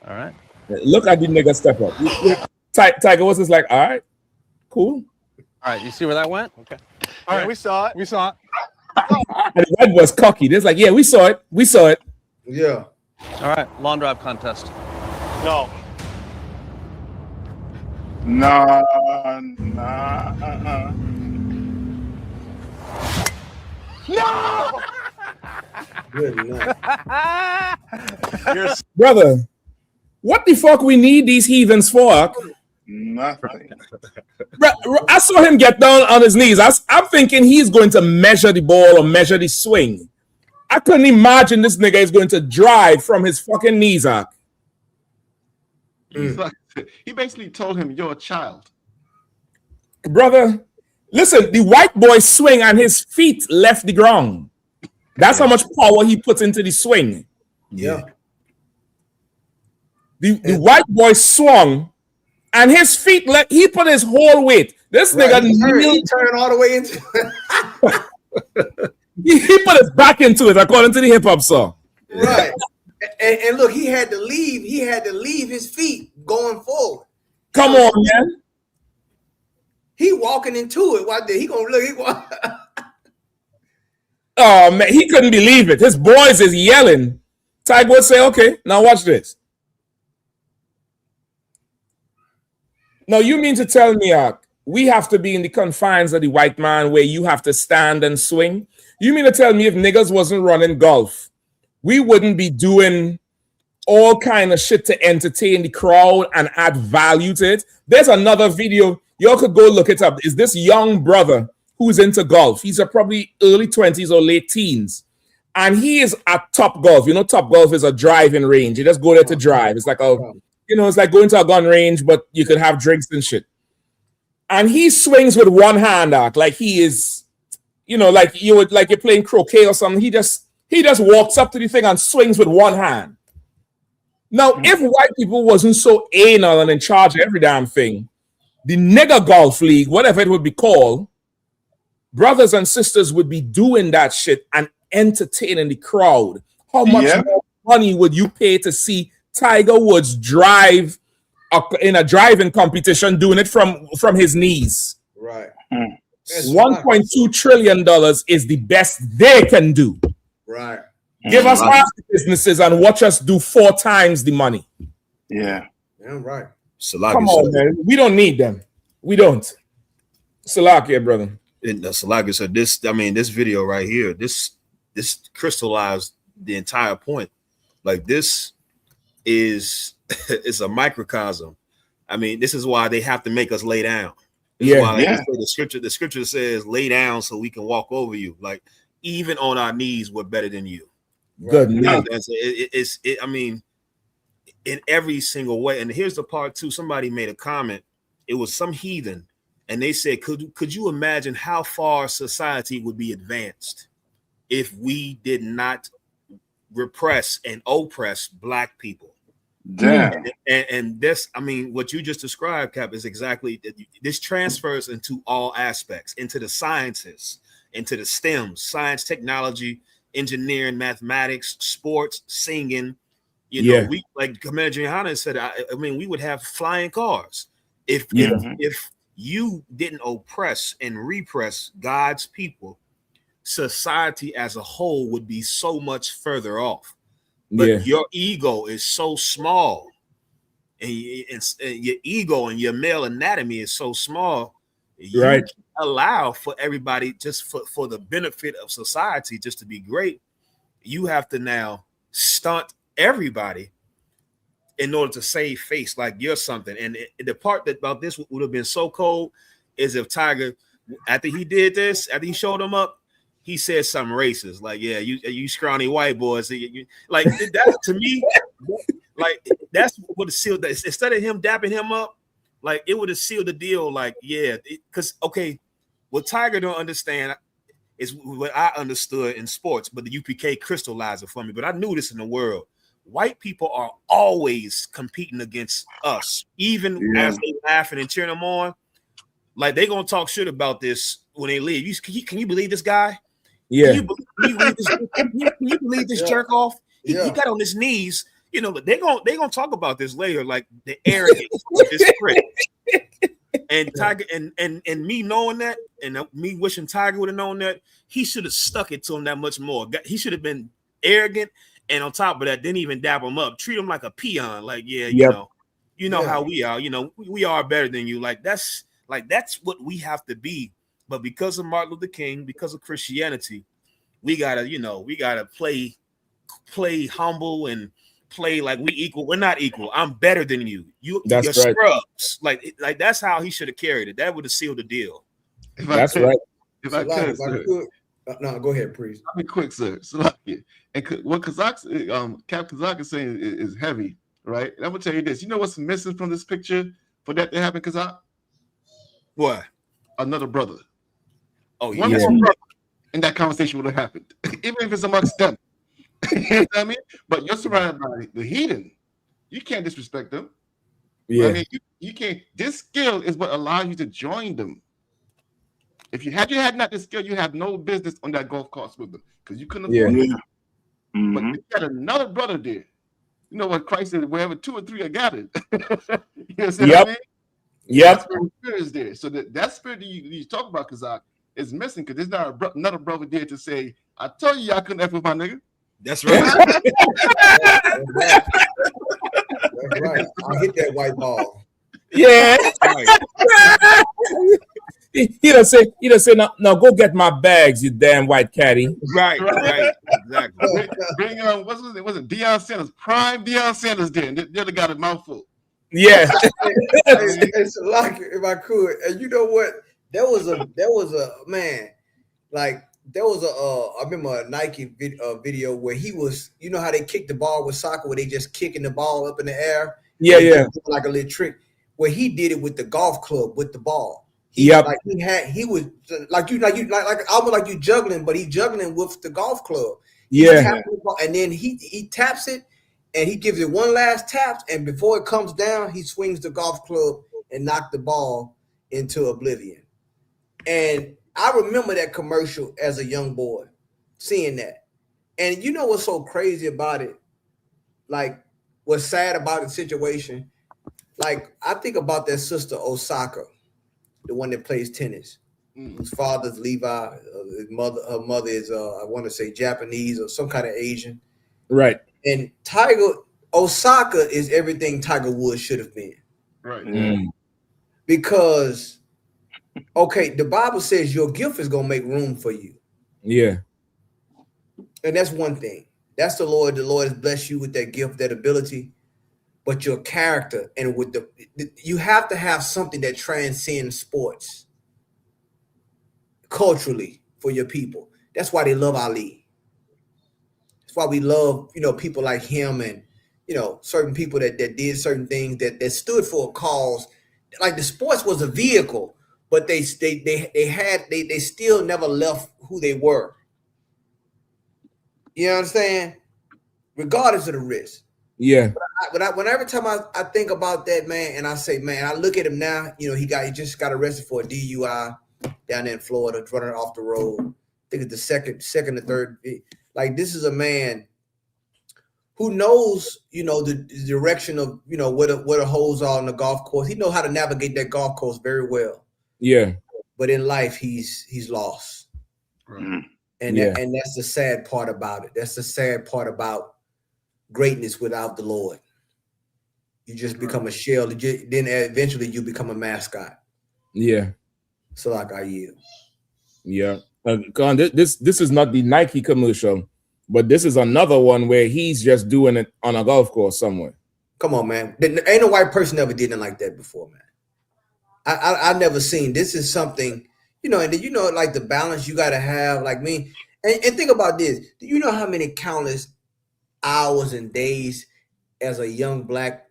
All right. Look at the nigga step up. Tiger Woods is like, all right, cool. All right, you see where that went? Okay. All right, we saw it. We saw it. And the white boys cocky. They're like, yeah, we saw it. We saw it. Yeah. All right, long drive contest. No. Nah. No! Good enough. Brother, what the fuck we need these heathens for? Nothing. I saw him get down on his knees. I'm thinking he's going to measure the ball or measure the swing. I couldn't imagine this nigga is going to drive from his fucking knees up. He basically told him, you're a child. Brother, listen, the white boy swing and his feet left the ground. That's how much power he puts into the swing. Yeah. The white boy swung and his feet he put his whole weight. This nigga he turned all the way into he put his back into it according to the hip hop song. Right. And look, he had to leave his feet going forward. Come on, man. He walking into it. Why did he gonna look? Oh man, he couldn't believe it. His boys is yelling. Tiger would say, okay, now watch this. Now you mean to tell me, we have to be in the confines of the white man where you have to stand and swing? You mean to tell me if niggas wasn't running golf, we wouldn't be doing all kind of shit to entertain the crowd and add value to it? There's another video. Y'all could go look it up. Is this young brother who's into golf? He's probably early 20s or late teens. And he is at Top Golf. You know, Top Golf is a driving range. You just go there to drive. It's like it's like going to a gun range, but you could have drinks and shit. And he swings with one hand out, like he is, like you're playing croquet or something. He just walks up to the thing and swings with one hand. Now, if white people wasn't so anal and in charge of every damn thing, the nigger golf league, whatever it would be called, brothers and sisters would be doing that shit and entertaining the crowd. How much more money would you pay to see Tiger Woods drive in a driving competition, doing it from his knees? Right. $1.2 trillion is the best they can do. Right. Give us half the businesses and watch us do 4 times the money. Yeah. Yeah, right. Come on, man. We don't need them. We don't. Salakia, brother. And Salakia said this video right here, this crystallized the entire point. Like, this is it's a microcosm. I mean, this is why they have to make us lay down. The scripture says, lay down so we can walk over you. Like, even on our knees, we're better than you. Good. I mean, in every single way. And here's the part too. Somebody made a comment. It was some heathen, and they said, could you imagine how far society would be advanced if we did not repress and oppress black people? Damn. And this, I mean, what you just described, Cap, is exactly this transfers into all aspects, into the sciences, into the STEMs, science, technology, engineering, mathematics, sports, singing. You know, we, like Commander Yahanna said, I mean, we would have flying cars if you didn't oppress and repress God's people. Society as a whole would be so much further off. But your ego is so small, and your ego and your male anatomy is so small. You can't allow for everybody, just for the benefit of society, just to be great. You have to now stunt everybody in order to save face, like you're something. And the part that about this would have been so cold is if Tiger, after he did this, after he showed him up, he said something racist, like, "Yeah, you scrawny white boys." Like that to me, like that's what have sealed that. Instead of him dapping him up, like it would have sealed the deal. Like, yeah, because okay, what Tiger don't understand is what I understood in sports, but the UPK crystallized it for me. But I knew this in the world. White people are always competing against us, even as they laughing and cheering them on. Like they gonna talk shit about this when they leave. Can you believe this guy? Yeah. Can you believe this jerk off? He got on his knees. You know, they gonna talk about this later, like the arrogance of this prick. And Tiger and me knowing that, and me wishing Tiger would have known that, he should have stuck it to him that much more. He should have been arrogant, and on top of that, didn't even dap him up, treat him like a peon. Like, you know how we are. You know, we are better than you. That's what we have to be. But because of Martin Luther King, because of Christianity, we gotta play humble and play like we equal. We're not equal. I'm better than you. You're scrubs. Like that's how he should have carried it. That would have sealed the deal. That's right. If I could, no, go ahead, please. I'll be quick, sir. So, and what Cap Kazak is saying is heavy, right? And I'm gonna tell you this. You know what's missing from this picture for that to happen, Kazak? What? Another brother. Oh, one more brother, and that conversation would have happened, even if it's amongst them. You know what I mean? But you're surrounded by the heathen. You can't disrespect them. Yeah. I mean, you can't. This skill is what allows you to join them. If you had not this skill, you have no business on that golf course with them because you couldn't afford it. But you got another brother there. You know what Christ said? Wherever 2 or 3 are gathered. You know what I mean? Yep. Spirit is there. So that spirit that you talk about, Kazak, is missing because there's not another brother there to say, "I told you I couldn't F with my nigga." That's right. That's right. I hit that white ball. Yeah. He don't say now go get my bags, you damn white caddy. Right, exactly. Bring what's his name? Was it Deion Sanders? Prime Deion Sanders there. The other got a mouthful. Yeah. It's like if I could, and you know what? There was a man, like there was I remember a Nike video where he was, you know how they kick the ball with soccer, where they just kicking the ball up in the air. Yeah. Like a little trick. Where he did it with the golf club with the ball. He was like almost like you juggling, but he juggling with the golf club. And then he taps it, and he gives it one last tap, and before it comes down, he swings the golf club and knock the ball into oblivion. And I remember that commercial as a young boy, seeing that. And you know what's so crazy about it? Like, what's sad about the situation? Like, I think about that sister Osaka, the one that plays tennis, whose father's Levi, her mother is I want to say Japanese or some kind of Asian. Right. And Osaka is everything Tiger Woods should have been. Right. Because, okay, the Bible says your gift is going to make room for you. Yeah. And that's one thing. That's the Lord. The Lord has blessed you with that gift, that ability. But your character and with you have to have something that transcends sports culturally for your people. That's why they love Ali. That's why we love, people like him and, certain people that did certain things that stood for a cause. Like the sports was a vehicle, but they still never left who they were. You know what I'm saying? Regardless of the risk. Yeah. But every time I think about that, man, and I say, man, I look at him now, you know, he just got arrested for a DUI down there in Florida, running off the road. I think it's the second or third. Like, this is a man who knows, you know, the direction of, you know, where the holes are on the golf course. He knows how to navigate that golf course very well. Yeah. But in life, he's lost. Right. And that's the sad part about it. That's the sad part about greatness without the Lord. You just become a shell. Then eventually you become a mascot. Yeah. So like I yield. Yeah. This is not the Nike commercial, but this is another one where he's just doing it on a golf course somewhere. Come on, man. Ain't no white person ever did it like that before, man. I never seen. This is something, you know, and then, you know, like the balance you got to have, like me. And think about this. Do you know how many countless hours and days as a young black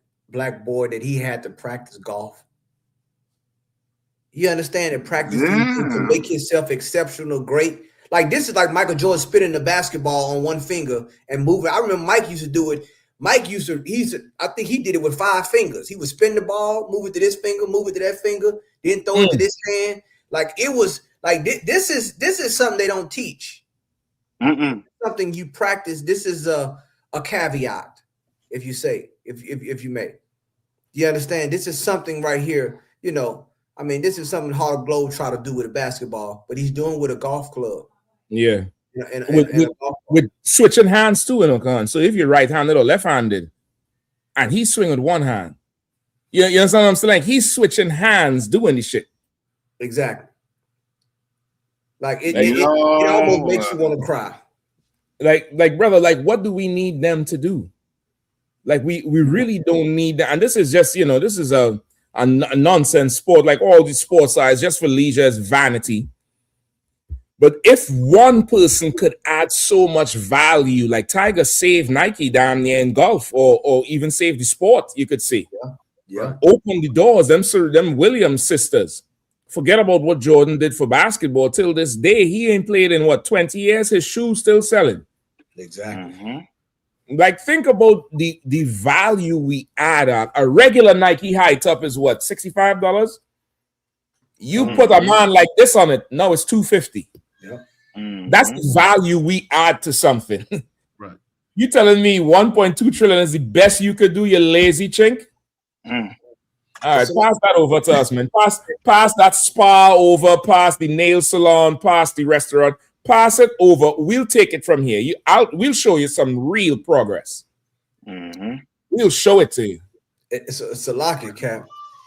boy that he had to practice golf? You understand that practice to make himself exceptional, great. Like, this is like Michael Jordan spinning the basketball on one finger and moving. I remember Mike used to do it. I think he did it with 5 fingers. He would spin the ball, move it to this finger, move it to that finger, then throw it to this hand. Like, it was like, this is something they don't teach. Something you practice. This is a caveat, if you may. You understand? This is something right here, you know. I mean, this is something Hard Globe try to do with a basketball, but he's doing with a golf club. Yeah. And with switching hands too, so if you're right-handed or left-handed, and he's swinging with one hand, you understand what I'm saying? Like, he's switching hands doing this shit. Exactly. Like it almost makes you want to cry. Like brother, like, what do we need them to do? Like, we really don't need that. And this is just, you know, this is a nonsense sport. Like, all these sports are just for leisure, as vanity. But if one person could add so much value, like Tiger saved Nike down there in golf, or even saved the sport, you could say. Yeah. Open the doors, them Williams sisters. Forget about what Jordan did for basketball. Till this day, he ain't played in 20 years. His shoes still selling. Exactly. Like, think about the value we add on. A regular Nike high top is what, $65? You put a man like this on it, no, it's $250. That's the value we add to something. Right. You telling me 1.2 trillion is the best you could do, you lazy chink? All right, pass that over to us, man. Pass that spa over, pass the nail salon, pass the restaurant, pass it over. We'll take it from here. We'll show you some real progress. We'll show it to you. It's a locket, Cap.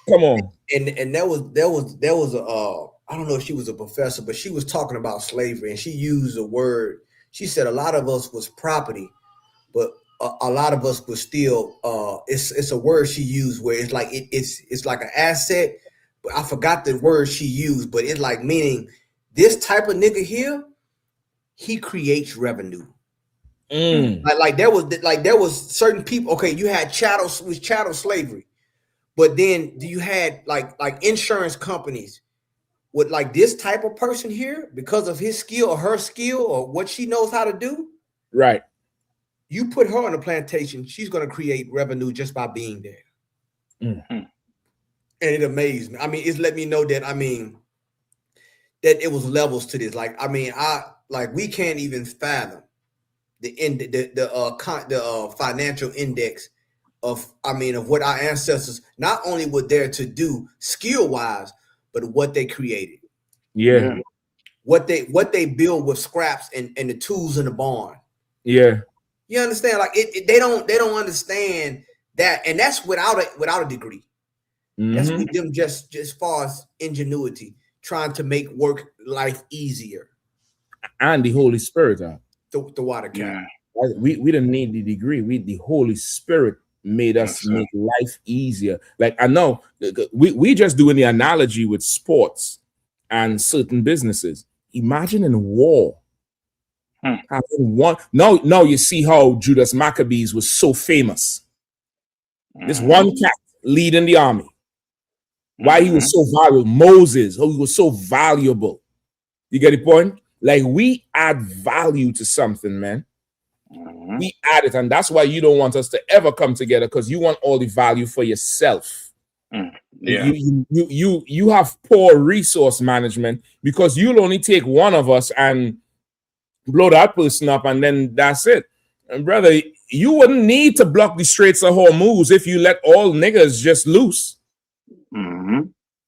Come on. And there was a I don't know if she was a professor, but she was talking about slavery, and she used a word. She said a lot of us was property, but a lot of us was still. It's a word she used where it's like it's like an asset, but I forgot the word she used. But it's like meaning this type of nigga here, he creates revenue. Like there was certain people. Okay, you had chattel slavery, but then you had like insurance companies. With like this type of person here, because of his skill or her skill or what she knows how to do, right? You put her on a plantation, she's going to create revenue just by being there. And it amazed me. I mean, it's let me know that that it was levels to this. Like, we can't even fathom the financial index of what our ancestors not only were there to do skill wise, but what they created. Yeah. What they build with scraps and the tools in the barn. Yeah. You understand? Like they don't understand that, and that's without a degree. That's with them just far as ingenuity, trying to make life easier. And the Holy Spirit. The water cap. We didn't need the degree. The Holy Spirit made us make life easier. Like, I know we just doing the analogy with sports and certain businesses. Imagine in war. Having one. Now you see how Judas Maccabees was so famous. This one cat leading the army. Why he was so valuable. Moses, how he was so valuable. You get the point? Like, we add value to something, man. We add it, and that's why you don't want us to ever come together, because you want all the value for yourself. You have poor resource management, because you'll only take one of us and blow that person up, and then that's it. And brother, you wouldn't need to block the Straits of Hormuz if you let all niggas just loose.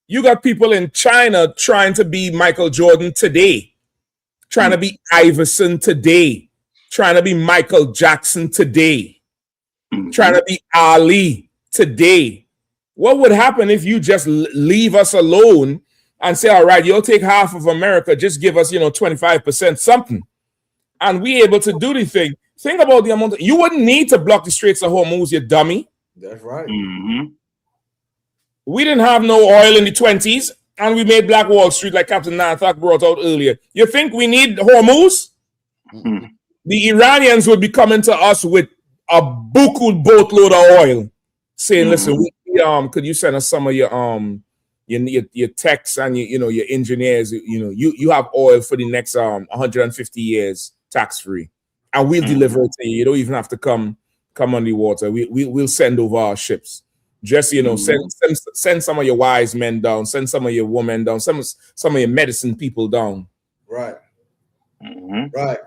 You got people in China trying to be Michael Jordan today, trying to be Iverson today, trying to be Michael Jackson today, trying to be Ali today. What would happen if you just leave us alone and say, all right, you'll take half of America, just give us, 25% something, and we able to do the thing? Think about the amount. You wouldn't need to block the Straits of Hormuz, you dummy. That's right. We didn't have no oil in the 20s, and we made Black Wall Street, like Captain Nathak brought out earlier. You think we need Hormuz? The Iranians would be coming to us with a buku boatload of oil, saying, "Listen, could you send us some of your techs and your engineers? You have oil for the next 150 years tax free, and we'll deliver it to you. You don't even have to come on the water. We'll send over our ships. Just send some of your wise men down, send some of your women down, some of your medicine people down." Right. Right.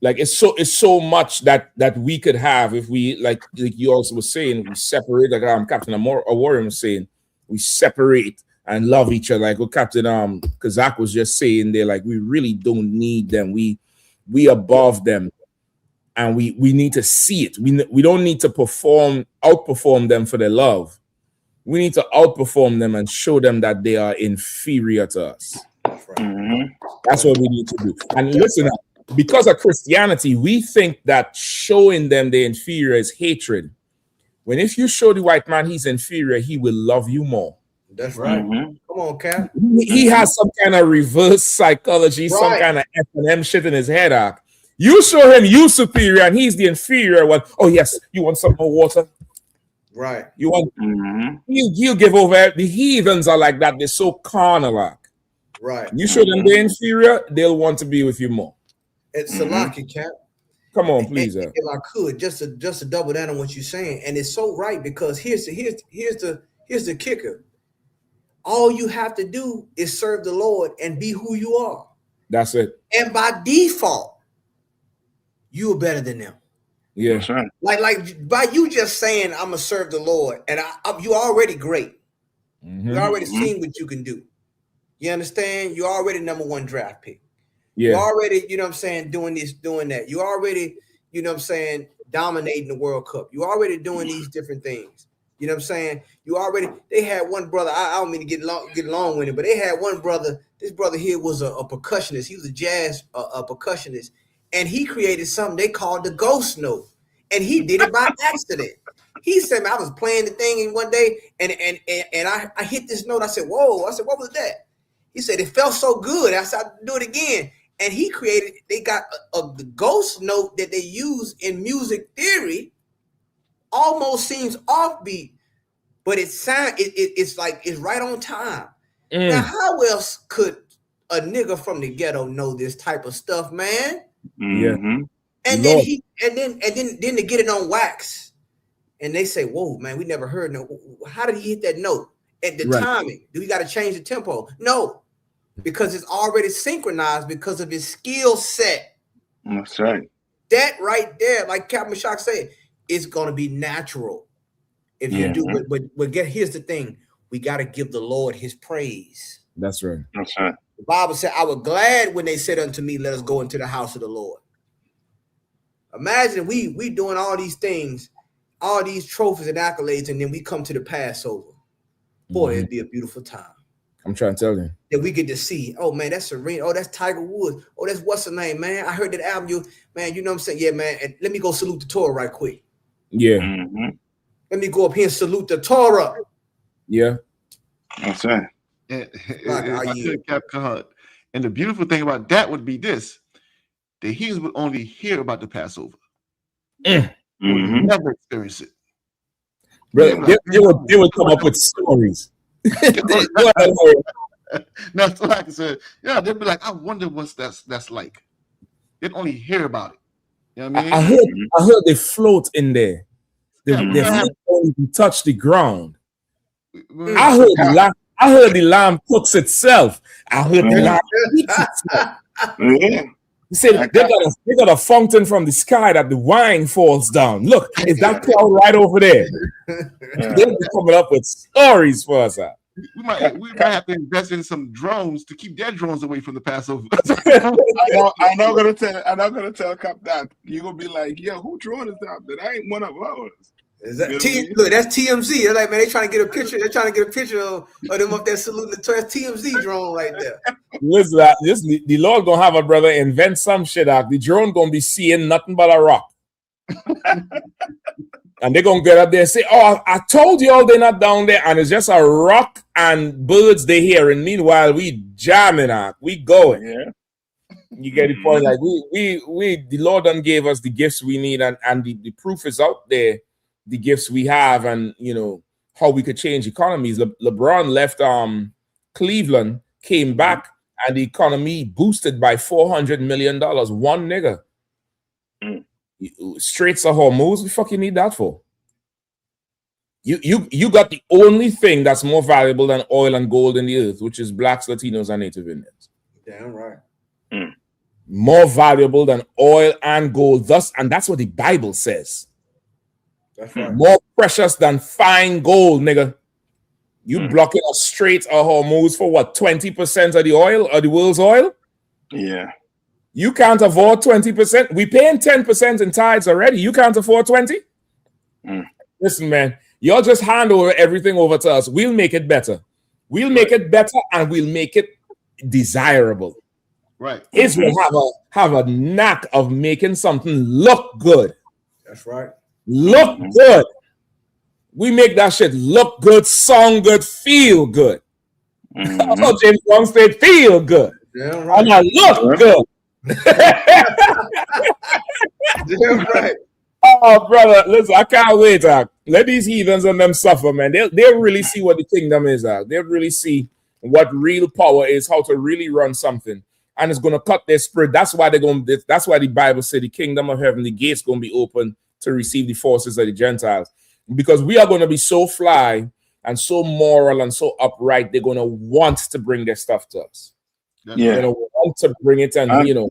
Like it's so much that we could have if we, like you also were saying, we separate, like Captain Awarian was saying, we separate and love each other. Like what Captain Kazak was just saying there, like we really don't need them. We above them, and we need to see it. We don't need to outperform them for their love. We need to outperform them and show them that they are inferior to us. That's what we need to do. And listen, because of Christianity, we think that showing them they're inferior is hatred. When if you show the white man he's inferior, he will love you more. That's right. Come on, Cap. He has some kind of reverse psychology, some kind of F&M shit in his head. You show him you superior and he's the inferior one. Oh yes, you want some more water? Right. You want? You give over. The heathens are like that. They're so carnal. Right. You show them they're inferior, they'll want to be with you more. It's Salaki, Cap. Come on, please. If I could, just to double down on what you're saying, and it's so right, because here's the kicker. All you have to do is serve the Lord and be who you are. That's it. And by default, you are better than them. Yeah, that's right. Like by you just saying I'm gonna serve the Lord, and you're already great. You already seen what you can do. You understand? You're already #1 draft pick. Yeah. You're already, doing this, doing that. You're already, dominating the World Cup. You're already doing these different things. You know what I'm saying? They had one brother, I don't mean to get long with it, but they had one brother. This brother here was a percussionist. He was a jazz percussionist. And he created something they called the ghost note. And he did it by accident. He said, I was playing the thing and one day and I hit this note. I said, whoa. I said, what was that? He said, it felt so good. I said, do it again. And they got the ghost note that they use in music theory, almost seems offbeat, but it's like it's right on time. Now, how else could a nigga from the ghetto know this type of stuff, man? Yeah. And then then they get it on wax, and they say, "Whoa, man, we never heard no. How did he hit that note at the timing? Do we got to change the tempo? No, because it's already synchronized because of his skill set. That's right. That right there, like Captain Mashak said, it's gonna be natural if you do it. But here's the thing: we got to give the Lord His praise. That's right. That's right. The Bible said, "I was glad when they said unto me, let us go into the house of the Lord." Imagine we doing all these things, all these trophies and accolades, and then we come to the Passover. Boy, it'd be a beautiful time. I'm trying to tell you. That we get to see, oh man, that's Serena. Oh, that's Tiger Woods. Oh, that's what's her name, man. I heard that album. Man, you know what I'm saying? Yeah, man. And let me go salute the Torah right quick. Yeah. Let me go up here and salute the Torah. Yeah. That's right. And the beautiful thing about that would be this: the heathens would only hear about the Passover. Would never experience it. Bro, they would come up with stories. That's what I can say. Yeah, they'd be like, I wonder what that's like. They'd only hear about it. You know what I heard they float in there. Their feet don't even touch the ground. I heard the lamb cooks itself. I heard the lamb eats itself. He said they got a fountain from the sky that the wine falls down. Look, is that cloud right over there? They'll be coming up with stories for us. We might have to invest in some drones to keep their drones away from the Passover. I'm not gonna tell Cap that. You're gonna be like, yo, who drone is that? That ain't one of ours. Is that look, that's TMZ. They're like, man, they trying to get a picture. They're trying to get a picture of them up there saluting the Torah. TMZ drone right there. Listen, the Lord gonna have a brother invent some shit out. The drone gonna be seeing nothing but a rock. And they're gonna get up there and say, "Oh, I told y'all they're not down there," and it's just a rock and birds they hear. And meanwhile, we jamming out, we going. Yeah. You get the point? Like we the Lord done gave us the gifts we need, and the proof is out there. The gifts we have, and you know how we could change economies. LeBron left Cleveland, came back, and the economy boosted by $400 million. One nigga. Straits of Hormuz, the fuck you need that for? You got the only thing that's more valuable than oil and gold in the earth, which is blacks, Latinos, and Native Indians. Damn right. More valuable than oil and gold. And that's what the Bible says. That's right. More precious than fine gold, nigga. You blocking a Strait of Hormuz for what? 20% of the oil or the world's oil? Yeah. You can't afford 20%. We paying 10% in tithes already. You can't afford 20? Listen, man, y'all just hand over everything over to us. We'll make it better. We'll make it better, and we'll make it desirable. Right. Israel have a knack of making something look good. That's right. Look good. We make that shit look good, sound good, feel good. I thought James Brown said feel good. Damn right. And I look good. Damn right. Oh, brother, listen, I can't wait. Let these heathens and them suffer, man. They'll really see what the kingdom is. They'll really see what real power is, how to really run something. And it's going to cut their spirit. That's why that's why the Bible said the kingdom of heaven, the gates going to be open to receive the forces of the Gentiles. Because we are going to be so fly and so moral and so upright, they're going to want to bring their stuff to us. Yeah. They're going to want to bring it and,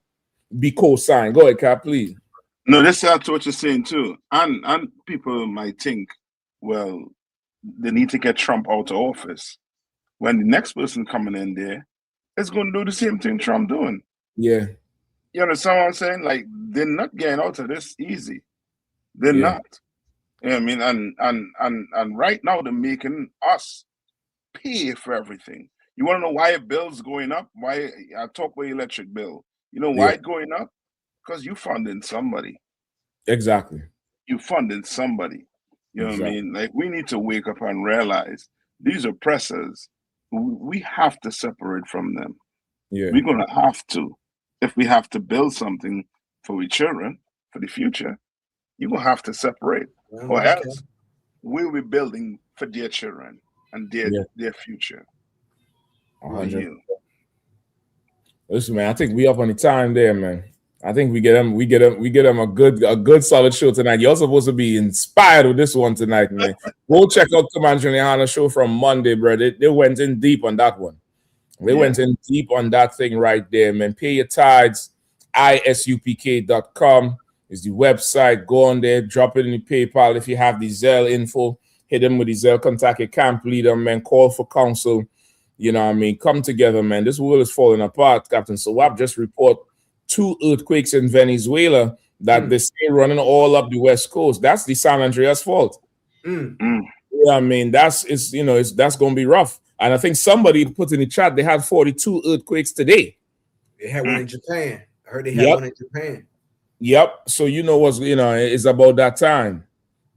be co-signed. Go ahead, Cap, please. No, that's what you're saying too. And people might think, well, they need to get Trump out of office. When the next person coming in there is going to do the same thing Trump doing. Yeah. You understand what I'm saying? Like, they're not getting out of this easy. They're not. You know what I mean? And right now they're making us pay for everything. You want to know why a bill's going up? Why I talk about electric bill. You know why it's going up? Because you funding somebody. Exactly. You funding somebody. You know what I mean? Like, we need to wake up and realize these oppressors, we have to separate from them. Yeah. We're gonna have to. If we have to build something for we children, for the future, you're gonna have to separate. Or else we'll be building for their children and their future. 100. Listen, man, I think we up on the time there, man. I think we get them a good solid show tonight. You're supposed to be inspired with this one tonight, man. Go check out Concede Yahanna show from Monday, bro. They went in deep on that one. They went in deep on that thing right there, man. Pay your tithes. isupk.com is the website. Go on there, drop it in the PayPal. If you have the Zelle info, hit them with the Zelle, contact your camp leader, man. Call for counsel. You know what I mean? Come together, man. This world is falling apart. Captain Sawab just report 2 earthquakes in Venezuela that they're still running all up the West Coast. That's the San Andreas fault. Yeah, I mean, that's going to be rough. And I think somebody put in the chat, they had 42 earthquakes today. They had one in Japan. I heard they had one in Japan. Yep. So it's about that time.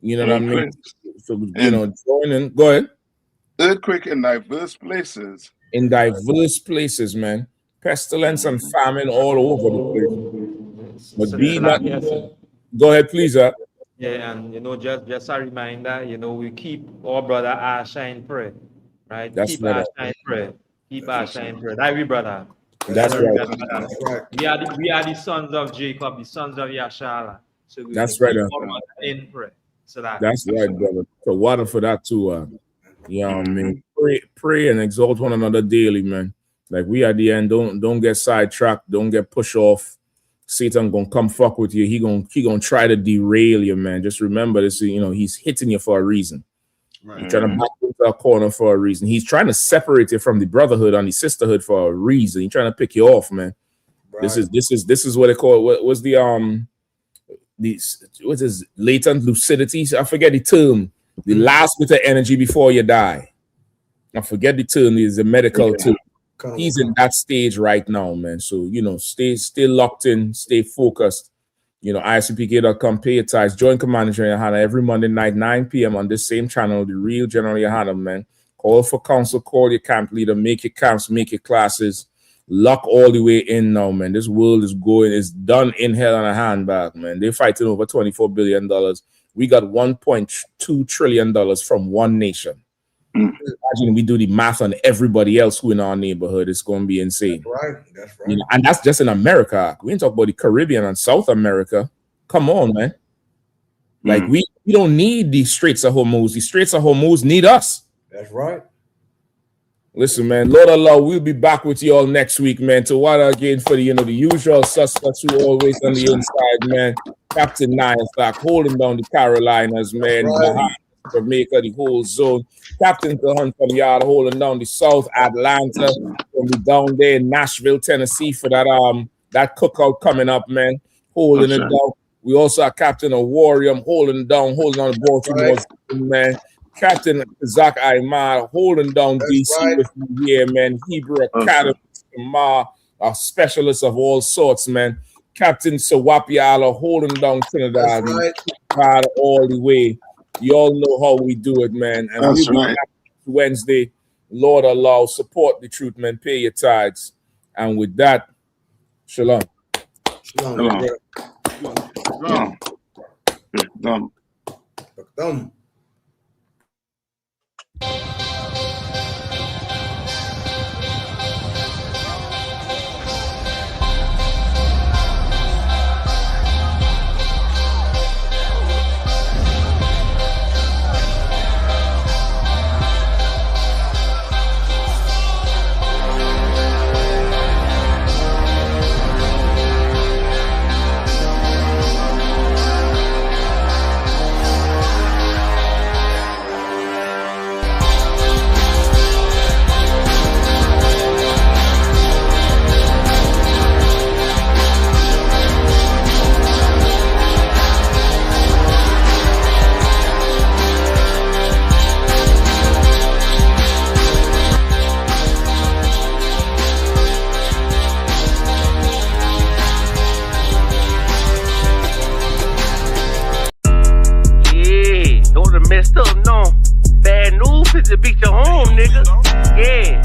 You know what I mean? So join in. Go ahead. Earthquake in diverse places. In diverse places, man. Pestilence and famine all over the place. But be not. Go ahead, please. Yeah, and just a reminder, we keep our brother Asha in prayer, right? That's keep right. Asha in prayer. Keep Asha in prayer. Right, we brother. That's right. We are the sons of Jacob, the sons of Yashala. So That's right. In prayer. So That's right, brother. So water for that too. You know what I mean? Pray and exalt one another daily, man. Like we at the end, don't get sidetracked, don't get pushed off. Satan gonna come fuck with you. He gonna try to derail you, man. Just remember this, he's hitting you for a reason. Right. He's trying to back into a corner for a reason. He's trying to separate you from the brotherhood and the sisterhood for a reason. He's trying to pick you off, man. Right. This is what they call what's the what is latent lucidity? I forget the term. The last bit of energy before you die. I forget the term. Is a medical term. He's in that stage right now, man. So stay locked in, stay focused. ICPK.com, pay your tithes. Join Commander General Yahanna every Monday night, 9 p.m. on this same channel, the real General Yahanna, man. Call for counsel, call your camp leader, make your camps, make your classes. Lock all the way in now, man. This world is done in hell on a handbag, man. They're fighting over $24 billion. We got $1.2 trillion from one nation. Imagine we do the math on everybody else who in our neighborhood. It's going to be insane. That's right. And that's just in America. We ain't talk about the Caribbean and South America. Come on, man. Like we don't need the Straits of Hormuz. The Straits of Hormuz need us. That's right. Listen, man, Lord Allah, we'll be back with you all next week, man. To water again for the usual suspects who are always on the inside, man. Captain Nyastak holding down the Carolinas, man. Right. Jamaica, the whole zone. Captain Cahunt from the yard holding down the South, Atlanta, from the down there in Nashville, Tennessee for that cookout coming up, man. Holding it down. We also have Captain Awarium holding on the Baltimore, man. Captain Zach Aymar holding down DC with me here, man. Hebrew Academy, a specialist of all sorts, man. Captain Sawapiala holding down Trinidad all the way. You all know how we do it, man. And we'll be back Wednesday. Lord Allah, support the truth, man. Pay your tithes. And with that, shalom. Shalom. Shalom. Messed up, no. Bad news, fit to beat your home, nigga. Yeah.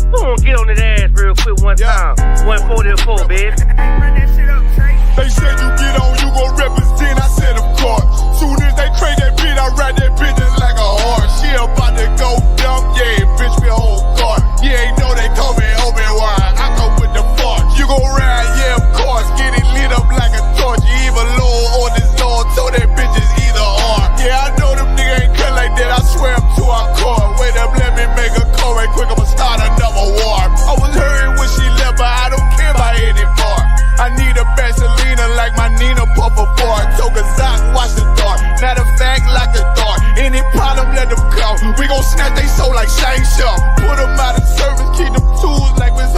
Go on, get on that ass real quick one time. 144, baby. They said you get on, you gon' represent. I said, of course. Soon as they crank that beat, I ride that bitch just like a horse. She about to go dumb, yeah, bitch, me a whole car. You ain't know they call me Obi-Wan. I go with the force. You gon' ride, yeah, of course. Get it lit up like a torch. You even low on this Lord, so that bitch is either or. Yeah, I know them niggas ain't cut like that. I swear I'm to our core. Wait up, let me make a call right quick. I'ma start another war. I was hurrying when she left, but I don't care about anymore. I need a Vaselina like my Nina Puffer bar. Took a Zach, watch the dark. Matter of fact, like a dart. Any problem, let them come. We gon' snatch they soul like Shang Tsung. Put them out of service, keep them tools like we're